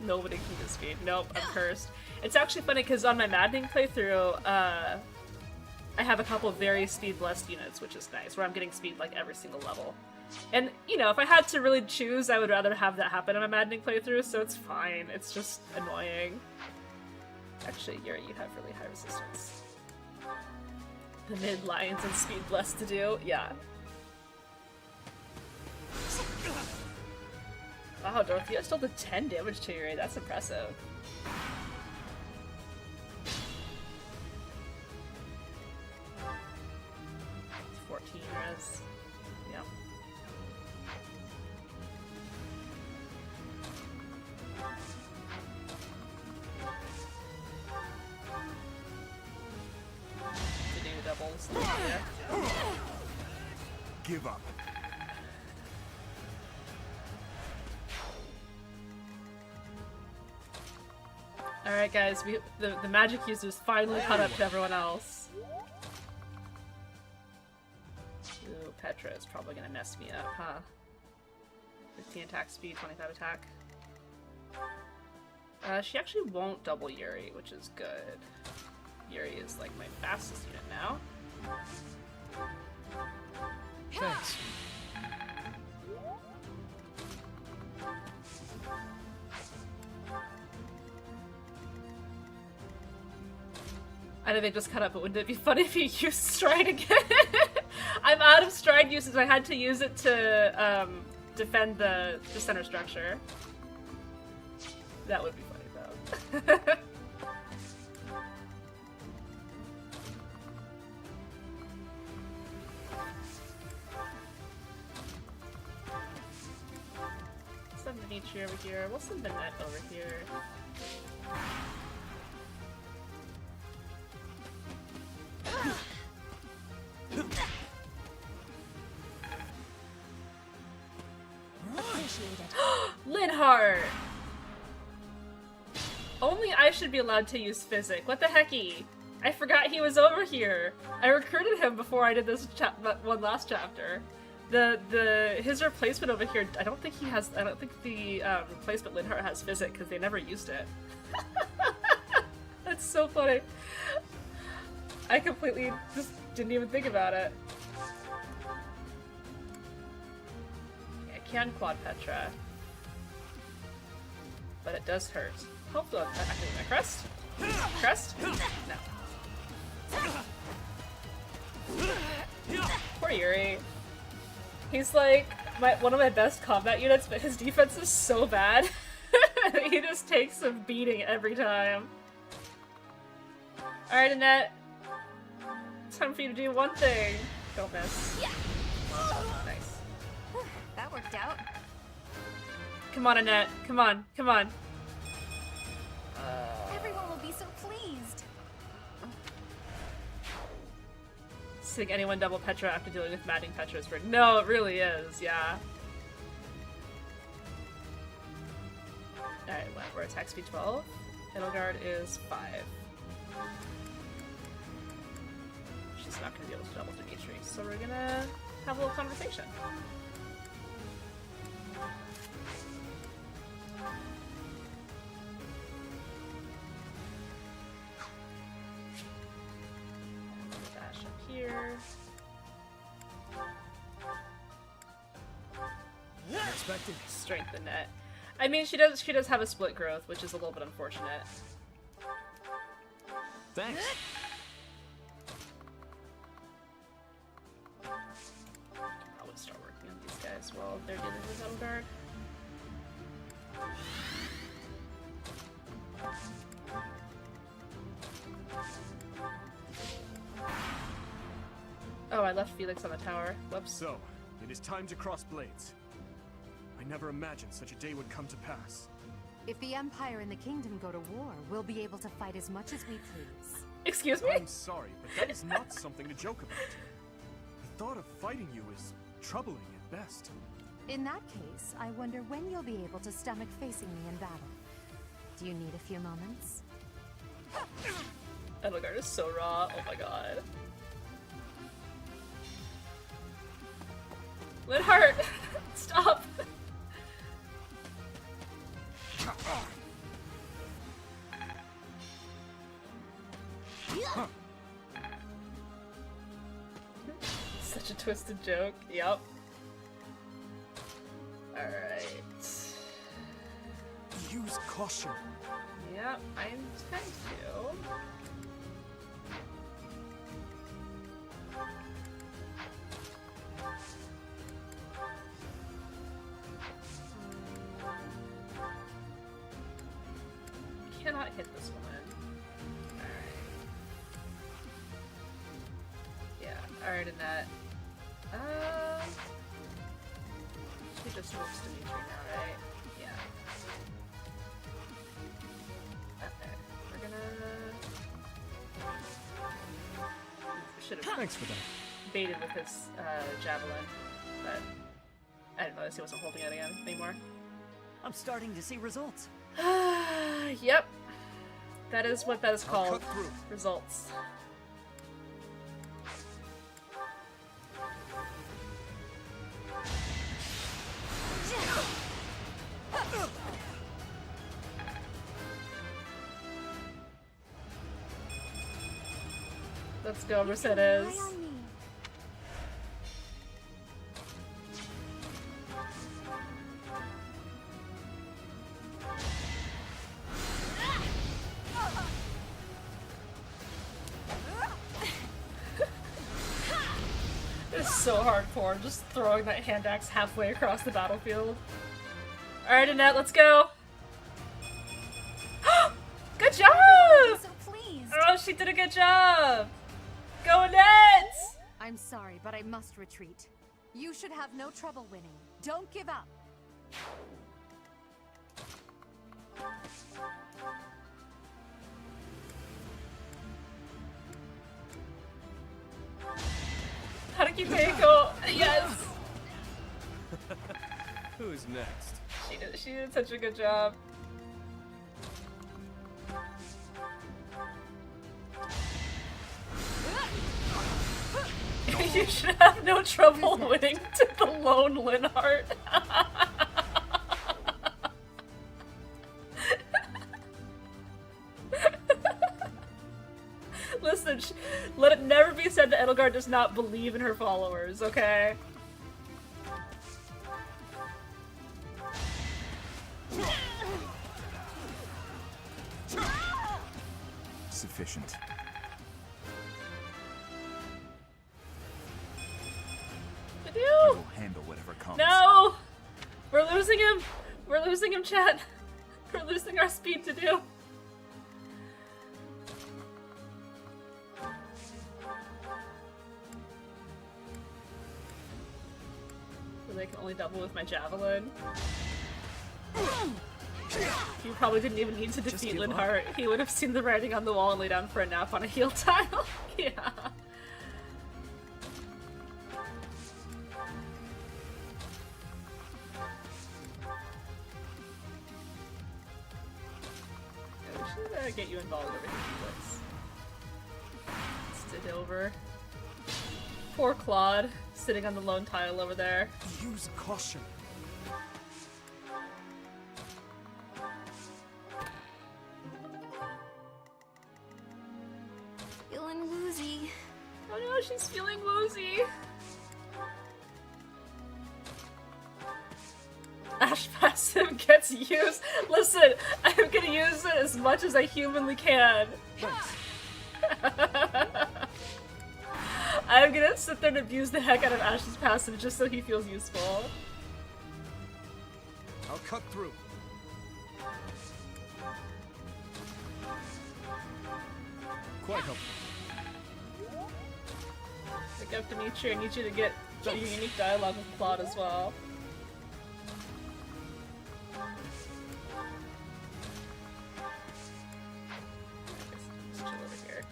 Nobody can get speed. Nope, I'm cursed. It's actually funny because on my maddening playthrough, I have a couple very speed blessed units, which is nice, where I'm getting speed like every single level. And, you know, if I had to really choose, I would rather have that happen in my maddening playthrough, so it's fine. It's just annoying. Actually, Yuri, you have really high resistance. The mid lions and speed blessed to do, yeah. Wow, Dorothea still did 10 damage to Yuri. That's impressive. It's 14 res. Yep. To do doubles. Yeah. Give up. Alright guys, the magic users finally caught up to everyone else. Ooh, Petra is probably gonna mess me up, huh? 15 attack speed, 25 attack. She actually won't double Yuri, which is good. Yuri is like my fastest unit now. Thanks. I know they just cut up, but wouldn't it be funny if you used stride again? I'm out of stride uses. I had to use it to defend the center structure. That would be funny though. Send Dimitri over here. We'll send the net over here. Lidhart! Only I should be allowed to use Physic. What the hecky? I forgot he was over here. I recruited him before I did this one last chapter. His replacement over here, I don't think the replacement Lidhart has Physic because they never used it. That's so funny. I completely just didn't even think about it. Okay, I can quad Petra. But it does hurt. Hopefully I'm activating my crest. Crest? No. Poor Yuri. He's like one of my best combat units, but his defense is so bad. He just takes a beating every time. Alright, Annette. Time for you to do one thing. Don't miss. Yeah. Nice. That worked out. Come on, Annette. Come on. Come on. Everyone will be so pleased. Seeing anyone double Petra after dealing with maddening Petra is weird. No, it really is, yeah. Alright, we're attack speed 12. Edelgard is 5. She's not gonna be able to double Dimitri, so we're gonna have a little conversation. Dash up here. Expected. Strength the net. I mean, she does have a split growth, which is a little bit unfortunate. Thanks. I would start working on these guys while they're dealing with Edelgard. Oh, I left Felix on the tower. Whoops. So, it is time to cross blades. I never imagined such a day would come to pass. If the Empire and the Kingdom go to war, we'll be able to fight as much as we please. Excuse me? I'm sorry, but that is not something to joke about. The thought of fighting you is troubling at best. In that case, I wonder when you'll be able to stomach facing me in battle. Do you need a few moments? Edelgard is so raw. Oh my god. Linhardt! Stop! Such a twisted joke. Yep. Alright. Use caution. Yep, I intend to. Cannot hit this one. Alright. Yeah, alright, and that. She just moves to me right now, right? Yeah. Okay, we're gonna. Should have. Thanks for that. Baited with his javelin, but I didn't notice he wasn't holding it again anymore. I'm starting to see results. Yep. That is what that is called. Results. Let's go, Mercedes. It's so hardcore, just throwing that hand axe halfway across the battlefield. Alright, Annette, let's go! Good job! So pleased. Oh, she did a good job! Go, Annette! I'm sorry, but I must retreat. You should have no trouble winning. Don't give up. Haruki yes! Who's next? She did such a good job. You should have no trouble winning to the lone Linhardt. Listen, let it never be said that Edelgard does not believe in her followers, okay? Sufficient. I will handle whatever comes. No! We're losing him! We're losing him, chat! We're losing our speed to do. I can only double with my javelin. You probably didn't even need to defeat Linhardt. He would have seen the writing on the wall and lay down for a nap on a heal tile. Yeah. We should get you involved over here, Felix. Sit over. Poor Claude, sitting on the lone tile over there. Use caution. Feeling woozy. Oh no, she's feeling woozy. Ash passive gets used. Listen, I'm gonna use it as much as I humanly can. I'm gonna sit there and abuse the heck out of Ash's passive just so he feels useful. I'll cut through. The Pick up Dimitri. I need you to get your unique dialogue with Claude as well. Chill over here.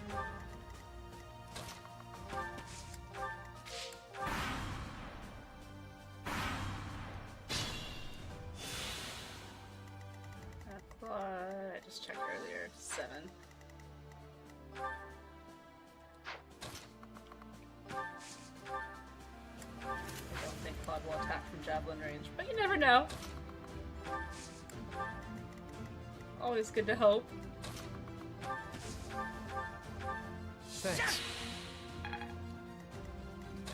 Claude, I just checked earlier. 7. I don't think Claude will attack from javelin range, but you never know. Always good to hope. Thanks.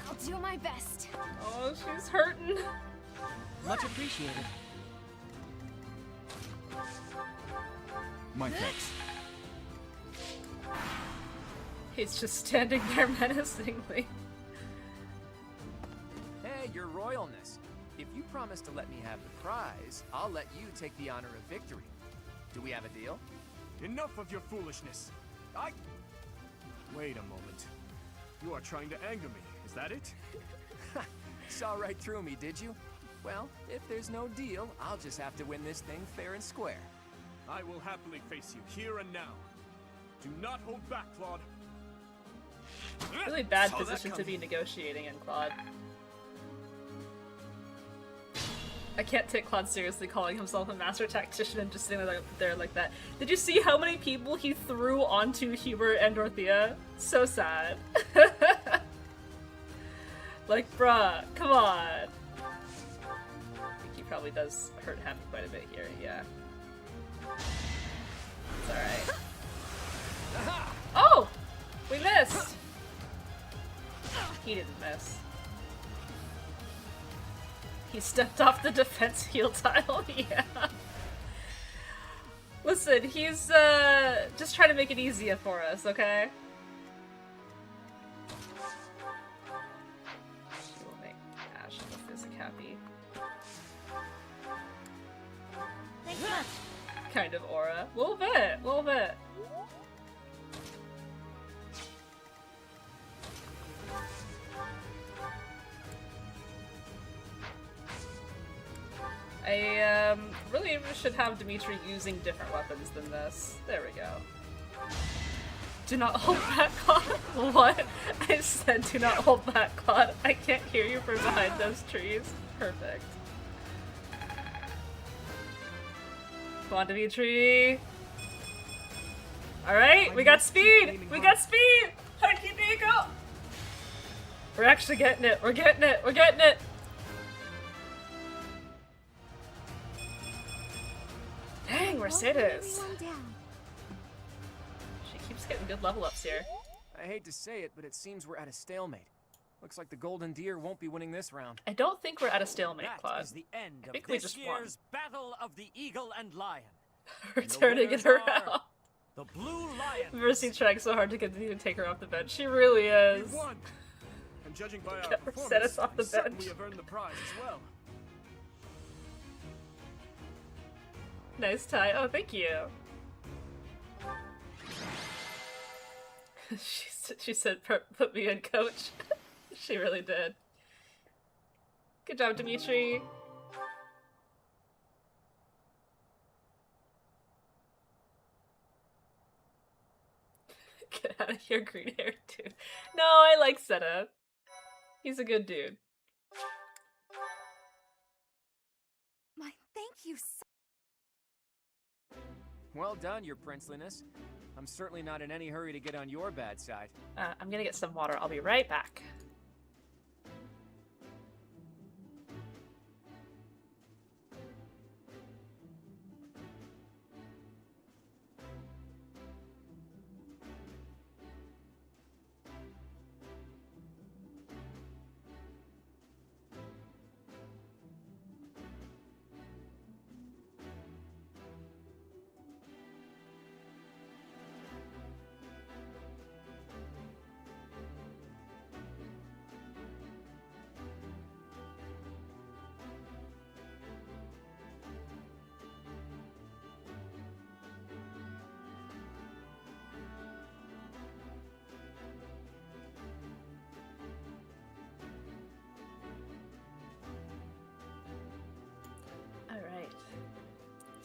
I'll do my best. Oh, she's hurting. Much appreciated. My thanks. He's just standing there menacingly. Hey, your royalness. If you promise to let me have the prize, I'll let you take the honor of victory. Do we have a deal? Enough of your foolishness. Wait a moment. You are trying to anger me, is that it? Saw right through me, did you? Well, if there's no deal, I'll just have to win this thing fair and square. I will happily face you here and now. Do not hold back, Claude. Really bad Saw that position to coming. be negotiating in, Claude. I can't take Claude seriously calling himself a master tactician and just sitting there like that. Did you see how many people he threw onto Hubert and Dorothea? So sad. Like, bruh, come on. I think he probably does hurt Happy quite a bit here, yeah. It's alright. Oh! We missed! He didn't miss. He stepped off the defense heal tile, yeah. Listen, he's just trying to make it easier for us, okay? She will make Ash and the Physic happy. Thanks much. Kind of aura. Little bit. I really should have Dimitri using different weapons than this. There we go. Do not hold back, Claude. What? I said do not hold back, Claude. I can't hear you from behind those trees. Perfect. Come on, Dimitri. Alright, we got speed! We got speed! Haki Nico! We're actually getting it. We're getting it. We're getting it. Dang, Mercedes. She keeps getting good level ups here. I hate to say it, but it seems we're at a stalemate. Looks like the Golden Deer won't be winning this round. I don't think we're at a stalemate, That Claude. is the end I think of we this just won. year's Battle of the Eagle and Lion. We're turning it around. The Blue Lion. Mercy's trying so hard to continue to take her off the bench. She really is. We won. And judging by our Get performance, Mercedes off the we certainly bench. have earned the prize as well. Nice tie. Oh, thank you. she said, put me in, coach. She really did. Good job, Dimitri. Get out of here, green hair dude. No, I like Senna. He's a good dude. My thank you so Well done, your princeliness. I'm certainly not in any hurry to get on your bad side. I'm gonna get some water. I'll be right back.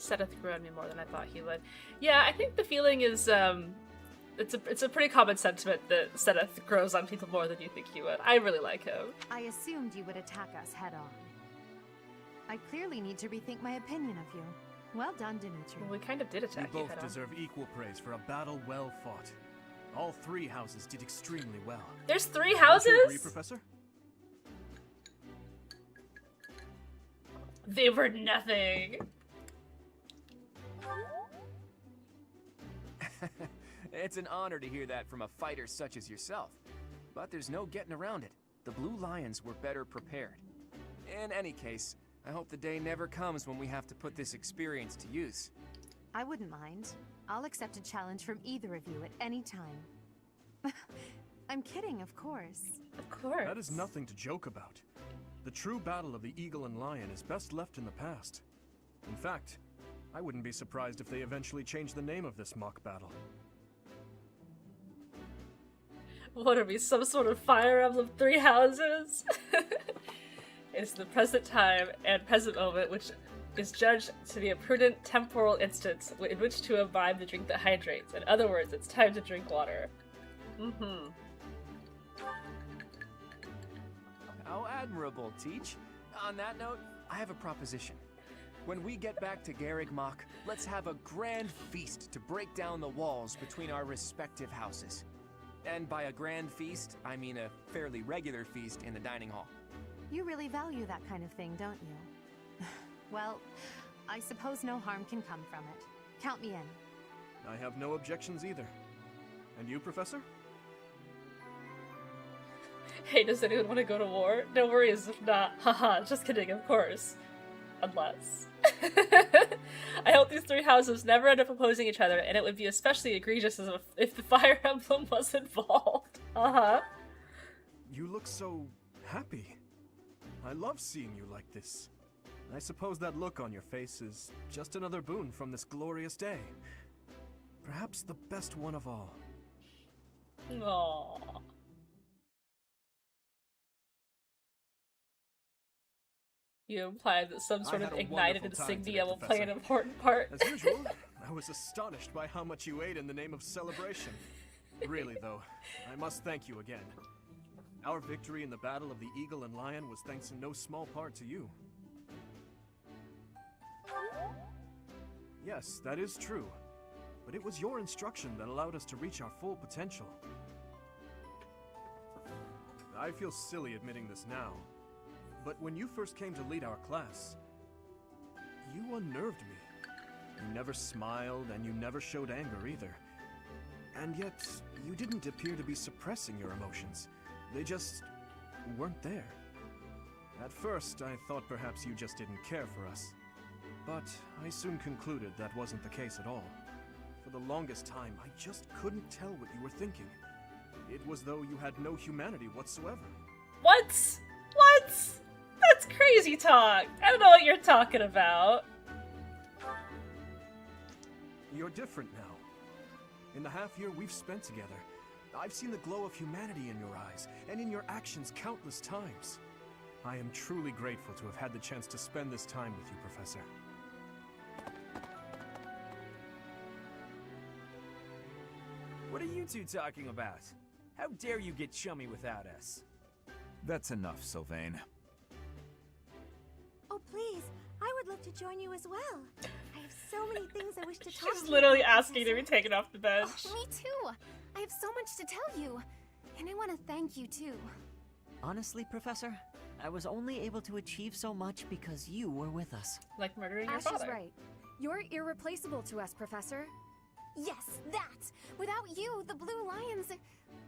Seteth grew on me more than I thought he would. Yeah, I think the feeling is, it's a pretty common sentiment that Seteth grows on people more than you think he would. I really like him. I assumed you would attack us head on. I clearly need to rethink my opinion of you. Well done, Dimitri. Well, we kind of did attack you you both head on. deserve equal praise for a battle well fought. All three houses did extremely well. There's 3 Don't houses? you agree, Professor? They were nothing. It's an honor to hear that from a fighter such as yourself. But there's no getting around it. The Blue Lions were better prepared. In any case, I hope the day never comes when we have to put this experience to use. I wouldn't mind. I'll accept a challenge from either of you at any time. I'm kidding, of course. Of course. That is nothing to joke about. The true battle of the Eagle and Lion is best left in the past. In fact, I wouldn't be surprised if they eventually change the name of this mock battle. What are we, some sort of Fire Emblem 3 houses? It's the present time and present moment, which is judged to be a prudent temporal instance in which to imbibe the drink that hydrates. In other words, it's time to drink water. Mm-hmm. How admirable, Teach. On that note, I have a proposition. When we get back to Garreg Mach, let's have a grand feast to break down the walls between our respective houses. And by a grand feast, I mean a fairly regular feast in the dining hall. You really value that kind of thing, don't you? Well, I suppose no harm can come from it. Count me in. I have no objections either. And you, Professor? Hey, does anyone want to go to war? No worries if not. Haha, just kidding, of course. Unless. I hope these 3 houses never end up opposing each other, and it would be especially egregious if the Fire Emblem was involved. Uh-huh. You look so happy. I love seeing you like this. I suppose that look on your face is just another boon from this glorious day. Perhaps the best one of all. Aww. You implied that some sort of ignited insignia will play an important part. As usual, I was astonished by how much you ate in the name of celebration. Really, though, I must thank you again. Our victory in the Battle of the Eagle and Lion was thanks in no small part to you. Yes, that is true. But it was your instruction that allowed us to reach our full potential. I feel silly admitting this now, but when you first came to lead our class, you unnerved me. You never smiled, and you never showed anger either. And yet, you didn't appear to be suppressing your emotions. They just weren't there. At first, I thought perhaps you just didn't care for us. But I soon concluded that wasn't the case at all. For the longest time, I just couldn't tell what you were thinking. It was though you had no humanity whatsoever. What? What? That's crazy talk. I don't know what you're talking about. You're different now. In the half year we've spent together, I've seen the glow of humanity in your eyes and in your actions countless times. I am truly grateful to have had the chance to spend this time with you, Professor. What are you two talking about? How dare you get chummy without us? That's enough, Sylvain. Oh, please. I would love to join you as well. I have so many things I wish to talk to you She's literally about, asking to be taken off the bench. Oh, me too. I have so much to tell you. And I want to thank you too. Honestly, Professor, I was only able to achieve so much because you were with us. Like murdering your Ash father. is right. You're irreplaceable to us, Professor. Yes, that! Without you, the Blue Lions...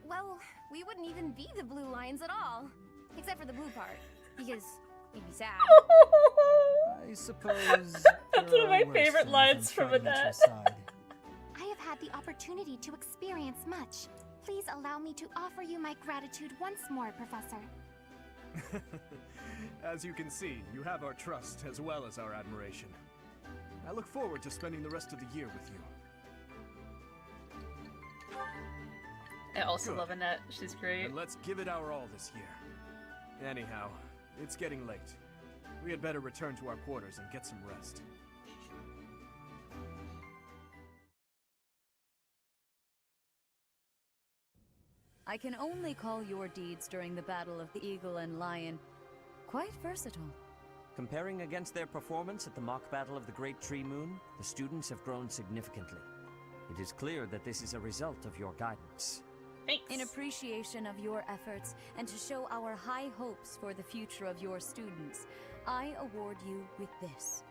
Well, we wouldn't even be the Blue Lions at all. Except for the blue part. Because we'd be sad. I suppose. That's one of my favorite lines from Annette. I have had the opportunity to experience much. Please allow me to offer you my gratitude once more, Professor. As you can see, you have our trust as well as our admiration. I look forward to spending the rest of the year with you. I also Good. love Annette. She's great. And let's give it our all this year. Anyhow, it's getting late. We had better return to our quarters and get some rest. I can only call your deeds during the Battle of the Eagle and Lion quite versatile. Comparing against their performance at the mock battle of the Great Tree Moon, the students have grown significantly. It is clear that this is a result of your guidance. Thanks. In appreciation of your efforts and to show our high hopes for the future of your students, I award you with this.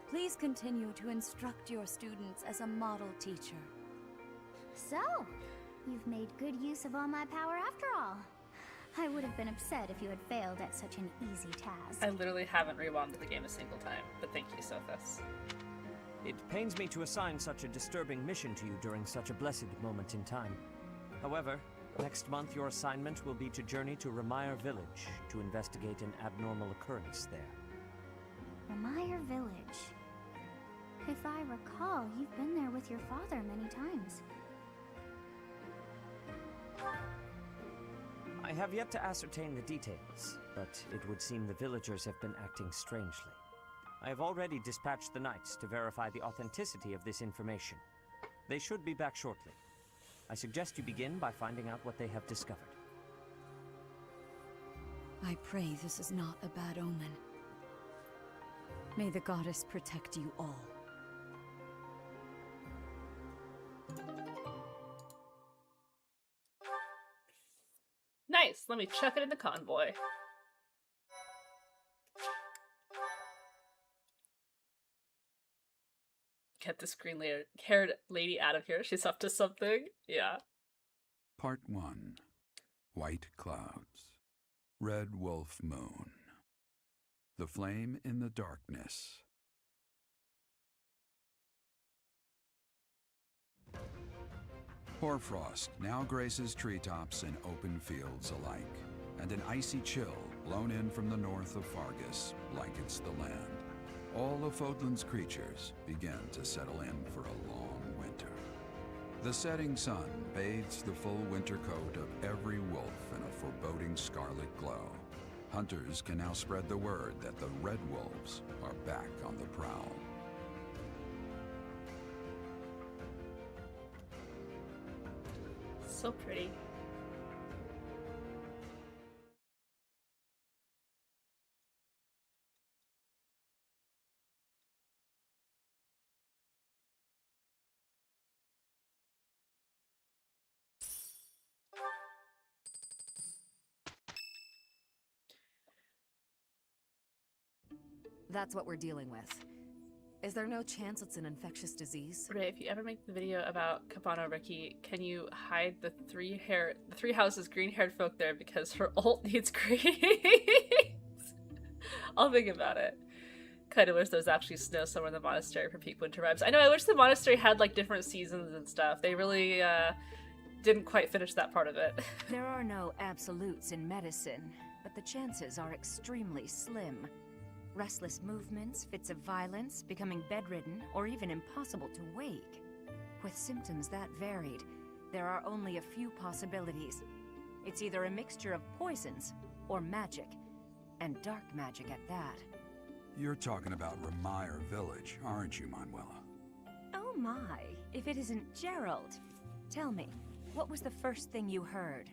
Please continue to instruct your students as a model teacher. So, you've made good use of all my power after all. I would have been upset if you had failed at such an easy task. I literally haven't rewound the game a single time, but thank you, Sophus. It pains me to assign such a disturbing mission to you during such a blessed moment in time. However, next month your assignment will be to journey to Remire Village to investigate an abnormal occurrence there. Remire Village. If I recall, you've been there with your father many times. I have yet to ascertain the details, but it would seem the villagers have been acting strangely. I have already dispatched the knights to verify the authenticity of this information. They should be back shortly. I suggest you begin by finding out what they have discovered. I pray this is not a bad omen. May the goddess protect you all. Nice, let me chuck it in the convoy. Get this green-haired lady out of here. She's up to something. Yeah. Part 1. White Clouds. Red Wolf Moon. The Flame in the Darkness. Hoarfrost now graces treetops and open fields alike, and an icy chill, blown in from the north of Fargus, blankets the land. All of Fodlan's creatures begin to settle in for a long winter. The setting sun bathes the full winter coat of every wolf in a foreboding scarlet glow. Hunters can now spread the word that the Red Wolves are back on the prowl. So pretty. That's what we're dealing with. Is there no chance it's an infectious disease? Ray, if you ever make the video about Cabana Ricky, can you hide the three houses green-haired folk there because her ult needs greens? I'll think about it. Kind of wish there was actually snow somewhere in the monastery for peak winter vibes. I know, I wish the monastery had like different seasons and stuff. They really didn't quite finish that part of it. There are no absolutes in medicine, but the chances are extremely slim. Restless movements, fits of violence, becoming bedridden, or even impossible to wake. With symptoms that varied, there are only a few possibilities. It's either a mixture of poisons or magic, and dark magic at that. You're talking about Remire Village, aren't you, Manuela? Oh my, if it isn't Gerald. Tell me, what was the first thing you heard?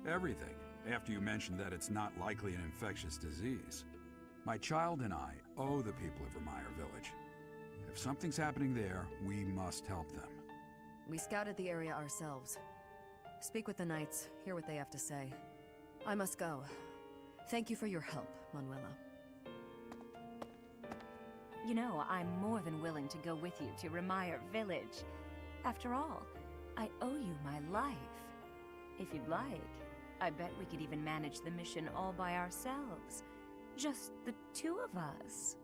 Everything, after you mentioned that it's not likely an infectious disease. My child and I owe the people of Remire Village. If something's happening there, we must help them. We scouted the area ourselves. Speak with the knights, hear what they have to say. I must go. Thank you for your help, Manuela. You know, I'm more than willing to go with you to Remire Village. After all, I owe you my life. If you'd like, I bet we could even manage the mission all by ourselves. Just the two of us.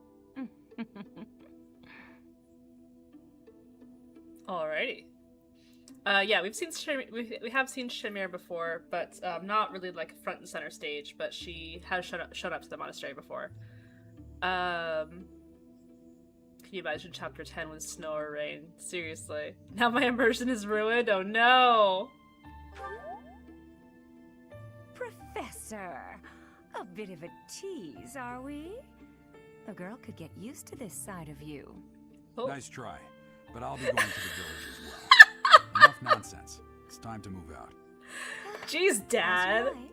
Alrighty. Yeah, we've seen we have seen Shamir before, but not really like front and center stage. But she has shown up to the monastery before. Can you imagine chapter 10 with snow or rain? Seriously, now my immersion is ruined. Oh no! Professor, a bit of a tease, are we? A girl could get used to this side of you. Oh. Nice try, but I'll be going to the village as well. Enough nonsense. It's time to move out. Jeez, Dad. That's right.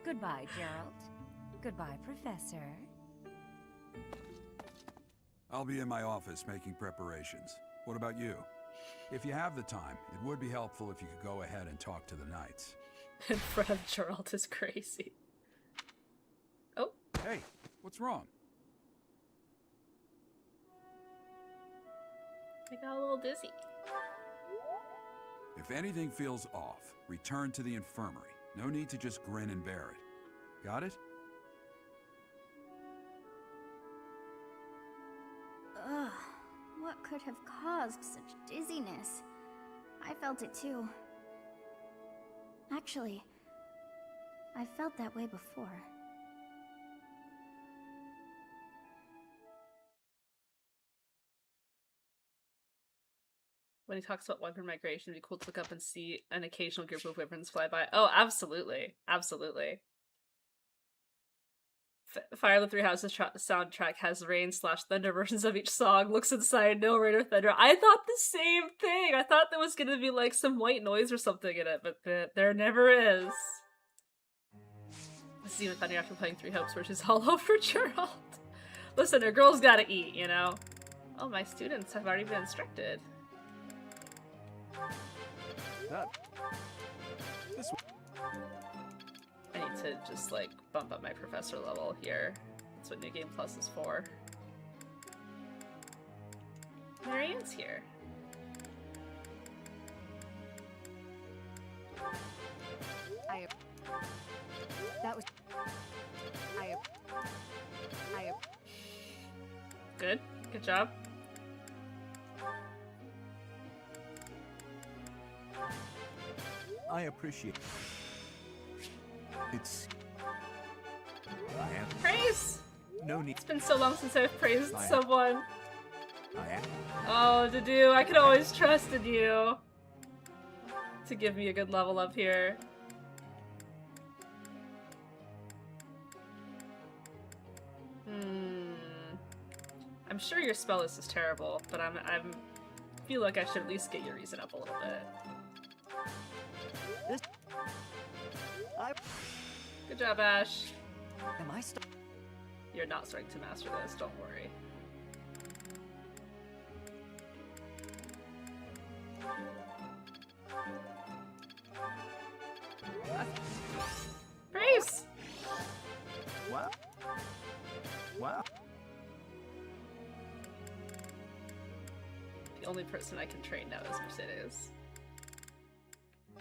Goodbye, Gerald. Goodbye, Professor. I'll be in my office making preparations. What about you? If you have the time, it would be helpful if you could go ahead and talk to the knights. In front of Gerald is crazy. Oh. Hey, what's wrong? I got a little dizzy. If anything feels off, return to the infirmary. No need to just grin and bear it. Got it? Ugh, what could have caused such dizziness? I felt it too. Actually, I felt that way before. When he talks about wyvern migration, it'd be cool to look up and see an occasional group of wyverns fly by. Oh, absolutely. Absolutely. Fire the Three Houses soundtrack has rain/thunder versions of each song. Looks inside, no rain or thunder. I thought the same thing. I thought there was gonna be like some white noise or something in it, but there never is. This is even funny after playing Three Hopes, which is all over Gerald. Listen, a girl's gotta eat, you know? Oh, my students have already been instructed. I need to just like bump up my professor level here. That's what New Game Plus is for. Marianne's here. Good. Good job. I appreciate it's. I am. Praise! No need. It's been so long since I've praised someone. I am. Oh, Dedue, I could always trust in you to give me a good level up here. I'm sure your spell list is terrible, but I'm feel like I should at least get your reason up a little bit. Good job, Ash. Am I You're not starting to master this, don't worry. Praise! Wow. Wow. The only person I can train now is Mercedes. No!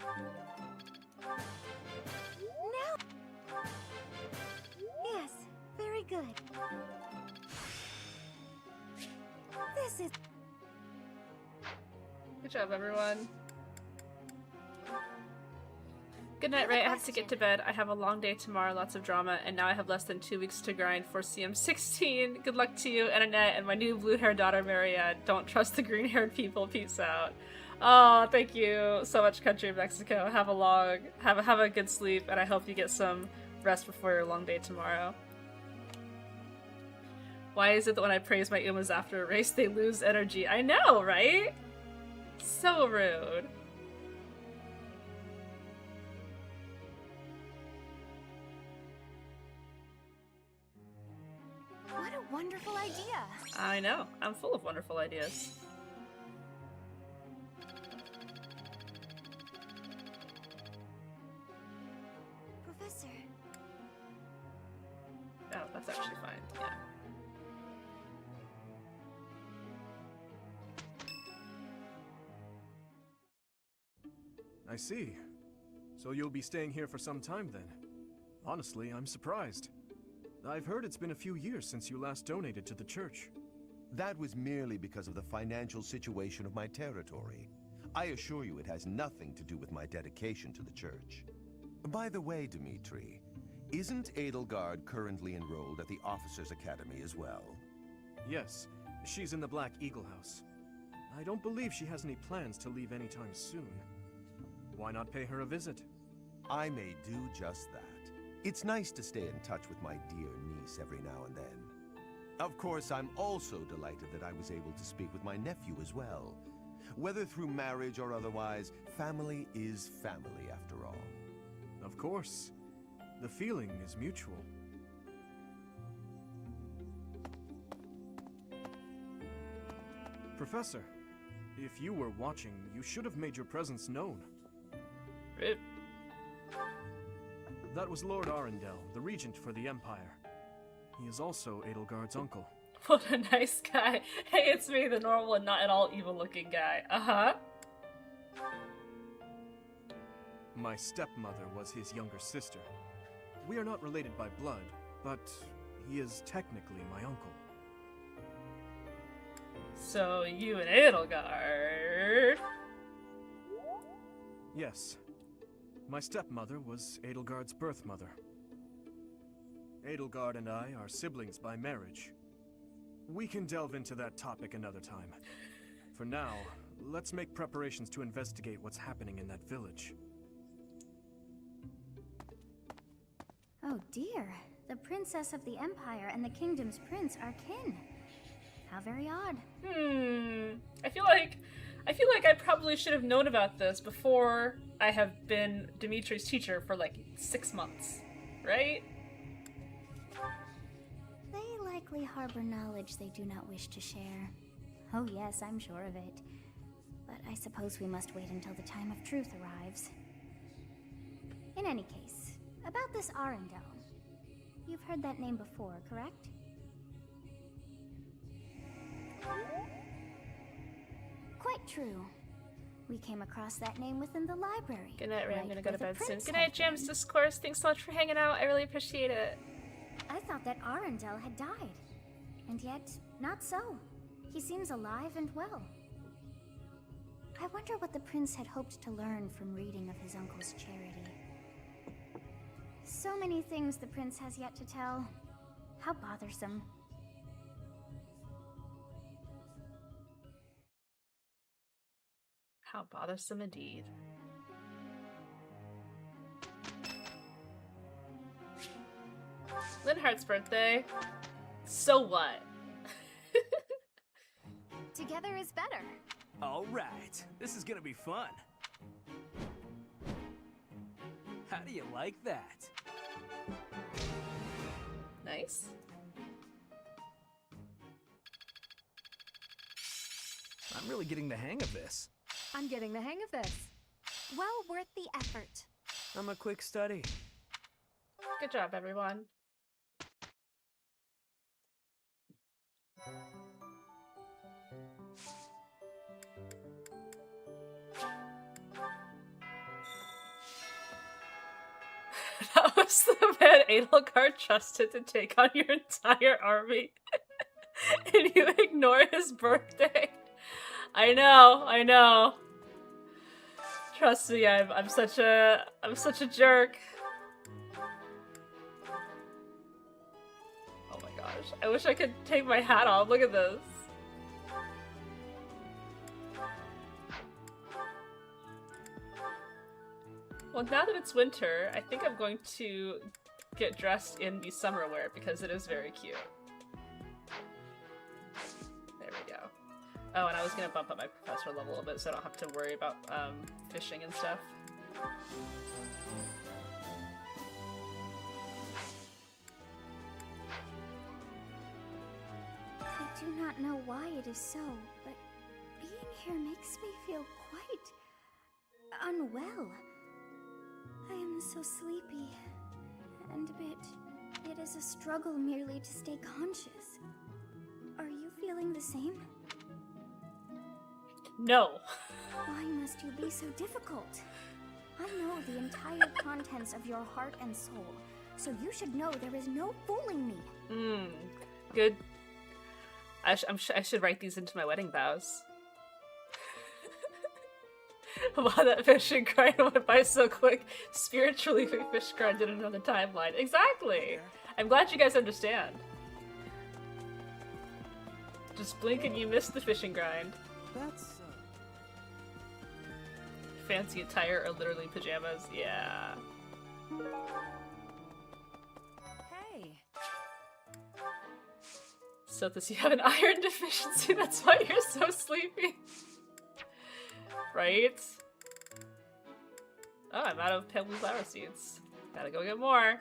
Yes, very good. This is... Good job, everyone. Good night, Ray. I have to get to bed. I have a long day tomorrow, lots of drama, and now I have less than 2 weeks to grind for CM16. Good luck to you, and Annette, and my new blue-haired daughter, Maria. Don't trust the green-haired people. Peace out. Oh, thank you so much, Country of Mexico. Have a good sleep, and I hope you get some rest before your long day tomorrow. Why is it that when I praise my Umas after a race, they lose energy? I know, right? So rude. What a wonderful idea! I know. I'm full of wonderful ideas. Professor. Oh, that's actually fine. Yeah. I see. So you'll be staying here for some time then? Honestly, I'm surprised. I've heard it's been a few years since you last donated to the church. That was merely because of the financial situation of my territory. I assure you it has nothing to do with my dedication to the church. By the way, Dimitri, isn't Edelgard currently enrolled at the Officers' Academy as well? Yes, she's in the Black Eagle House. I don't believe she has any plans to leave anytime soon. Why not pay her a visit? I may do just that. It's nice to stay in touch with my dear niece every now and then. Of course, I'm also delighted that I was able to speak with my nephew as well. Whether through marriage or otherwise, family is family after all. Of course. The feeling is mutual. Professor, if you were watching, you should have made your presence known. That was Lord Arundel, the regent for the Empire. He is also Edelgard's uncle. What a nice guy. Hey, it's me, the normal and not at all evil-looking guy. Uh-huh. My stepmother was his younger sister. We are not related by blood, but he is technically my uncle. So, you and Edelgard... Yes. My stepmother was Edelgard's birth mother. Edelgard and I are siblings by marriage. We can delve into that topic another time. For now, let's make preparations to investigate what's happening in that village. Oh dear. The princess of the Empire and the kingdom's prince are kin. How very odd. I feel like I probably should have known about this before I have been Dimitri's teacher for like 6 months, right? They likely harbor knowledge they do not wish to share. Oh yes, I'm sure of it. But I suppose we must wait until the time of truth arrives. In any case, about this Arundel. You've heard that name before, correct? Quite true. We came across that name within the library. Good night, Ray. I'm gonna go to bed soon. Prince Good night, Jam's Discourse. Thanks so much for hanging out. I really appreciate it. I thought that Arundel had died. And yet, not so. He seems alive and well. I wonder what the prince had hoped to learn from reading of his uncle's charity. So many things the prince has yet to tell. How bothersome. How bothersome indeed. Linhart's birthday. So what? Together is better. All right, this is gonna be fun. How do you like that? Nice. I'm really getting the hang of this. I'm getting the hang of this. Well worth the effort. I'm a quick study. Good job, everyone. That was the man Edelgard trusted to take on your entire army. And you ignore his birthday. I know. Trust me, I'm such a jerk. Oh my gosh. I wish I could take my hat off. Look at this. Well, now that it's winter, I think I'm going to get dressed in the summer wear because it is very cute. There we go. Oh, and I was gonna bump up my professor level a little bit so I don't have to worry about fishing and stuff. I do not know why it is so, but being here makes me feel quite unwell. I am so sleepy, and it is a struggle merely to stay conscious. Are you feeling the same? No. Why must you be so difficult? I know the entire contents of your heart and soul, so you should know there is no fooling me. Good. I should write these into my wedding vows. Wow, that fishing grind went by so quick. Spiritually, we fish grind in another timeline. Exactly! I'm glad you guys understand. Just blink and you miss the fishing grind. That's, Fancy attire or literally pajamas? Yeah. Hey. So does he have an iron deficiency? That's why you're so sleepy. Right? Oh, I'm out of pale blue flower seeds. Gotta go get more.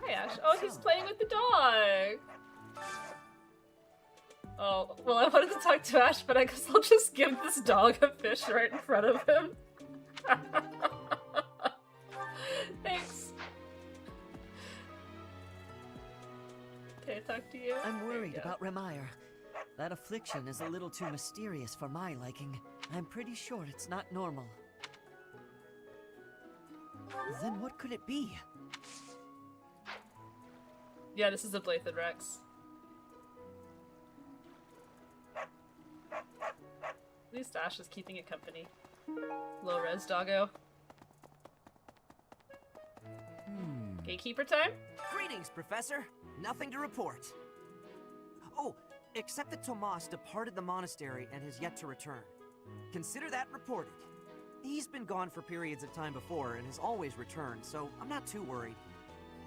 Hi, Ash. Oh, he's playing with the dog! Oh, well, I wanted to talk to Ash, but I guess I'll just give this dog a fish right in front of him. Thanks. Can I talk to you? I'm worried about Remire. That affliction is a little too mysterious for my liking. I'm pretty sure it's not normal. Then what could it be? Yeah, this is a Blythed Rex. At least Ash is keeping it company. Low res doggo. Gatekeeper time? Greetings, Professor. Nothing to report. Oh, except that Tomas departed the monastery and has yet to return. Consider that reported. He's been gone for periods of time before and has always returned, so I'm not too worried.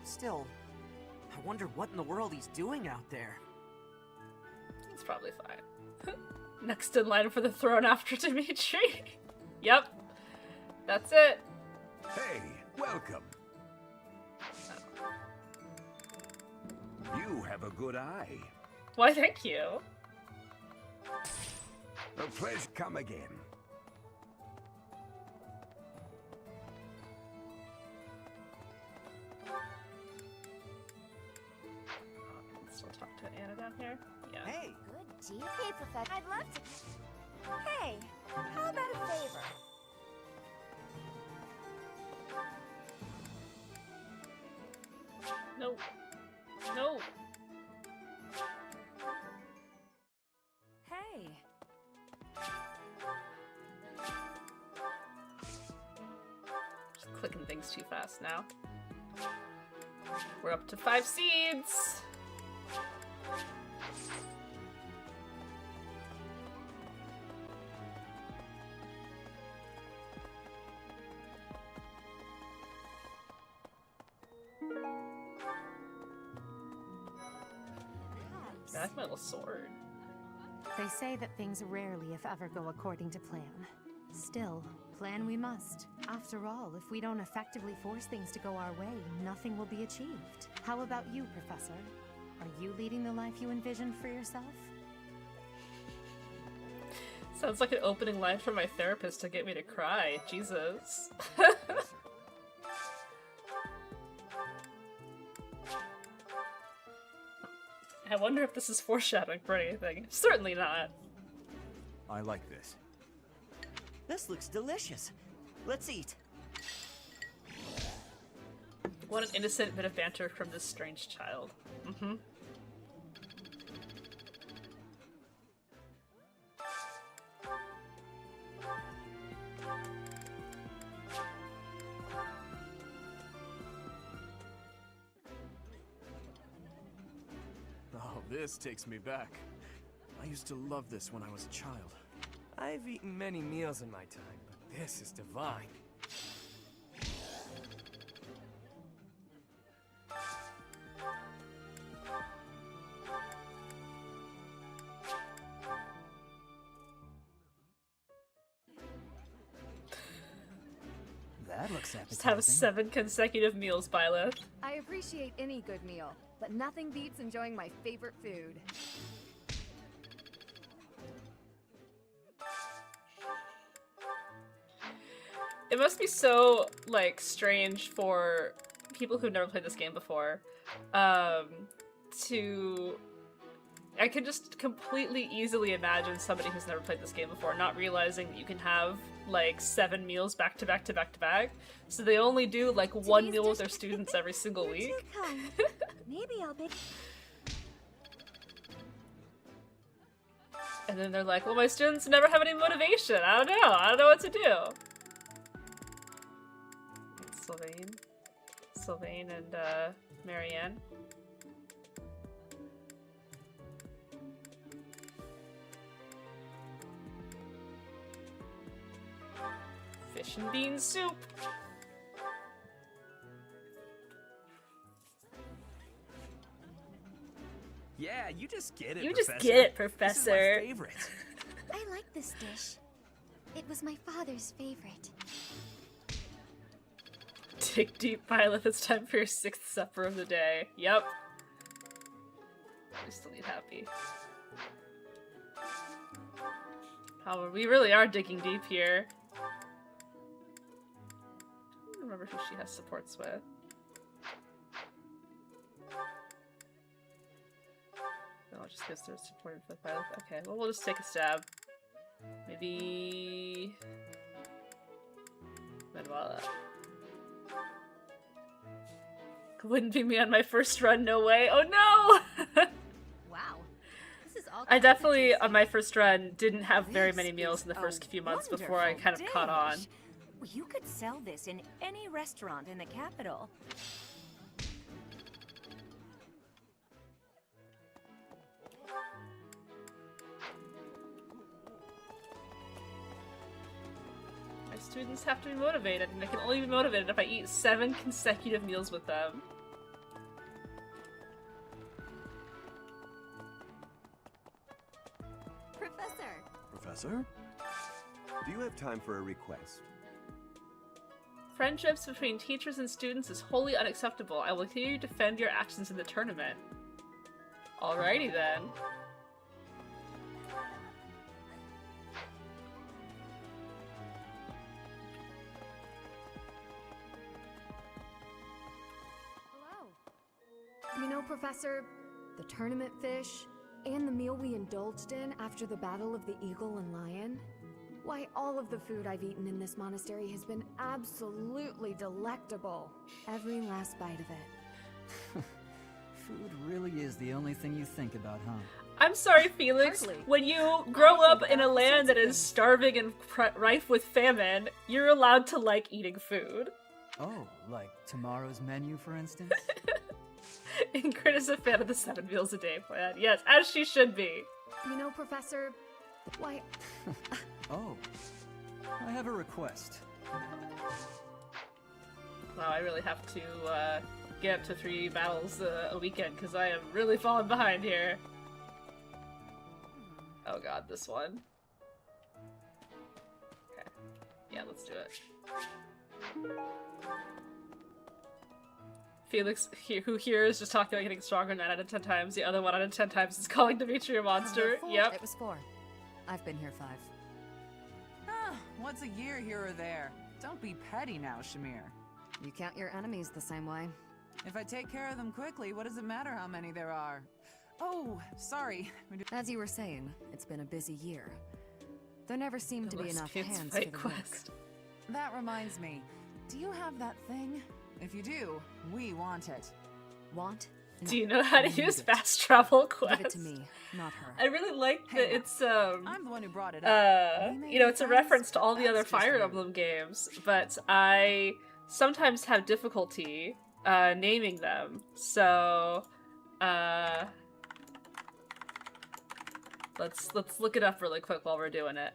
Still, I wonder what in the world he's doing out there. He's probably fine. Next in line for the throne after Dimitri. Yep. That's it. Hey, welcome. You have a good eye. Why, thank you. A pleasure. Come again. Still talk to Anna down here? Yeah. Hey! Good deal. Hey, Professor. I'd love to. Hey, how about a favor? No. No. Hey. Just clicking things too fast now. We're up to 5 seeds. That's my little sword. They say that things rarely, if ever, go according to plan. Still, plan we must. After all, if we don't effectively force things to go our way, nothing will be achieved. How about you, Professor? Are you leading the life you envisioned for yourself? Sounds like an opening line from my therapist to get me to cry. Jesus. I wonder if this is foreshadowing for anything. Certainly not. I like this. This looks delicious. Let's eat. What an innocent bit of banter from this strange child. Mm-hmm. Oh, this takes me back. I used to love this when I was a child. I've eaten many meals in my time, but this is divine. That looks appetizing. Just have 7 consecutive meals, Byleth. I appreciate any good meal, but nothing beats enjoying my favorite food. It must be so, like, strange for people who've never played this game before, to... I can just completely easily imagine somebody who's never played this game before not realizing that you can have, like, 7 meals back to back to back to back. So they only do, like, 1 meal with their students every single week. Maybe I'll pick... And then they're like, well, my students never have any motivation. I don't know what to do. Sylvain and, Marianne. Fish and bean soup. Yeah, you just get it, You Professor. just get it, This is Professor. my favorite. I like this dish. It was my father's favorite. Dig deep, Violet. It's time for your 6th supper of the day. Yep. We still need Happy. Oh, we really are digging deep here. I don't remember who she has supports with. No, it just goes to supported with Violet. Okay, well, we'll just take a stab. Maybe... Manuela. Wouldn't be me on my first run, no way. Oh no! Wow. This is all I definitely, on my first run, didn't have very many meals in the first few months before I kind of caught on. Well, you could sell this in any restaurant in the capital. My students have to be motivated, and they can only be motivated if I eat 7 consecutive meals with them. Professor? Do you have time for a request? Friendships between teachers and students is wholly unacceptable. I will hear you defend your actions in the tournament. Alrighty then. You know, Professor, the tournament fish, and the meal we indulged in after the Battle of the Eagle and Lion? Why, all of the food I've eaten in this monastery has been absolutely delectable. Every last bite of it. Food really is the only thing you think about, huh? I'm sorry, Felix. When you grow up in a land that is starving and rife with famine, you're allowed to like eating food. Oh, like tomorrow's menu, for instance? Ingrid is a fan of the 7 meals a day plan. Yes, as she should be. You know, Professor, why... Oh, I have a request. Wow, I really have to get up to 3 battles a weekend because I am really falling behind here. Oh god, this one. Okay. Yeah, let's do it. Felix, who here is just talking about getting stronger 9 out of 10 times. The other 1 out of 10 times is calling Dimitri a monster. Yep. It was 4. I've been here 5. What's a year here or there? Don't be petty now, Shamir. You count your enemies the same way. If I take care of them quickly, what does it matter how many there are? Oh, sorry. As you were saying, it's been a busy year. There never seemed to be enough hands for the list. That reminds me. Do you have that thing? If you do, we want it. Want? Do you know how to use fast travel quests? Give it to me, not her. I really like that it's I'm the one who brought it up. you know, it's a reference to all the other Fire Emblem games, but I sometimes have difficulty naming them. So let's look it up really quick while we're doing it.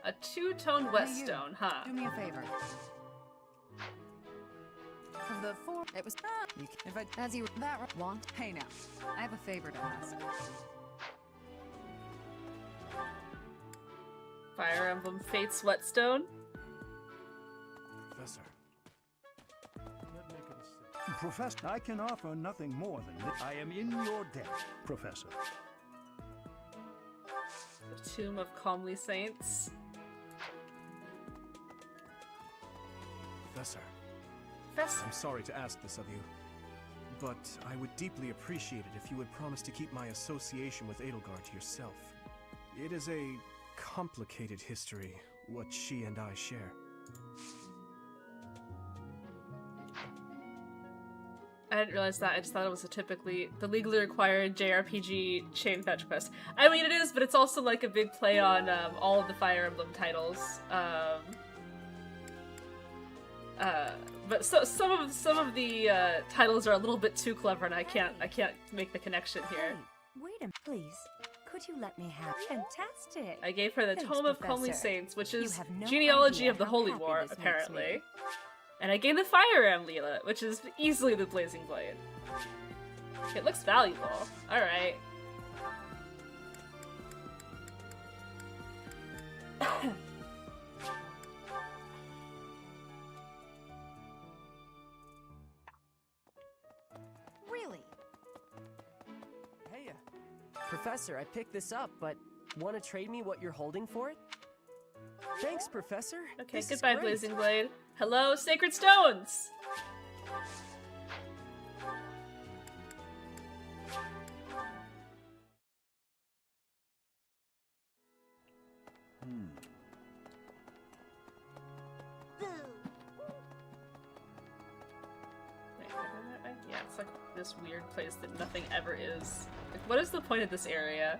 A 2-tone whetstone, huh? Do me a favor. Of the 4, it was. If I as you that want. Hey now, I have a favor to ask. Fire Emblem Fate's whetstone. Professor. Professor, I can offer nothing more than this. I am in your debt, Professor. The Tomb of Calmly Saints. Professor. Professor. I'm sorry to ask this of you, but I would deeply appreciate it if you would promise to keep my association with Edelgard to yourself. It is a complicated history, what she and I share. I didn't realize that. I just thought it was the legally required JRPG chain fetch quest. I mean, it is, but it's also like a big play on all of the Fire Emblem titles. But some of the titles are a little bit too clever, and I can't make the connection here. Wait a minute, please. Could you let me have? Fantastic. I gave her the Thanks, Tome of Comely Professor. Saints, which You is have no genealogy idea of the how Holy happy War, this makes me. apparently. And I gained the Fire Amulet, which is easily the Blazing Blade. It looks valuable. Alright. Really? Hey, Professor, I picked this up, but want to trade me what you're holding for it? Thanks, Professor. Okay, This is goodbye, great. Blazing Blade. Hello, Sacred Stones! Wait, am I that way? Yeah, it's like this weird place that nothing ever is. Like, what is the point of this area?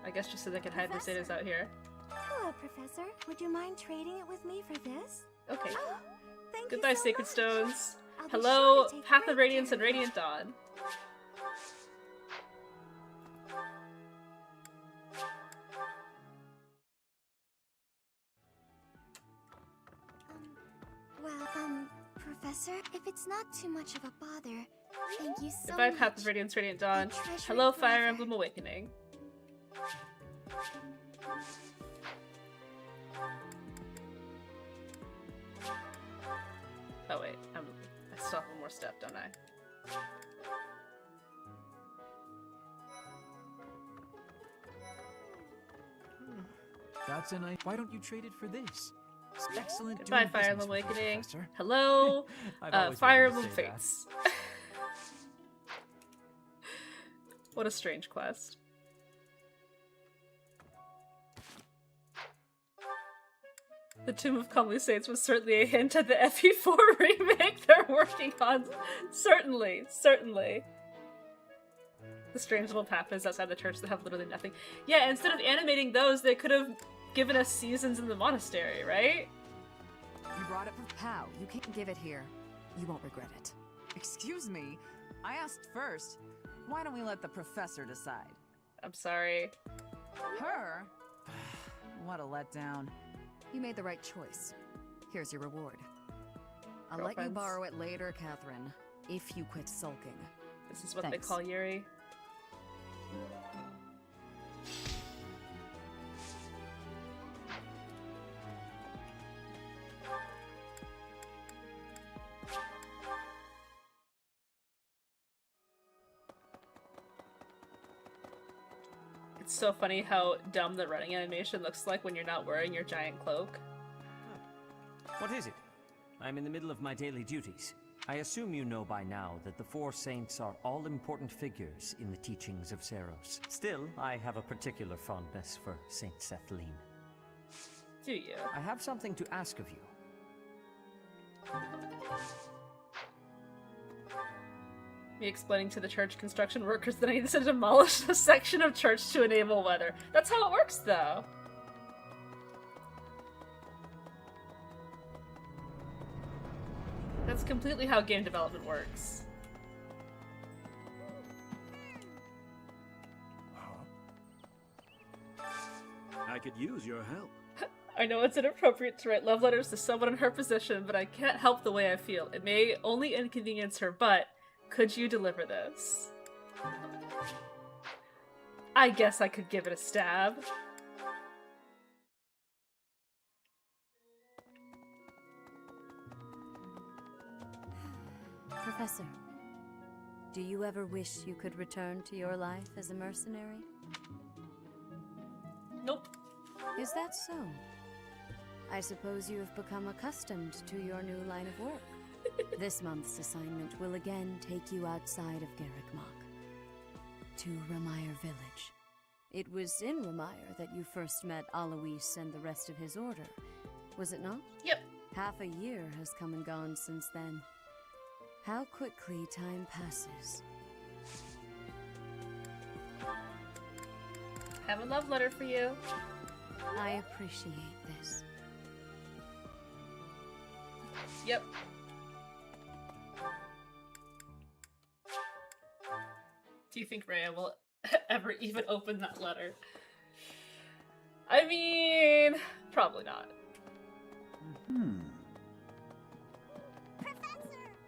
I guess just so they can hide Mercedes out here. Hello, Professor. Would you mind trading it with me for this? Okay. Oh, thank Goodbye, you so Sacred much. Stones. I'll be Hello, sure to take Path of great Radiance care and of it. Radiant Dawn. Professor, if it's not too much of a bother, thank you so Goodbye, much. Path of Radiance, Radiant Dawn. treasure Hello, it Fire forever. Emblem Awakening. Oh wait, I still have one more step, don't I? That's a nice. Why don't you trade it for this? It's excellent. Goodbye, doing Fire business Emblem with you, Awakening. Professor. Hello, I've always Fire wanted to Emblem say that. Fates. What a strange quest. The Tomb of Comely Saints was certainly a hint at the FE4 remake they're working on. Certainly, certainly. The strange little pathways outside the church that have literally nothing. Yeah, instead of animating those, they could have given us seasons in the monastery, right? You brought it for Pow. You can't give it here. You won't regret it. Excuse me. I asked first. Why don't we let the professor decide? I'm sorry. Her? What a letdown. You made the right choice. Here's your reward. I'll let you Girlfriends. borrow it later, Catherine, if you quit sulking. This is what Thanks. they call Yuri. It's so funny how dumb the running animation looks like when you're not wearing your giant cloak. What is it? I'm in the middle of my daily duties. I assume you know by now that the four saints are all important figures in the teachings of Seros. Still, I have a particular fondness for Saint Sethlene. Do you? I have something to ask of you. Me explaining to the church construction workers that I need to demolish a section of church to enable weather. That's how it works, though. That's completely how game development works. I could use your help. I know it's inappropriate to write love letters to someone in her position, but I can't help the way I feel. It may only inconvenience her, but could you deliver this? I guess I could give it a stab. Professor, do you ever wish you could return to your life as a mercenary? Nope. Is that so? I suppose you have become accustomed to your new line of work. This month's assignment will again take you outside of Garrickmach, to Ramire Village. It was in Ramire that you first met Alois and the rest of his order, was it not? Yep. Half a year has come and gone since then. How quickly time passes. Have a love letter for you. I appreciate this. Yep. Do you think Rhea will ever even open that letter. I mean, probably not.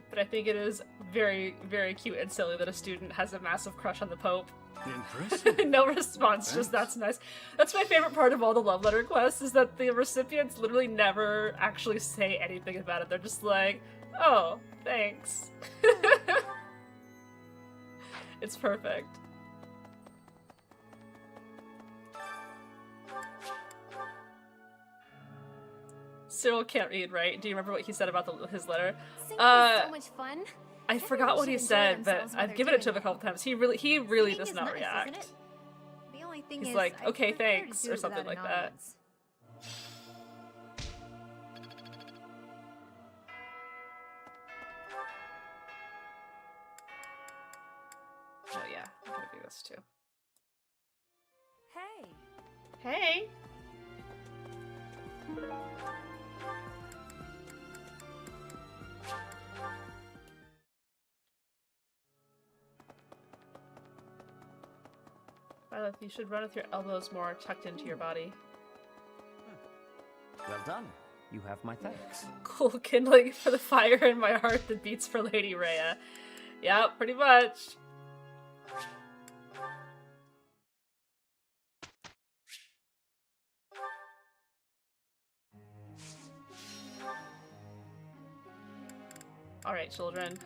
But I think it is very, very cute and silly that a student has a massive crush on the Pope. Impressive. No response, just that's nice. That's my favorite part of all the love letter quests, is that the recipients literally never actually say anything about it. They're just like, oh, thanks. It's perfect. Cyril can't read, right? Do you remember what he said about his letter? Singing is so much fun. I forgot what he said, but I've given it to him a couple times. He really does not react. The only thing He's is, like, I okay, prefer to thanks, do or it something without like an that. audience. Oh yeah, I'm gonna do this too. Hey. Hey! Violet, you should run with your elbows more tucked into your body. Well done. You have my thanks. Cool kindling for the fire in my heart that beats for Lady Rhea. Yeah, pretty much. Alright, children.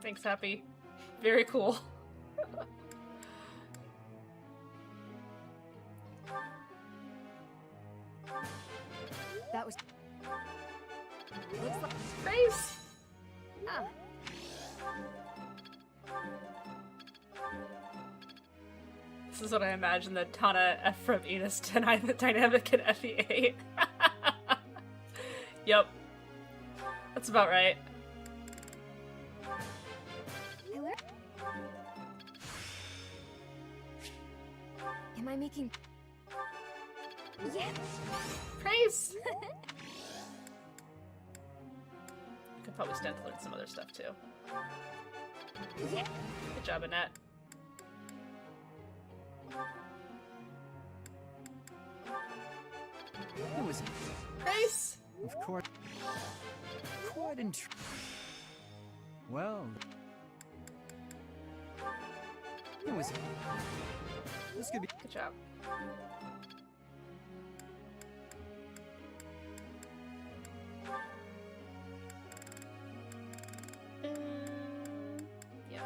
Thanks, Happy. Very cool. That was. Looks like. Grace! Ah. This is what I imagine the Tana, Ephraim, Enos dynamic in FE8. Yep. That's about right. Am I making... Yeah! Praise! Could probably stand to learn some other stuff too. Yeah. Good job, Annette. It was Grace! of course quite well. It was. This could be. Good job. Yeah.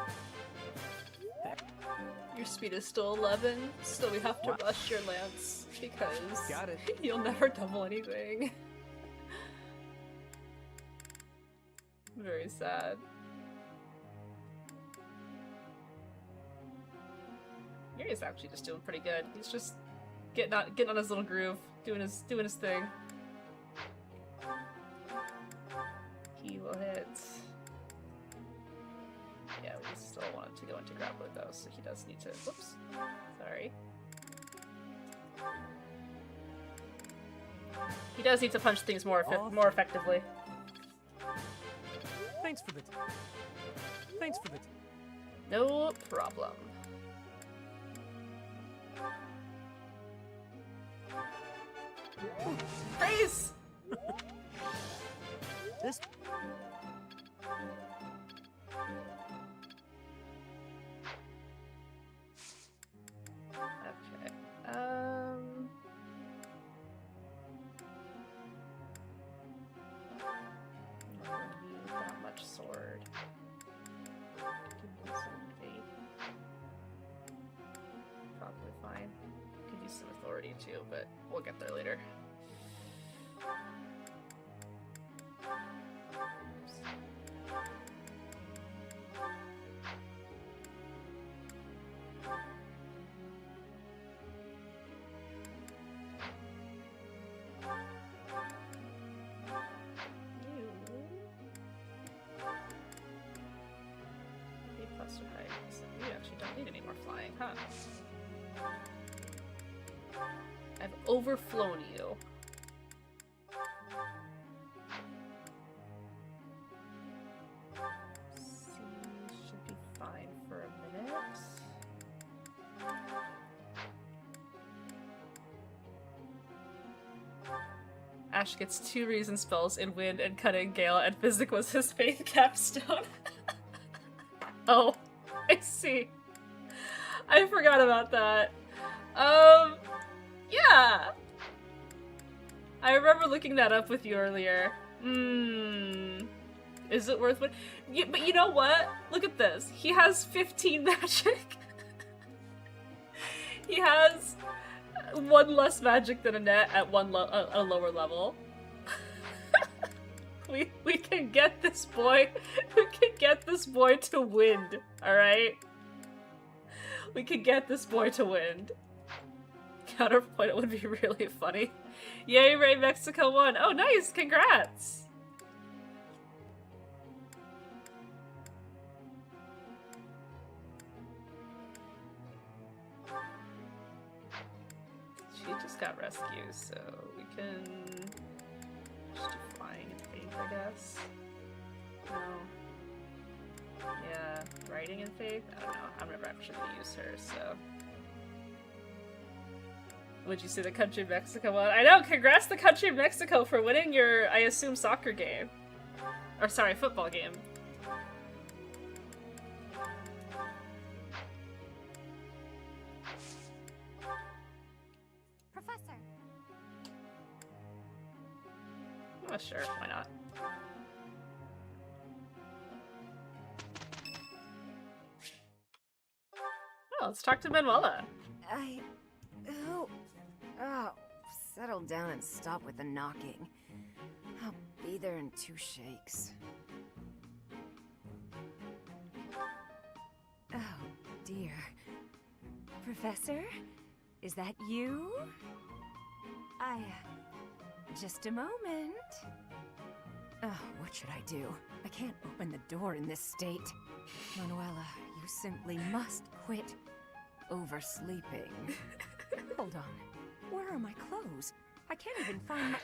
Your speed is still 11, so we have to rush your lance because Got it. you'll never double anything. Very sad. Yuri's actually just doing pretty good. He's just getting on his little groove, doing his thing. He will hit. Yeah, we still want him to go into grappler though, so he does need to. Whoops. Sorry. He does need to punch things more effectively. Thanks for the. No problem. Praise! This. Okay. Not need that much sword. Give me some faith. Probably fine. Could use some authority too, but we'll get there later. You actually don't need any more flying, huh? I've overflown you. Ash gets 2 reason spells in Wind and Cutting Gale, and Physic was his faith capstone. Oh, I see. I forgot about that. Yeah. I remember looking that up with you earlier. Is it worth it? But you know what? Look at this. He has 15 magic. He has 1 less magic than Annette at a lower level. we can get this boy. We can get this boy to Wind. All right. We can get this boy to Wind. Counterpoint, it would be really funny. Yay, Ray Mexico won. Oh, nice. Congrats. She just got rescued, so we can just do flying and faith, I guess. No. Yeah, writing and faith? I don't know. I'm never actually gonna use her, so. Would you say the country of Mexico won? I know! Congrats the country of Mexico for winning your, I assume, soccer game. Or sorry, football game. Professor. Oh, sure. Why not? Oh, let's talk to Manuela. Oh, settle down and stop with the knocking. I'll be there in 2 shakes. Oh, dear. Professor? Is that you? Just a moment. Oh, what should I do? I can't open the door in this state. Manuela, you simply must quit oversleeping. Hold on. Where are my clothes? I can't even find my...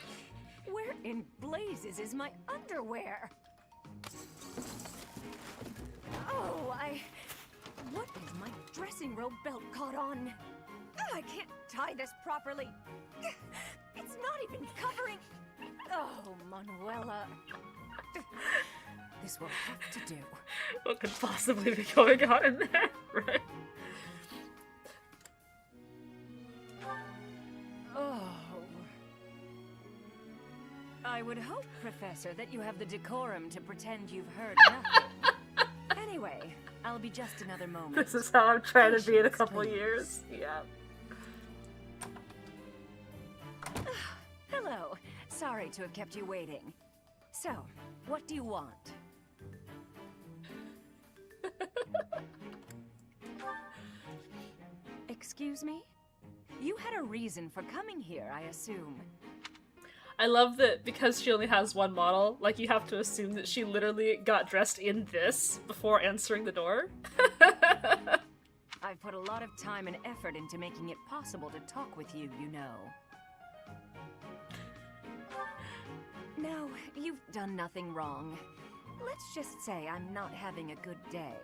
Where in blazes is my underwear? Oh, what is my dressing robe belt caught on? I can't tie this properly. It's not even covering... Oh, Manuela. This will have to do. What could possibly be going on in there, right? Oh. I would hope, Professor, that you have the decorum to pretend you've heard nothing. Anyway, I'll be just another moment. This is how I'm trying to be in a couple years. Yeah. Hello. Sorry to have kept you waiting. So, what do you want? Excuse me? You had a reason for coming here, I assume. I love that because she only has 1 model, like you have to assume that she literally got dressed in this before answering the door. I've put a lot of time and effort into making it possible to talk with you, you know. No, you've done nothing wrong. Let's just say I'm not having a good day.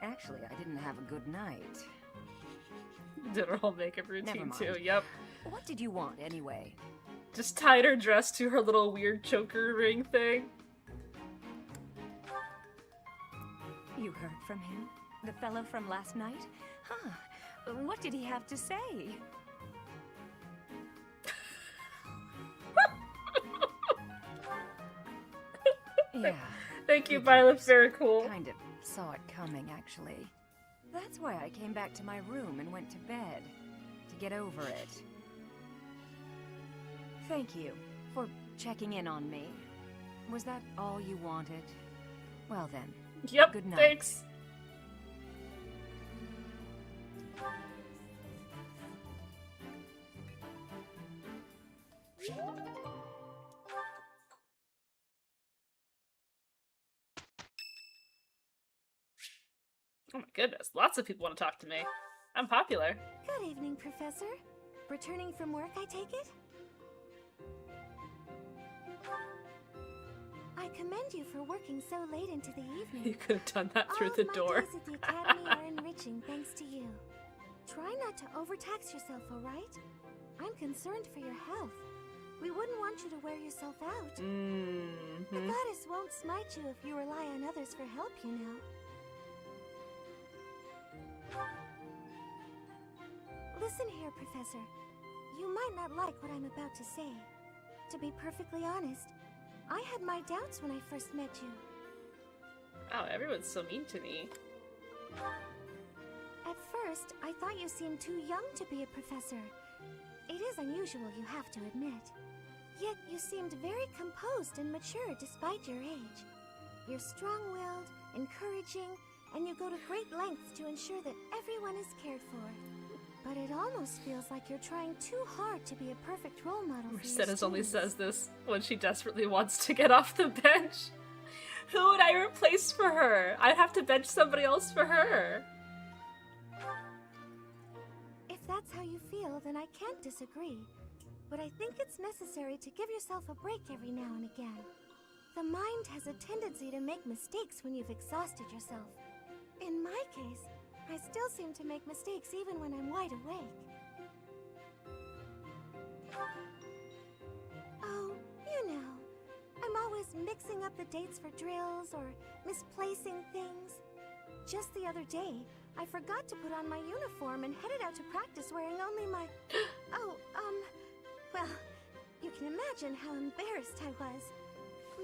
Actually, I didn't have a good night. Did her whole makeup routine too, yep. What did you want, anyway? Just tied her dress to her little weird choker ring thing. You heard from him? The fellow from last night? Huh. What did he have to say? Yeah. Thank you, Violet. Very cool. Kind of saw it coming, actually. That's why I came back to my room and went to bed. To get over it. Thank you for checking in on me. Was that all you wanted? Well then. Yep, good night. Thanks. Oh my goodness, lots of people want to talk to me. I'm popular. Good evening, Professor. Returning from work, I take it? I commend you for working so late into the evening. You could have done that through All the of my door. days at the academy are enriching thanks to you. Try not to overtax yourself, all right? I'm concerned for your health. We wouldn't want you to wear yourself out. The Mm-hmm. goddess won't smite you if you rely on others for help, you know. Listen here, Professor. You might not like what I'm about to say. To be perfectly honest, I had my doubts when I first met you. Wow, everyone's so mean to me. At first, I thought you seemed too young to be a professor. It is unusual, you have to admit. Yet you seemed very composed and mature despite your age. You're strong-willed, encouraging, and you go to great lengths to ensure that everyone is cared for. But it almost feels like you're trying too hard to be a perfect role model for your Mercedes only students. says this when she desperately wants to get off the bench. Who would I replace for her? I'd have to bench somebody else for her. If that's how you feel, then I can't disagree. But I think it's necessary to give yourself a break every now and again. The mind has a tendency to make mistakes when you've exhausted yourself. In my case, I still seem to make mistakes even when I'm wide awake. Oh, you know, I'm always mixing up the dates for drills or misplacing things. Just the other day, I forgot to put on my uniform and headed out to practice wearing only my... well, you can imagine how embarrassed I was.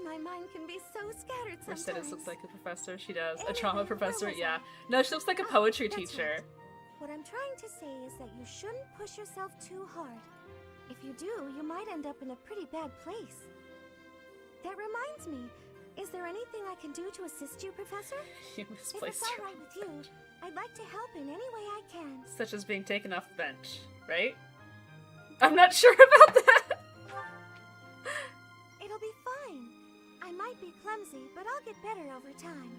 My mind can be so scattered sometimes. Mercedes looks like a professor. She does. A Anyway, trauma professor, where was yeah. I? No, she looks like a poetry That's teacher. right. What I'm trying to say is that you shouldn't push yourself too hard. If you do, you might end up in a pretty bad place. That reminds me, is there anything I can do to assist you, Professor? You If misplaced it's her. alright with you, I'd like to help in any way I can. Such as being taken off the bench, right? I'm not sure about that. It'll be fine. I might be clumsy, but I'll get better over time.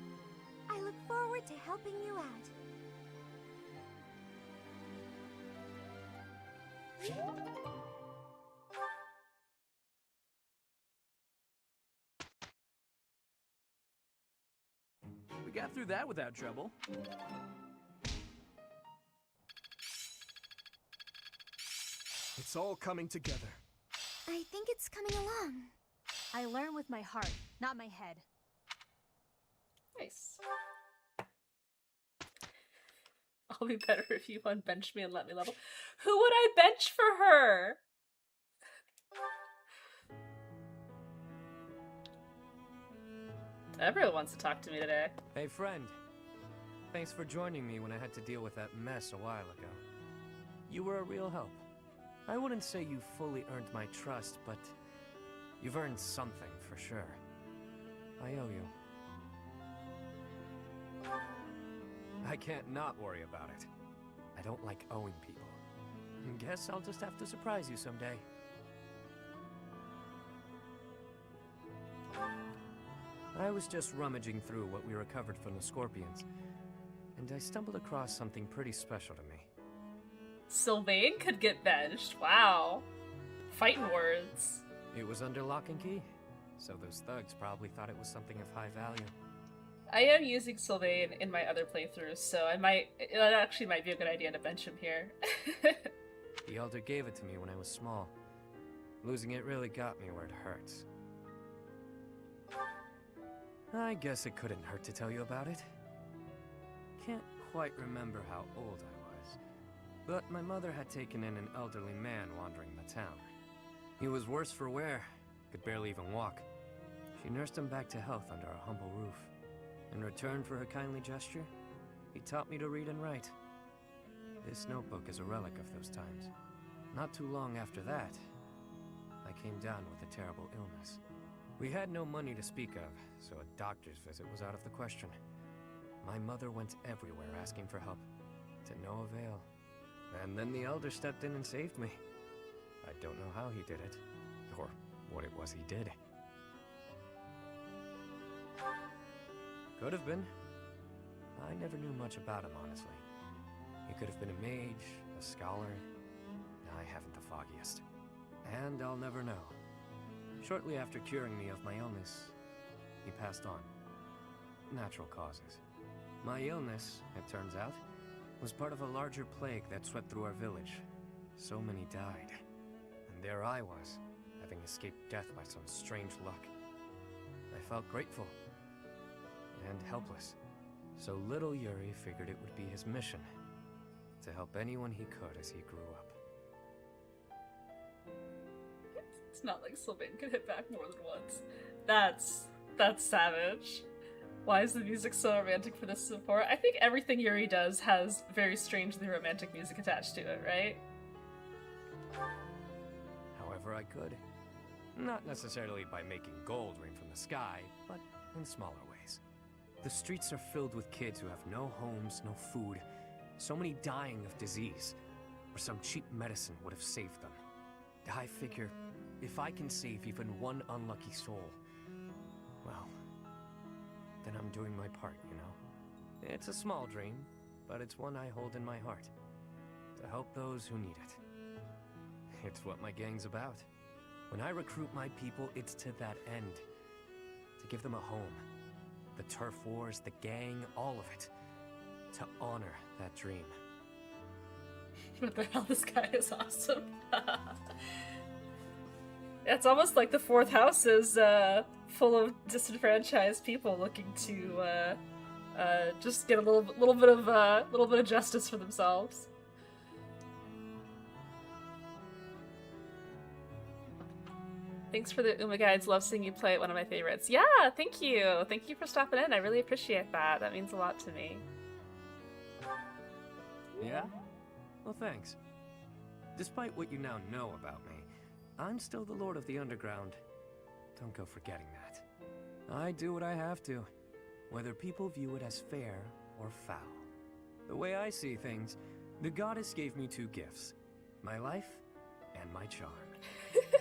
I look forward to helping you out. We got through that without trouble. It's all coming together. I think it's coming along. I learn with my heart, not my head. Nice. I'll be better if you unbench me and let me level. Who would I bench for her? Everyone wants to talk to me today. Hey, friend. Thanks for joining me when I had to deal with that mess a while ago. You were a real help. I wouldn't say you fully earned my trust, but you've earned something for sure. I owe you. I can't not worry about it. I don't like owing people. Guess I'll just have to surprise you someday. I was just rummaging through what we recovered from the Scorpions, and I stumbled across something pretty special to me. Sylvain could get benched. Wow. Fighting words. It was under lock and key, so those thugs probably thought it was something of high value. I am using Sylvain in my other playthroughs, so it actually might be a good idea to bench him here. The Elder gave it to me when I was small. Losing it really got me where it hurts. I guess it couldn't hurt to tell you about it. Can't quite remember how old I was, but my mother had taken in an elderly man wandering the town. He was worse for wear, could barely even walk. She nursed him back to health under our humble roof. In return for her kindly gesture, he taught me to read and write. This notebook is a relic of those times. Not too long after that, I came down with a terrible illness. We had no money to speak of, so a doctor's visit was out of the question. My mother went everywhere asking for help, to no avail. And then the Elder stepped in and saved me. I don't know how he did it, or what it was he did. Could have been. I never knew much about him, honestly. He could have been a mage, a scholar. I haven't the foggiest. And I'll never know. Shortly after curing me of my illness, he passed on. Natural causes. My illness, it turns out, was part of a larger plague that swept through our village. So many died. And there I was, having escaped death by some strange luck. I felt grateful and helpless. So little Yuri figured it would be his mission to help anyone he could as he grew up. It's not like Sylvain could hit back more than once. That's savage. Why is the music so romantic for this support? I think everything Yuri does has very strangely romantic music attached to it, right? However I could. Not necessarily by making gold rain from the sky, but in smaller ways. The streets are filled with kids who have no homes, no food, so many dying of disease, or some cheap medicine would have saved them. I figure, if I can save even one unlucky soul, well, then I'm doing my part, you know? It's a small dream, but it's one I hold in my heart. To help those who need it. It's what my gang's about. When I recruit my people, it's to that end. To give them a home. The turf wars, the gang, all of it. To honor that dream. What the hell, this guy is awesome. It's almost like the fourth house is full of disenfranchised people looking to just get a little bit of justice for themselves. Thanks for the Uma guides. Love seeing you play it. One of my favorites. Yeah, thank you. Thank you for stopping in. I really appreciate that. That means a lot to me. Yeah? Well, thanks. Despite what you now know about me, I'm still the Lord of the Underground. Don't go forgetting that. I do what I have to, whether people view it as fair or foul. The way I see things, the goddess gave me two gifts. My life and my charm.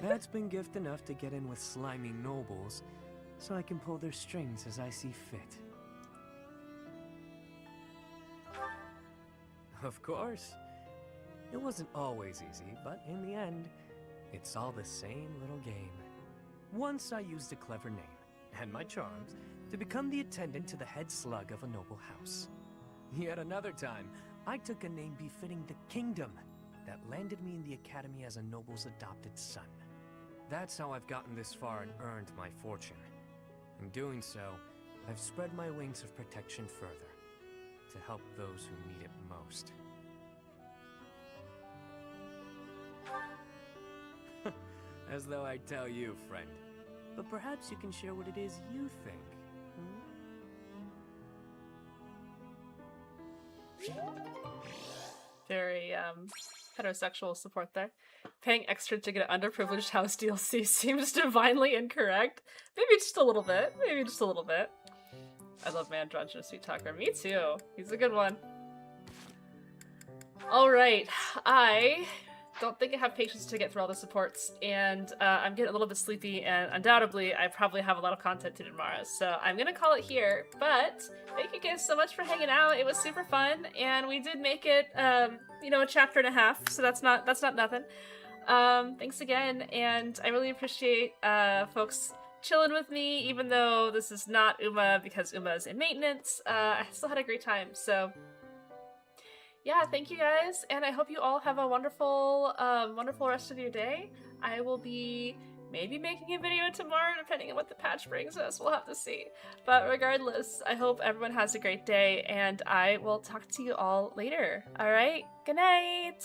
That's been gift enough to get in with slimy nobles, so I can pull their strings as I see fit. Of course. It wasn't always easy, but in the end, it's all the same little game. Once I used a clever name, and my charms, to become the attendant to the head slug of a noble house. Yet another time, I took a name befitting the kingdom that landed me in the academy as a noble's adopted son. That's how I've gotten this far and earned my fortune. In doing so, I've spread my wings of protection further, to help those who need it most. As though I tell you, friend. But perhaps you can share what it is you think. Very heterosexual support there. Paying extra to get an underprivileged house DLC seems divinely incorrect. Maybe just a little bit. Maybe just a little bit. I love my androgynous sweet talker. Me too. He's a good one. Alright. I don't think I have patience to get through all the supports, and I'm getting a little bit sleepy, and undoubtedly I probably have a lot of content to do tomorrow, so I'm gonna call it here. But thank you guys so much for hanging out. It was super fun, and we did make it, you know, a chapter and a half, so that's not nothing. Thanks again, and I really appreciate folks chilling with me, even though this is not Uma because Uma is in maintenance. I still had a great time, so yeah, thank you guys, and I hope you all have a wonderful, wonderful rest of your day. I will be maybe making a video tomorrow, depending on what the patch brings us. We'll have to see. But regardless, I hope everyone has a great day, and I will talk to you all later. All right? Good night!